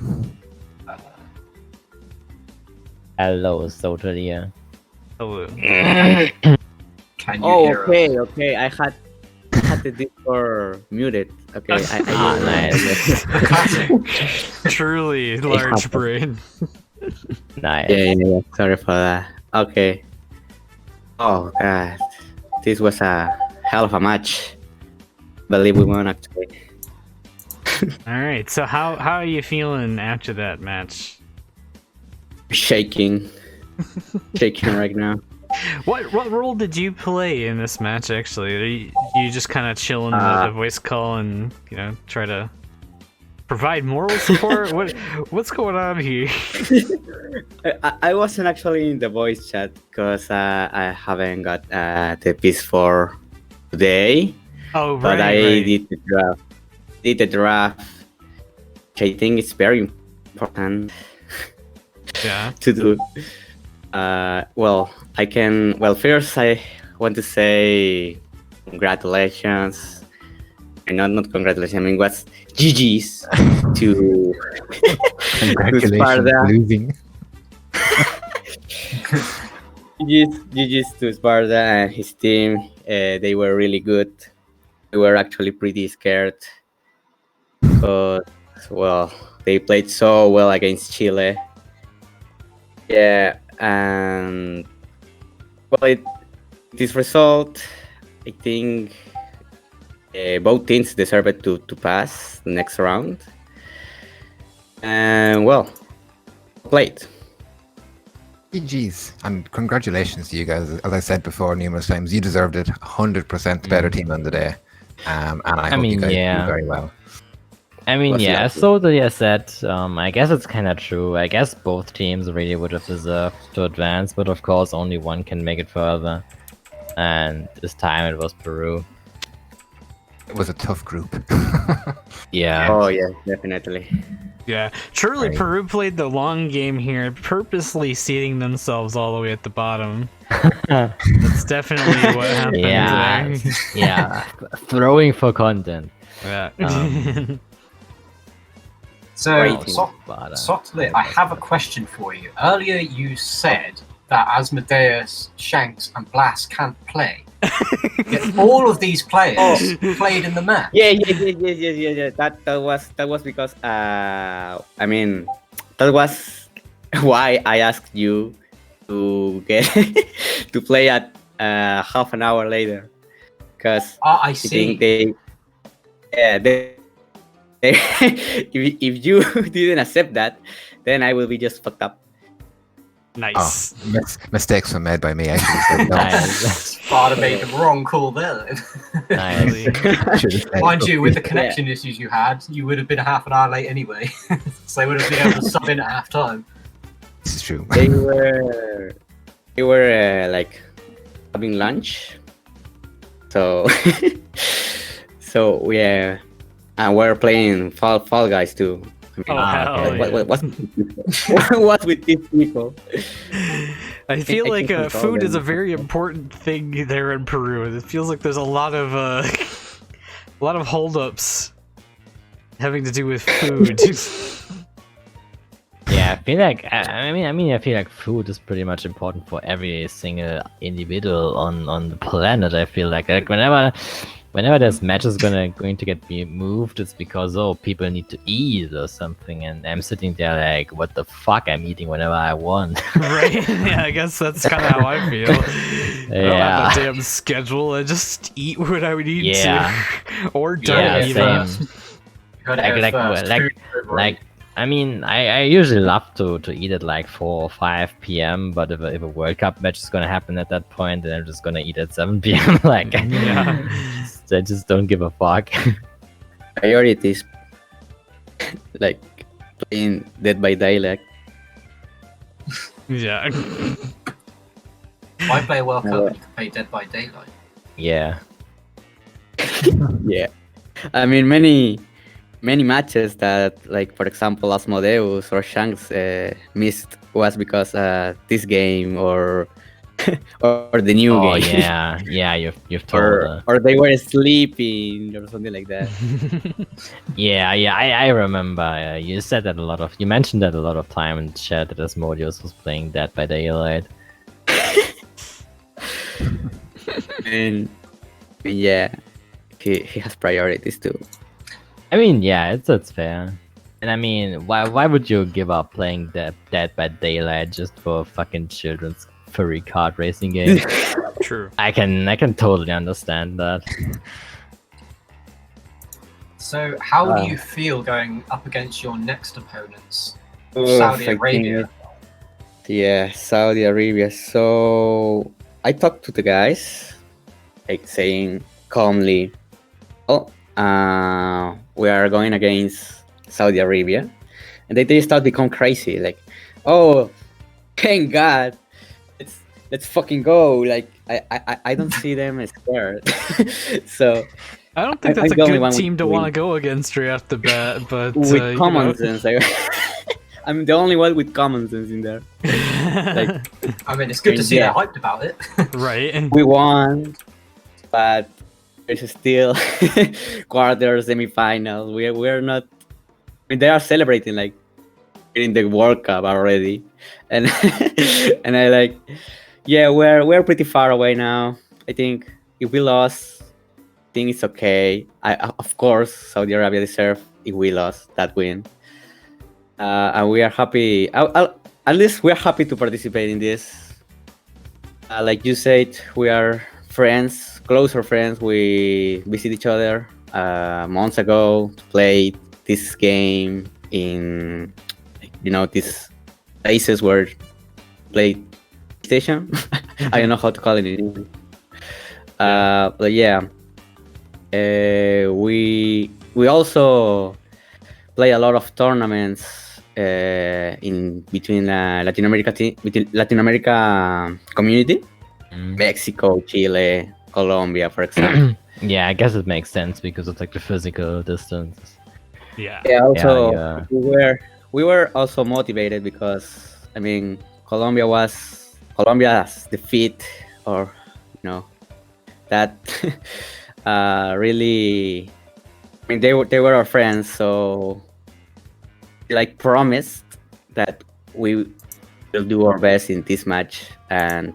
Hello, Sotaleer. Hello. Can you Oh, hear us? okay. I had the Discord muted. Okay, Ah, nice. Classic. Truly large brain. Nice. Yeah. Sorry for that. Okay. Oh god, this was a hell of a match. Believe we won actually. All right. So how are you feeling after that match? Shaking right now. What role did you play in this match? Actually, are you just kind of chilling the voice call and try to provide moral support? What's going on here? I wasn't actually in the voice chat because I haven't got the PS4 today. Oh right. But I right. did the draft, which I think is very important Yeah. to do. First I want to say congratulations. And not congratulations, I mean what's GG's to Congratulations Sparda. losing. GG's to Sparda and his team. They were really good. They were actually pretty scared. But they played so well against Chile. Yeah, and this result, I think both teams deserved to pass the next round. And played. GG's. And congratulations to you guys. As I said before numerous times, you deserved it. 100% better team on the day. And I hope you guys do very well. I mean, What's yeah, the so I said, I guess it's kind of true. I guess both teams really would have deserved to advance, but of course only one can make it further. And this time it was Peru. It was a tough group. Yeah. Oh yeah, definitely. Yeah, truly, Right. Peru played the long game here, purposely seating themselves all the way at the bottom. That's definitely what happened. Yeah. there. Yeah. Throwing for content. Yeah. So, Waiting. Sotaleer, I have a question for you. Earlier you said that Asmodeus, Shanks, and Blast can't play. Yet all of these players played in the match. Yeah. That was because that was why I asked you to get to play at half an hour later, because I I see. think they if you didn't accept that, then I will be just fucked up. Nice. Mistakes were made by me. Actually, so no. Nice. Sparta made the wrong call there. Nice. Should've said- Mind you, with the connection issues you had, you would have been half an hour late anyway. So they would have been able to sub in at half time. This is true. They were like having lunch, so we're playing Fall Guys too, What's with these people? I feel I like can't control food is a them. very important thing there in Peru. It feels like there's a lot of a lot of holdups having to do with food. Yeah, I feel like I feel like food is pretty much important for every single individual on the planet. I feel like whenever there's matches going to get moved, it's because people need to eat or something, and I'm sitting there like, what the fuck? I'm eating whenever I want. Right? Yeah, I guess that's kind of how I feel. I don't have a damn schedule. I just eat what I would need to, or don't even. Same. Like I mean, I usually love to eat at like 4 or 5 p.m. But if a World Cup match is gonna happen at that point, then I'm just gonna eat at 7 p.m. Like, I just don't give a fuck. Priorities, like playing Dead by Daylight. Yeah. Why play a World Cup when you can play Dead by Daylight? Yeah. Yeah, I mean many matches that, like for example, Asmodeus or Shanks missed was because this game or or the new Oh game. yeah, you've told or they were sleeping or something like that. Yeah, I remember. You said that you mentioned that a lot of time in chat that Asmodeus was playing Dead by Daylight. And yeah, he has priorities too. I mean, yeah, it's fair. And I mean, why would you give up playing Dead by Daylight just for a fucking children's furry kart racing game? True. I can totally understand that. So, how do you feel going up against your next opponents? Oof, Saudi I think Arabia. Yeah, Saudi Arabia. So I talked to the guys, like saying calmly, "Oh, we are going against Saudi Arabia," and they start to become crazy. Like, "Oh, thank God, let's fucking go!" Like I don't see them as scared. So I don't think that's a good team to want to go against right off the bat, but with common sense, I'm the only one with common sense in there. Like, I mean, it's good to see they're hyped about it. Right. And we won, but there's still quarter, semi-finals. We're not. I mean, they are celebrating like in the World Cup already, and and I like, yeah, we're pretty far away now. I think if we lost, I think it's okay. Of course, Saudi Arabia deserve if we lost that win, and we are happy. At least we're happy to participate in this. Like you said, we are friends, closer friends. We visit each other months ago to play this game in, these places where play station. I don't know how to call it in English. But yeah, we also play a lot of tournaments in between Latin America community. Mexico, Chile, Colombia, for example. Yeah, I guess it makes sense because of like the physical distance. yeah. Yeah, also Yeah. we were also motivated because I mean Colombia's defeat, or that really, I mean they were our friends, so like promised that we will do our best in this match, and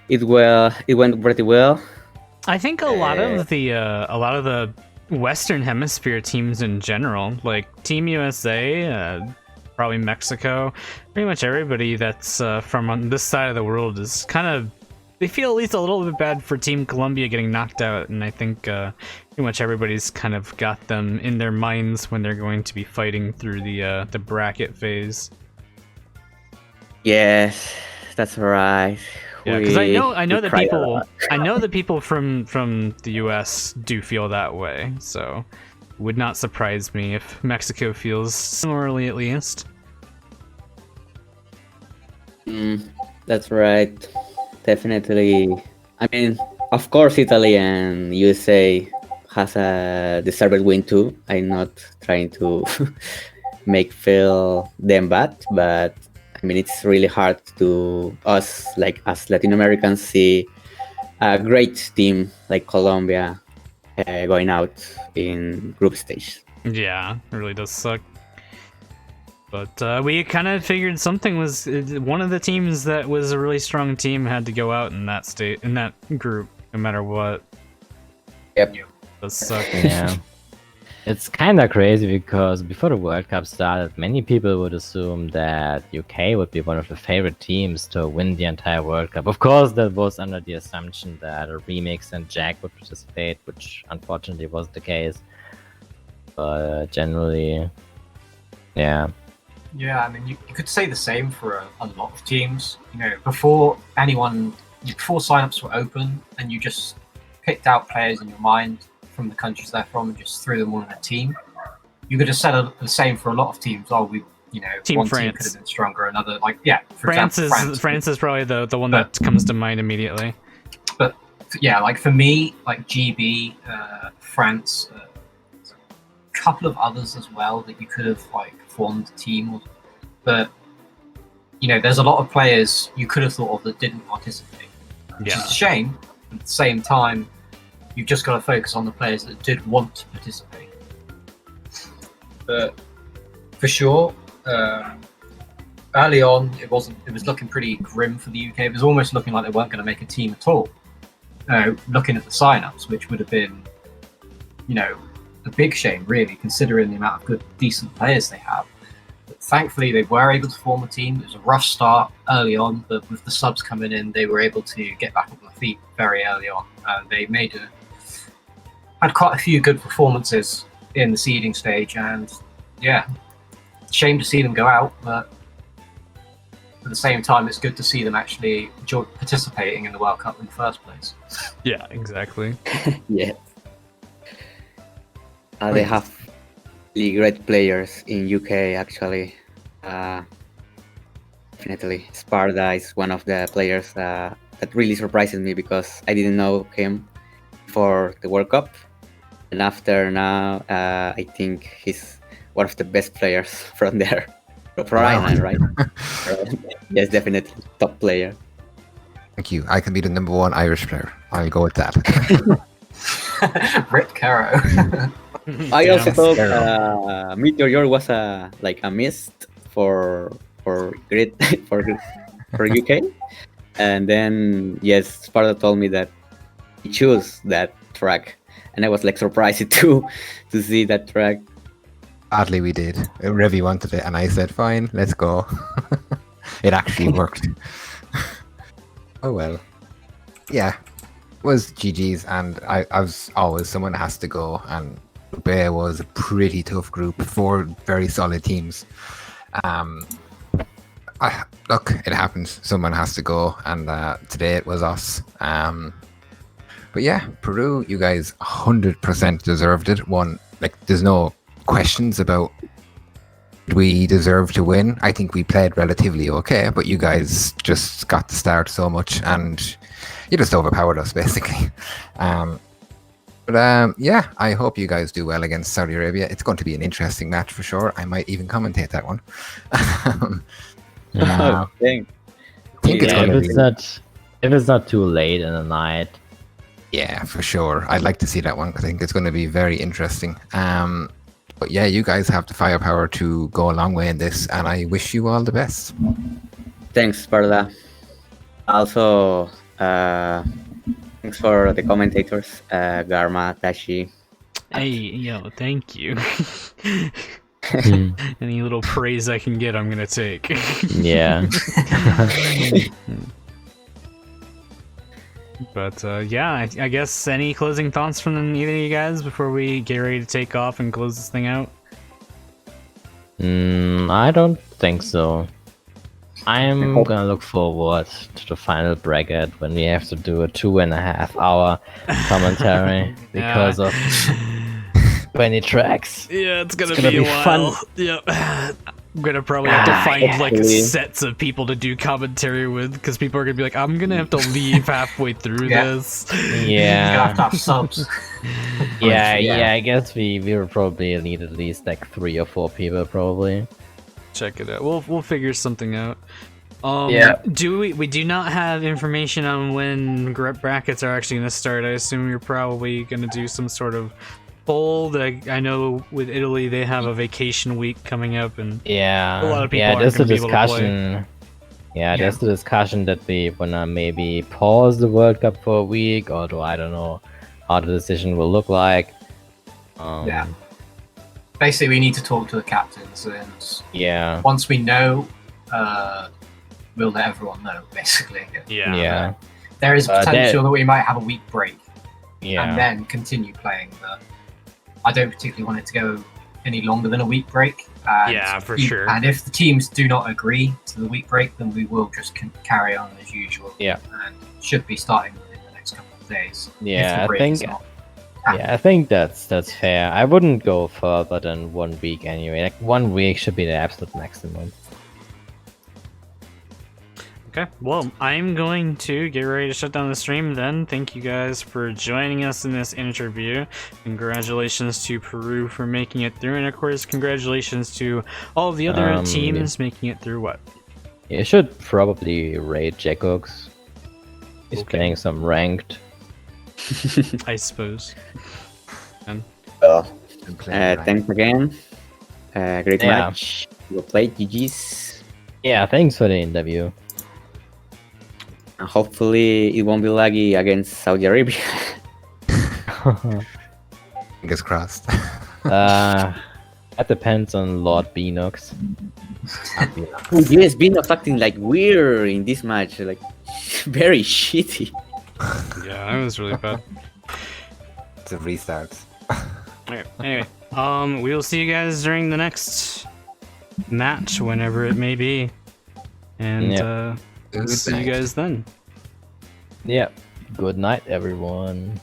it went pretty well. I think a lot of the Western Hemisphere teams in general, like Team USA, probably Mexico, pretty much everybody that's from on this side of the world is kind of, they feel at least a little bit bad for Team Colombia getting knocked out, and I think pretty much everybody's kind of got them in their minds when they're going to be fighting through the bracket phase. Yes, that's right. Yeah, because I know that people from the US do feel that way, so would not surprise me if Mexico feels similarly, at least. That's right. Definitely. I mean, of course, Italy and USA has a deserved win too. I'm not trying to feel them bad, but I mean it's really hard to us, like as Latin Americans, see a great team like Colombia going out in group stage. Yeah, it really does suck. But we kind of figured something was one of the teams that was a really strong team had to go out in that group, no matter what. Yep. It does suck. Yeah. It's kind of crazy because before the World Cup started, many people would assume that UK would be one of the favorite teams to win the entire World Cup. Of course, that was under the assumption that a Remix and Jack would participate, which unfortunately wasn't the case. But generally, yeah. Yeah, I mean, you could say the same for a lot of teams. You know, before signups were open, and you just picked out players in your mind from the countries they're from and just threw them all in a team. You could have said the same for a lot of teams. Oh, Team one France. team could have been stronger. Another, like, yeah, for France example, France is probably the one that comes to mind immediately. But yeah, like for me, like GB, France, a couple of others as well that you could have like formed a team. But there's a lot of players you could have thought of that didn't participate. Which is a shame. At the same time, you've just got to focus on the players that did want to participate. But for sure, early on, it was looking pretty grim for the UK. It was almost looking like they weren't going to make a team at all. Looking at the sign-ups, which would have been, a big shame, really, considering the amount of good, decent players they have. But thankfully, they were able to form a team. It was a rough start early on, but with the subs coming in, they were able to get back on their feet very early on. They had quite a few good performances in the seeding stage, and yeah, shame to see them go out, but at the same time, it's good to see them actually participating in the World Cup in the first place. Yeah, exactly. Yeah. They have really great players in UK, actually. Definitely. Sparda is one of the players that really surprises me because I didn't know him for the World Cup. And after now, I think he's one of the best players from there. For Ireland, right? Yes, definitely. Top player. Thank you. I can be the #1 Irish player. I'll go with that. Rip Caro. I also thought Meteor was a mist for grid for UK, and then Sparta told me that he chose that track, and I was surprised to see that track. Sadly, we did. Revi wanted it, and I said, "Fine, let's go." It actually worked. Oh well. Yeah, it was GG's, and I was always someone has to go, and Group A was a pretty tough group, 4 very solid teams. Look, it happens. Someone has to go, and today it was us. But yeah, Peru, you guys 100% deserved it. There's no questions about we deserve to win. I think we played relatively okay, but you guys just got to start so much, and you just overpowered us, basically. But yeah, I hope you guys do well against Saudi Arabia. It's going to be an interesting match for sure. I might even commentate that one. I think it's going to be... If it's not too late in the night. Yeah, for sure. I'd like to see that one. I think it's going to be very interesting. But yeah, you guys have the firepower to go a long way in this, and I wish you all the best. Thanks, Sparda. Also, thanks for the commentators, Garma, Tashi. Hey, thank you. Any little praise I can get, I'm gonna take. Yeah. But yeah, I guess any closing thoughts from either of you guys before we get ready to take off and close this thing out? I don't think so. I'm gonna look forward to the final bracket when we have to do a 2.5 hour commentary because of 20 tracks. Yeah, it's gonna be a while. fun. Yep. gonna probably have to find like actually. sets of people to do commentary with, because people are gonna be like, I'm gonna have to leave halfway through this. Yeah. You're gonna have to have subs. Yeah, I guess we will probably need at least like 3 or 4 people probably. Check it out. We'll figure something out. Yeah. Do we do not have information on when brackets are actually gonna start. I assume you're probably gonna do some sort of poll. I know with Italy they have a vacation week coming up, and Yeah. a lot of people yeah, aren't there's a gonna be able to play. discussion. Yeah, there's the discussion that we wanna maybe pause the World Cup for a week, although I don't know how the decision will look like. Yeah. Basically, we need to talk to the captains, and Yeah. once we know, we'll let everyone know. Basically, Yeah. there is But potential that we might have a week break Yeah. and then continue playing. But I don't particularly want it to go any longer than a week break. And Yeah, for sure. And if the teams do not agree to the week break, then we will just carry on as usual. Yeah. And should be starting within the next couple of days. if Yeah, the I break think. is not. Yeah, I think that's fair. I wouldn't go further than 1 week anyway. Like 1 week should be the absolute maximum. Okay, well, I'm going to get ready to shut down the stream then. Thank you guys for joining us in this interview. Congratulations to Peru for making it through, and of course, congratulations to all of the other teams making it through what? You should probably raid Jackox. He's Okay. playing some ranked. I suppose. And Well, Been playing right. thanks again. Great Yeah. match. Well played, GG's. Yeah, thanks for the interview. And hopefully it won't be laggy against Saudi Arabia. Fingers crossed. That depends on Lord Beanox. Oh, yes, been acting like weird in this match, like very shitty. yeah, that was really bad. It's a restart. Okay, anyway, we will see you guys during the next match, whenever it may be. And, Yep. we'll see you guys then. Yeah. Good night, everyone.